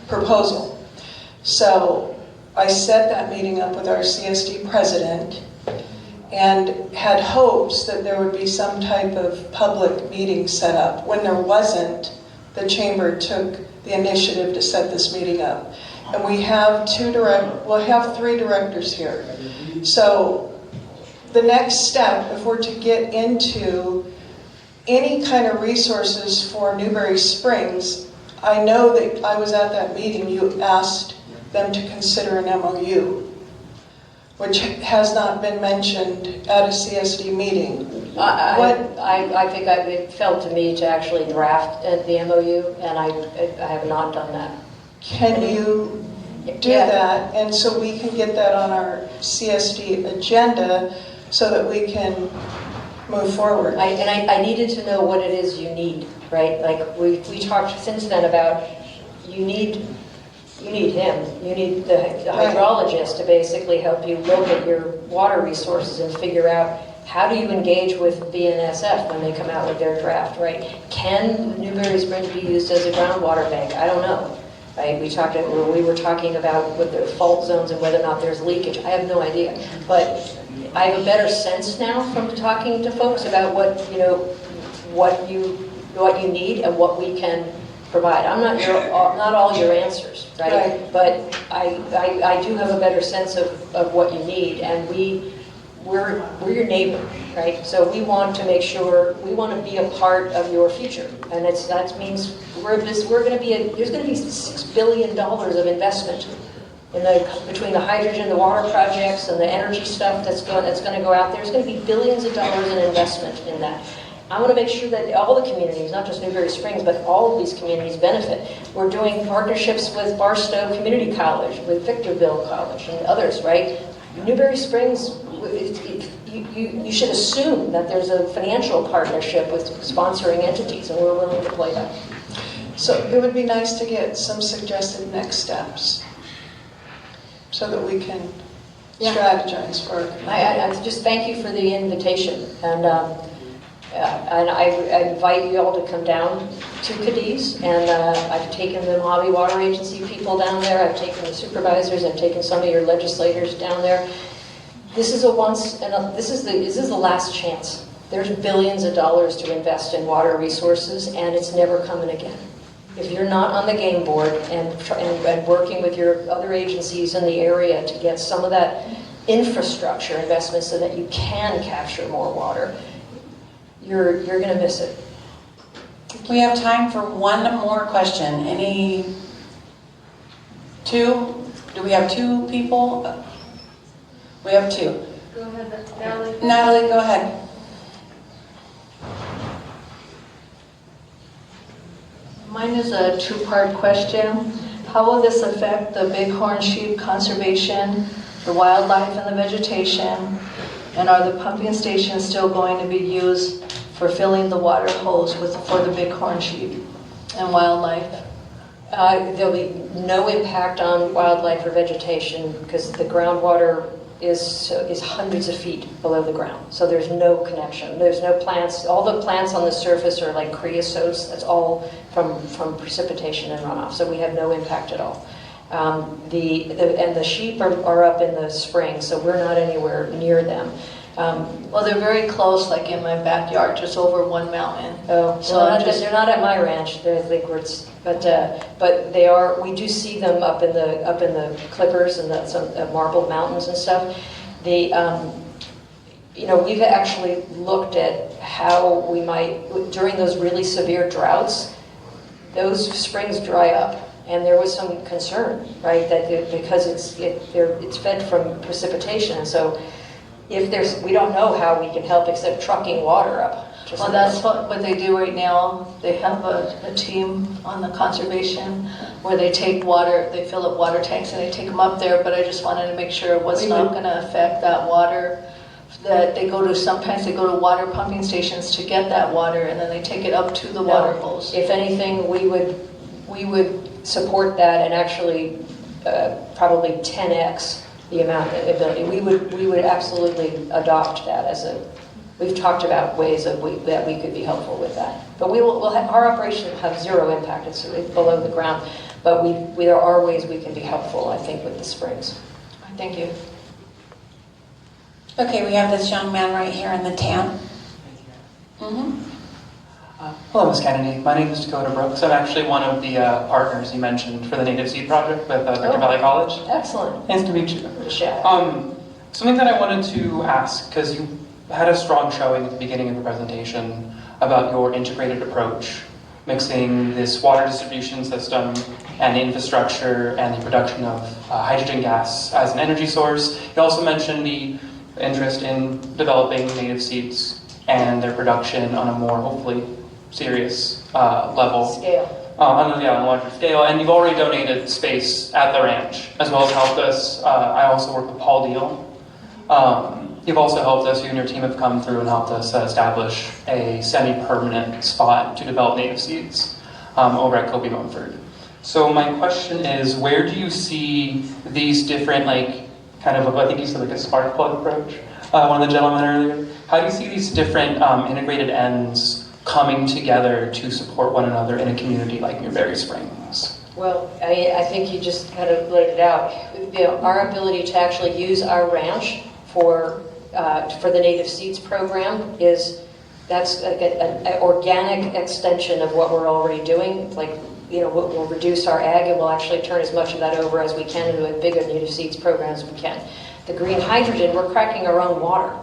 proposal. So I set that meeting up with our CSD president and had hopes that there would be some type of public meeting set up. When there wasn't, the chamber took the initiative to set this meeting up. And we have we'll have 3 directors here. So the next step, if we're to get into any kind of resources for Newberry Springs, I know that I was at that meeting, you asked them to consider an MOU, which has not been mentioned at a CSD meeting. I think it felt to me to actually draft the MOU, and I have not done that. Can you do that? And so we can get that on our CSD agenda so that we can move forward. I needed to know what it is you need, right? Like we talked since then about you need him. You need the hydrologist to basically help you look at your water resources and figure out how do you engage with BNSF when they come out with their draft, right? Can Newberry Springs be used as a groundwater bank? I don't know. Right? We were talking about with the fault zones and whether or not there's leakage. I have no idea. But I have a better sense now from talking to folks about what you need and what we can provide. I'm not all your answers, right? But I do have a better sense of what you need, and we're your neighbor, right? So we want to make sure we want to be a part of your future, and that means there's going to be $6 billion of investment between the hydrogen, the water projects, and the energy stuff that's going to go out there. There's going to be billions of dollars in investment in that. I want to make sure that all the communities, not just Newberry Springs, but all of these communities benefit. We're doing partnerships with Barstow Community College, with Victorville College, and others, right? Newberry Springs, you should assume that there's a financial partnership with sponsoring entities, and we're willing to play that. So it would be nice to get some suggested next steps so that we can strategize for our community. I just thank you for the invitation, and I invite you all to come down to Cadiz, and I've taken the Mojave Water Agency people down there, I've taken the supervisors, I've taken some of your legislators down there. This is this is the last chance. There's billions of dollars to invest in water resources, and it's never coming again. If you're not on the game board and working with your other agencies in the area to get some of that infrastructure investment so that you can capture more water, you're going to miss it. We have time for one more question. Any two? Do we have 2 people? We have 2. Go ahead, Natalie. Natalie, go ahead. Mine is a 2-part question. How will this affect the bighorn sheep conservation, the wildlife and the vegetation? And are the pumping stations still going to be used for filling the water hose for the bighorn sheep and wildlife? There'll be no impact on wildlife or vegetation because the groundwater is hundreds of feet below the ground. So there's no connection. There's no plants. All the plants on the surface are like creosotes. That's all from precipitation and runoff. So we have no impact at all. And the sheep are up in the spring, so we're not anywhere near them. Well, they're very close, like in my backyard, just over one mountain. Oh, so they're not at my ranch. But they are. We do see them up in the clippers and some marbled mountains and stuff. We've actually looked at how we might during those really severe droughts, those springs dry up. And there was some concern, right, that because it's fed from precipitation, and so we don't know how we can help except trucking water up. Well, that's what they do right now. They have a team on the conservation where they take water, they fill up water tanks and they take them up there. But I just wanted to make sure it was not going to affect that water. That sometimes they go to water pumping stations to get that water, and then they take it up to the water holes. If anything, we would support that and actually probably 10x the amount of ability. We would absolutely adopt that as we've talked about ways that we could be helpful with that. But our operation will have zero impact. It's below the ground. But there are ways we can be helpful, I think, with the springs. Thank you. Okay, we have this young man right here in the tan. Hello, Ms. Kennedy. My name is Dakota Brooks. I'm actually one of the partners you mentioned for the Native Seed Project with Victor Valley College. Excellent. Nice to meet you. Michelle. Something that I wanted to ask, because you had a strong showing at the beginning of the presentation about your integrated approach, mixing this water distribution system and the infrastructure and the production of hydrogen gas as an energy source. You also mentioned the interest in developing native seeds and their production on a more, hopefully, serious level. Scale. On a larger scale. And you've already donated space at the ranch, as well as helped us. I also work with Paul Deal. You've also helped us, you and your team have come through and helped us establish a semi-permanent spot to develop native seeds over at Kobe Mumford. So my question is, where do you see these different, I think you said a spark plug approach, one of the gentlemen earlier. How do you see these different integrated ends coming together to support one another in a community like Newberry Springs? Well, I think you just kind of laid it out. Our ability to actually use our ranch for the Native Seeds program that's an organic extension of what we're already doing. We'll reduce our ag and we'll actually turn as much of that over as we can into a bigger Native Seeds program as we can. The green hydrogen, we're cracking our own water,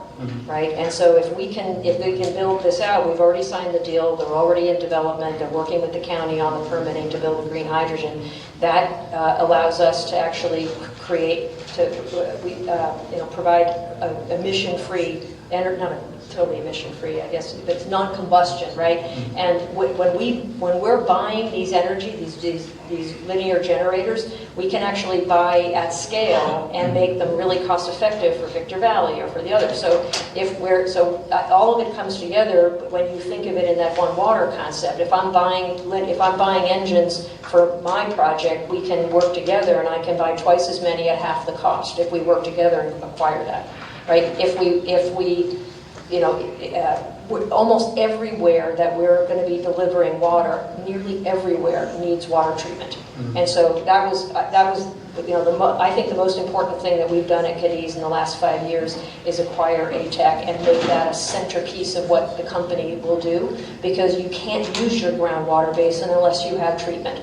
right? And so if we can build this out, we've already signed the deal, they're already in development, they're working with the county on the permitting to build the green hydrogen. That allows us to actually provide emission-free, not totally emission-free, I guess, but it's non-combustion, right? And when we're buying these energy, these linear generators, we can actually buy at scale and make them really cost-effective for Victor Valley or for the others. So all of it comes together when you think of it in that one water concept. If I'm buying engines for my project, we can work together, and I can buy twice as many at half the cost if we work together and acquire that, right? If we almost everywhere that we're going to be delivering water, nearly everywhere needs water treatment. And so that was I think the most important thing that we've done at Cadiz in the last 5 years is acquire ATEC and make that a centerpiece of what the company will do, because you can't use your groundwater basin unless you have treatment,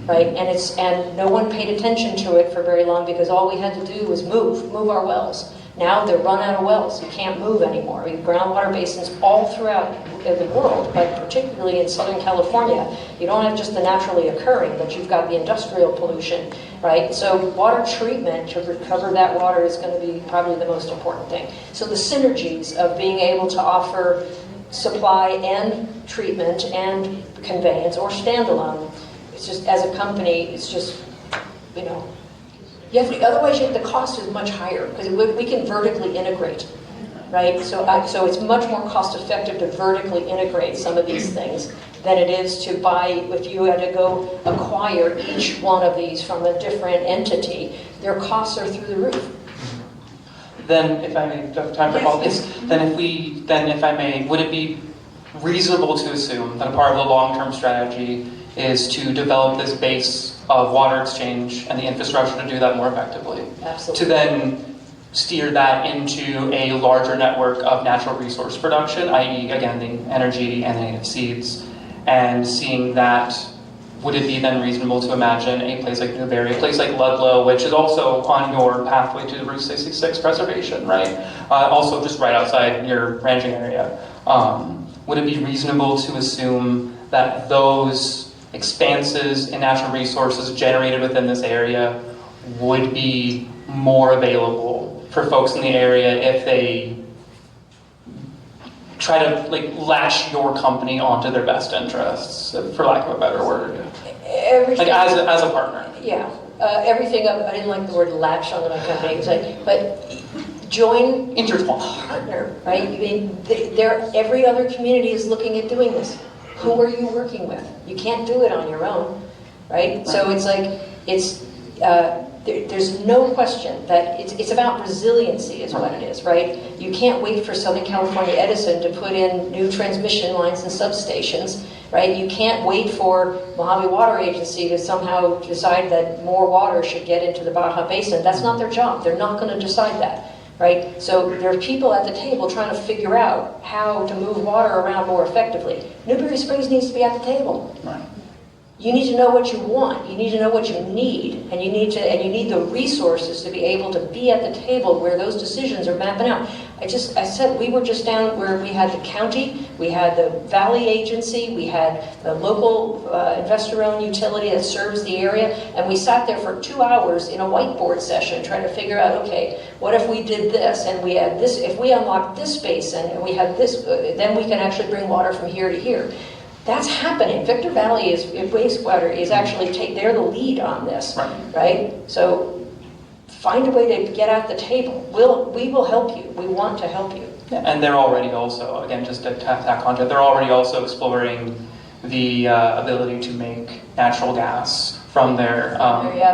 right? And no one paid attention to it for very long because all we had to do was move our wells. Now they're run out of wells. You can't move anymore. We have groundwater basins all throughout the world, but particularly in Southern California. You don't have just the naturally occurring, but you've got the industrial pollution, right? So water treatment to recover that water is going to be probably the most important thing. So the synergies of being able to offer supply and treatment and conveyance or standalone, it's just, as a company, it's just, otherwise the cost is much higher because we can vertically integrate, right? So it's much more cost effective to vertically integrate some of these things than it is to buy. If you had to go acquire each one of these from a different entity, their costs are through the roof. Then, if I may have time for all this, if I may, would it be reasonable to assume that a part of the long-term strategy is to develop this base of water exchange and the infrastructure to do that more effectively? Absolutely. To then steer that into a larger network of natural resource production, i.e., again, the energy and the native seeds, and seeing that, would it be then reasonable to imagine a place like Newberry, a place like Ludlow, which is also on your pathway to Route 66 preservation, right? Also just right outside your ranching area. Would it be reasonable to assume that those expanses in natural resources generated within this area would be more available for folks in the area if they try to latch your company onto their best interests, for lack of a better word? Everything, as a partner. Yeah, everything. I didn't like the word latch onto my company. It's but join, intertwine, partner, right? I mean, every other community is looking at doing this. Who are you working with? You can't do it on your own, right? So it's there's no question that it's about resiliency is what it is, right? You can't wait for Southern California Edison to put in new transmission lines and substations, right? You can't wait for Mojave Water Agency to somehow decide that more water should get into the Baja Basin. That's not their job. They're not going to decide that, right? So there are people at the table trying to figure out how to move water around more effectively. Newberry Springs needs to be at the table. Right. You need to know what you want. You need to know what you need, and you need the resources to be able to be at the table where those decisions are mapping out. I said we were just down where we had the county, we had the valley agency, we had the local investor-owned utility that serves the area, and we sat there for 2 hours in a whiteboard session trying to figure out, okay, what if we did this and we had this? If we unlocked this basin and we had this, then we can actually bring water from here to here. That's happening. Victor Valley wastewater is actually they're the lead on this, right? So find a way to get at the table. We will help you. We want to help you. Yeah, and they're already also, again, just to tack onto it, they're already also exploring the ability to make natural gas from their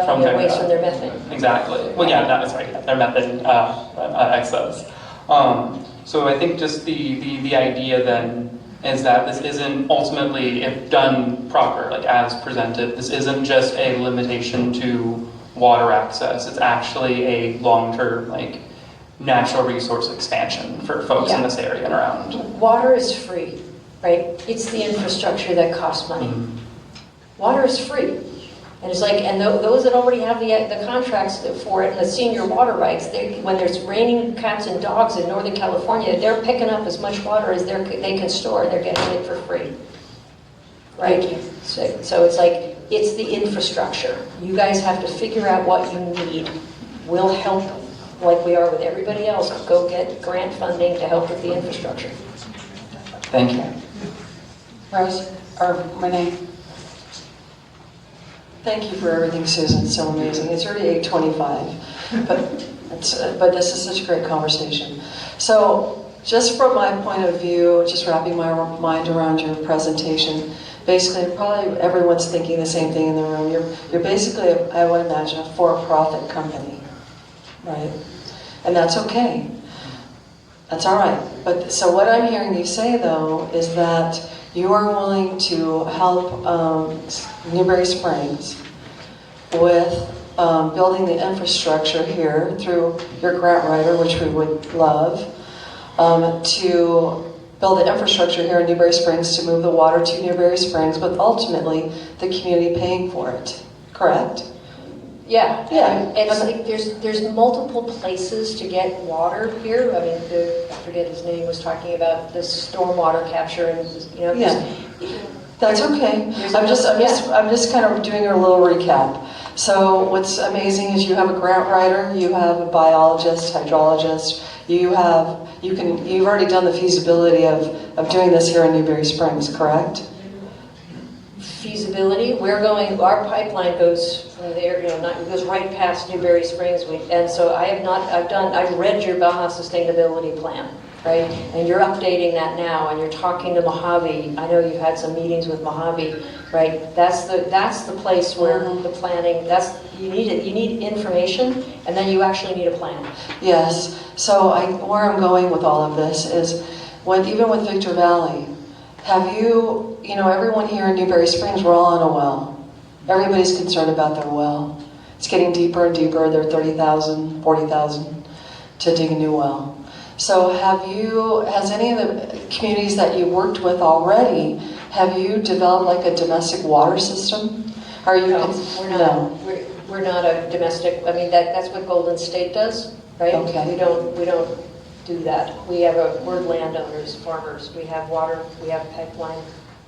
from their waste, from their methane. Exactly. Well, yeah, that's right. Their methane excess. So I think just the idea then is that this isn't ultimately, if done proper, like as presented, this isn't just a limitation to water access. It's actually a long-term, like, natural resource expansion for folks in this area and around. Water is free, right? It's the infrastructure that costs money. Water is free. And it's like, and those that already have the contracts for it and the senior water rights, when there's raining cats and dogs in Northern California, they're picking up as much water as they can store, and they're getting it for free. Right? So it's like, it's the infrastructure. You guys have to figure out what you need. We'll help, like we are with everybody else. Go get grant funding to help with the infrastructure. Thank you. Rose, or Renee? Thank you for everything, Susan. It's so amazing. It's already 8:25, but this is such a great conversation. So, just from my point of view, just wrapping my mind around your presentation, basically, probably everyone's thinking the same thing in the room. You're basically, I would imagine, a for-profit company, right? And that's okay. That's all right. But so what I'm hearing you say, though, is that you are willing to help Newberry Springs with building the infrastructure here through your grant writer, which we would love, to build the infrastructure here in Newberry Springs to move the water to Newberry Springs, but ultimately the community paying for it. Correct? Yeah. Yeah. It's like there's multiple places to get water here. I mean, I forget his name, was talking about this stormwater capture, and That's okay. I'm just kind of doing a little recap. So what's amazing is you have a grant writer, you have a biologist, hydrologist, you've already done the feasibility of doing this here in Newberry Springs, correct? Feasibility. Our pipeline goes from there, it goes right past Newberry Springs. And so I've read your Baja sustainability plan, right? And you're updating that now, and you're talking to Mojave. I know you've had some meetings with Mojave, right? That's the place where the planning, you need information, and then you actually need a plan. Yes. So where I'm going with all of this is, even with Victor Valley, have you, everyone here in Newberry Springs, we're all on a well. Everybody's concerned about their well. It's getting deeper and deeper. They're $30,000, $40,000 to dig a new well. So has any of the communities that you worked with already, have you developed like a domestic water system? We're not a domestic, I mean, that's what Golden State does, right? Okay. We don't do that. We're landowners, farmers. We have water, we have pipeline,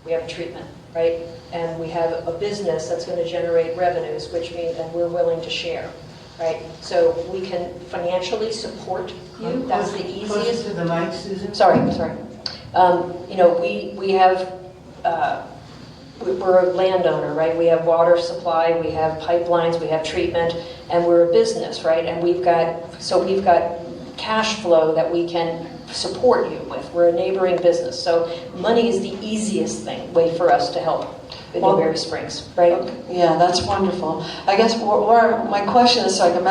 we have treatment, right? And we have a business that's going to generate revenues, which means that we're willing to share, right? So we can financially support you. That's the easiest. Closer to the mic, Susan. Sorry. We have. We're a landowner, right? We have water supply, we have pipelines, we have treatment, and we're a business, right? And we've got cash flow that we can support you with. We're a neighboring business, so money is the easiest way for us to help in Newberry Springs, right? Yeah, that's wonderful. I guess where my question is, so I can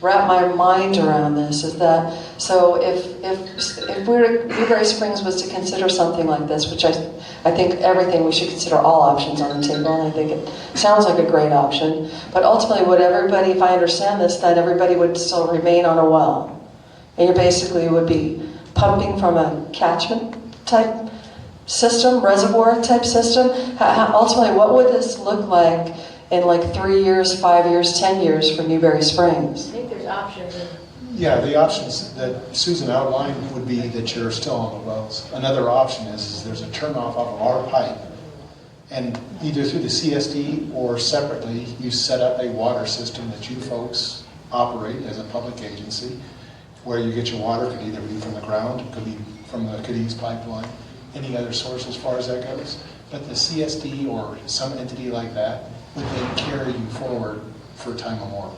wrap my mind around this, is that, so if Newberry Springs was to consider something like this, which I think everything, we should consider all options on the table, and I think it sounds like a great option, but ultimately would everybody, if I understand this, that everybody would still remain on a well, and you basically would be pumping from a catchment type system, reservoir type system? Ultimately, what would this look like in like 3 years, 5 years, 10 years for Newberry Springs? I think there's options. Yeah, the options that Susan outlined would be that you're still on the wells. Another option is there's a turnoff off of our pipe, and either through the CSD or separately, you set up a water system that you folks operate as a public agency, where you get your water. It could either be from the ground, it could be from the Cadiz pipeline, any other source as far as that goes. But the CSD or some entity like that would then carry you forward for time memorial.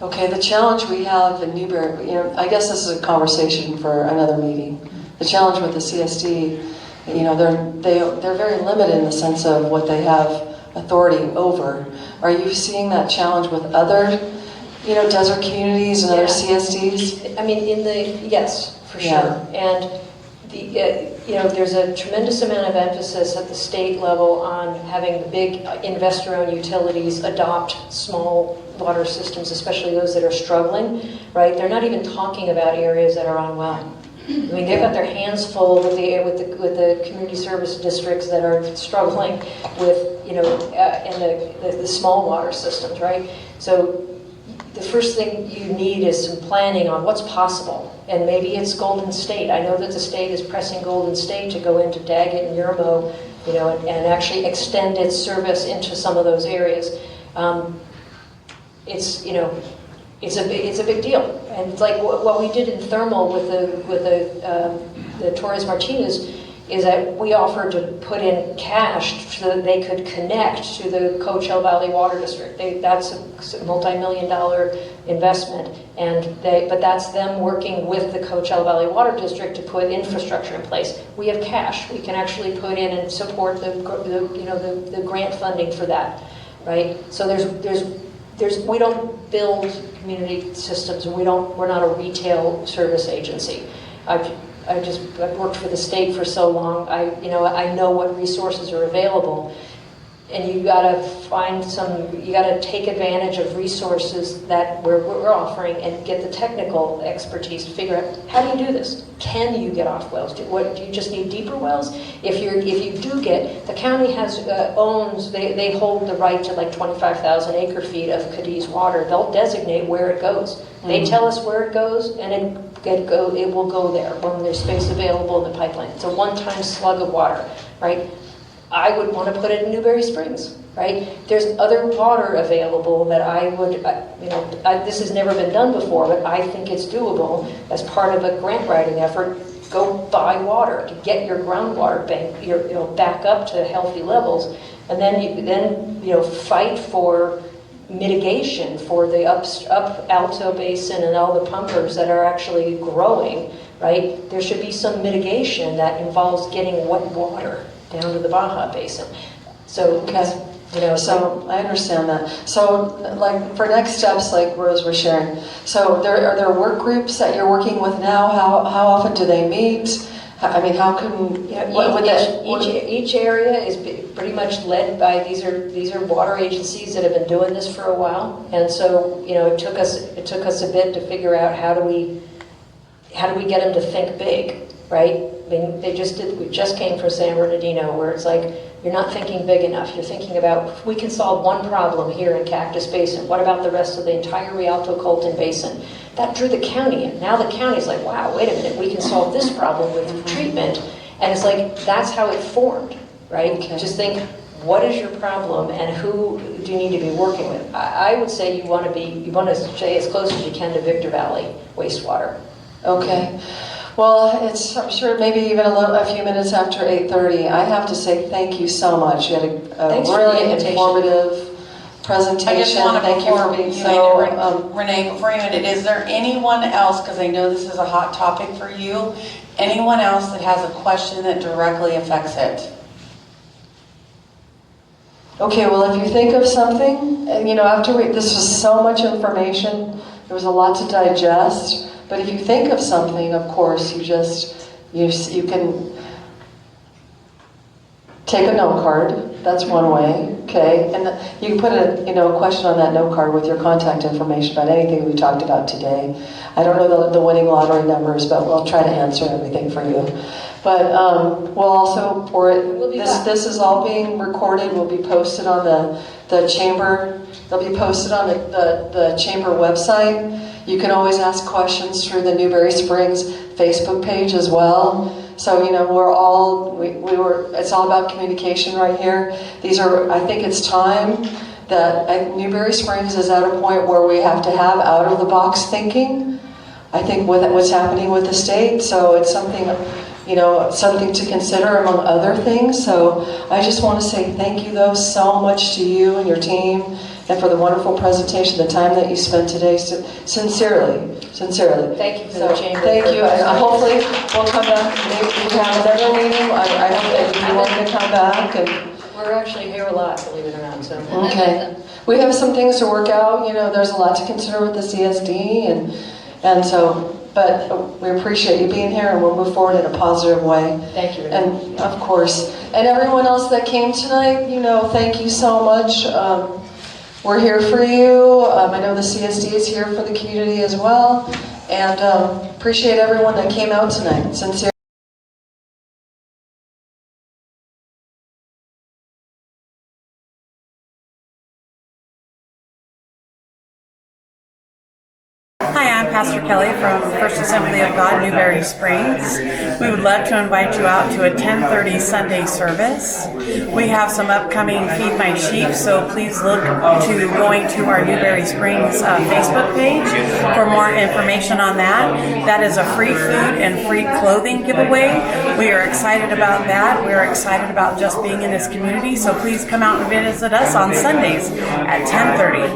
Okay, the challenge we have in Newberry, I guess this is a conversation for another meeting. The challenge with the CSD, they're very limited in the sense of what they have authority over. Are you seeing that challenge with other, desert communities and other CSDs? I mean, yes, for sure. And there's a tremendous amount of emphasis at the state level on having the big investor-owned utilities adopt small water systems, especially those that are struggling, right? They're not even talking about areas that are on well. I mean, they've got their hands full with the community service districts that are struggling with, and the small water systems, right? So the first thing you need is some planning on what's possible. And maybe it's Golden State. I know that the state is pressing Golden State to go into Daggett and Yermo, and actually extend its service into some of those areas. It's a big deal. And it's like what we did in Thermal with the Torres Martinez is that we offered to put in cash so that they could connect to the Coachella Valley Water District. That's a multi-million-dollar investment, but that's them working with the Coachella Valley Water District to put infrastructure in place. We have cash. We can actually put in and support the grant funding for that, right? So we don't build community systems, and we're not a retail service agency. I've worked for the state for so long. I know what resources are available, and you got to take advantage of resources that we're offering and get the technical expertise to figure out how do you do this. Can you get off wells? Do you just need deeper wells? If you do the county owns. They hold the right to like 25,000 acre feet of Cadiz water. They'll designate where it goes. They tell us where it goes, and it will go there when there's space available in the pipeline. It's a one-time slug of water, right? I would want to put it in Newberry Springs, right? There's other water available that I would, this has never been done before, but I think it's doable as part of a grant writing effort. Go buy water to get your groundwater bank, back up to healthy levels, and then fight for mitigation for the up Alto Basin and all the pumpers that are actually growing, right? There should be some mitigation that involves getting wet water down to the Baja Basin. So, So I understand that. So, like for next steps, like Rose was sharing. So, are there work groups that you're working with now? How often do they meet? I mean, how can each area is pretty much led by these are water agencies that have been doing this for a while, and so it took us a bit to figure out how do we get them to think big, right? I mean, we just came from San Bernardino, where it's like, you're not thinking big enough. You're thinking about, if we can solve one problem here in Cactus Basin, what about the rest of the entire Rialto Colton Basin? That drew the county in. Now the county's like, wow, wait a minute, we can solve this problem with treatment. And it's like, that's how it formed, right? Okay. Just think, what is your problem and who do you need to be working with? I would say you want to stay as close as you can to Victor Valley wastewater. Okay. Well, I'm sure maybe even a few minutes after 8:30. I have to say thank you so much. You had a really informative presentation. I just want to, Thank you before for being you so. end it, Renee, before you end it, is there anyone else, because I know this is a hot topic for you, anyone else that has a question that directly affects it? Okay, well, if you think of something, and after this was so much information, there was a lot to digest, but if you think of something, of course, you can take a note card. That's one way, okay? And you can put a question on that note card with your contact information about anything we talked about today. I don't know the winning lottery numbers, but we'll try to answer everything for you. But we'll also, this is all being recorded, will be posted on the chamber. They'll be posted on the chamber website. You can always ask questions through the Newberry Springs Facebook page as well. So, it's all about communication right here. I think it's time that Newberry Springs is at a point where we have to have out-of-the-box thinking. I think with what's happening with the state, so it's something, something to consider among other things. So I just want to say thank you, though, so much to you and your team, and for the wonderful presentation, the time that you spent today. Sincerely. Thank you for the chamber. Thank you, and hopefully we'll come back. Maybe we have another meeting. I hope that you want to come back. And We're actually here a lot, believe it or not. So. okay, we have some things to work out. There's a lot to consider with the CSD, and so. But we appreciate you being here, and we'll move forward in a positive way. Thank you. And of course, and everyone else that came tonight, thank you so much. We're here for you. I know the CSD is here for the community as well. And appreciate everyone that came out tonight. Sincerely. Hi, I'm Pastor Kelly from First Assembly of God, Newberry Springs. We would love to invite you out to a 10:30 Sunday service. We have some upcoming Feed My Sheep, so please look to going to our Newberry Springs Facebook page for more information on that. That is a free food and free clothing giveaway. We are excited about that. We are excited about just being in this community, so please come out and visit us on Sundays at 10:30.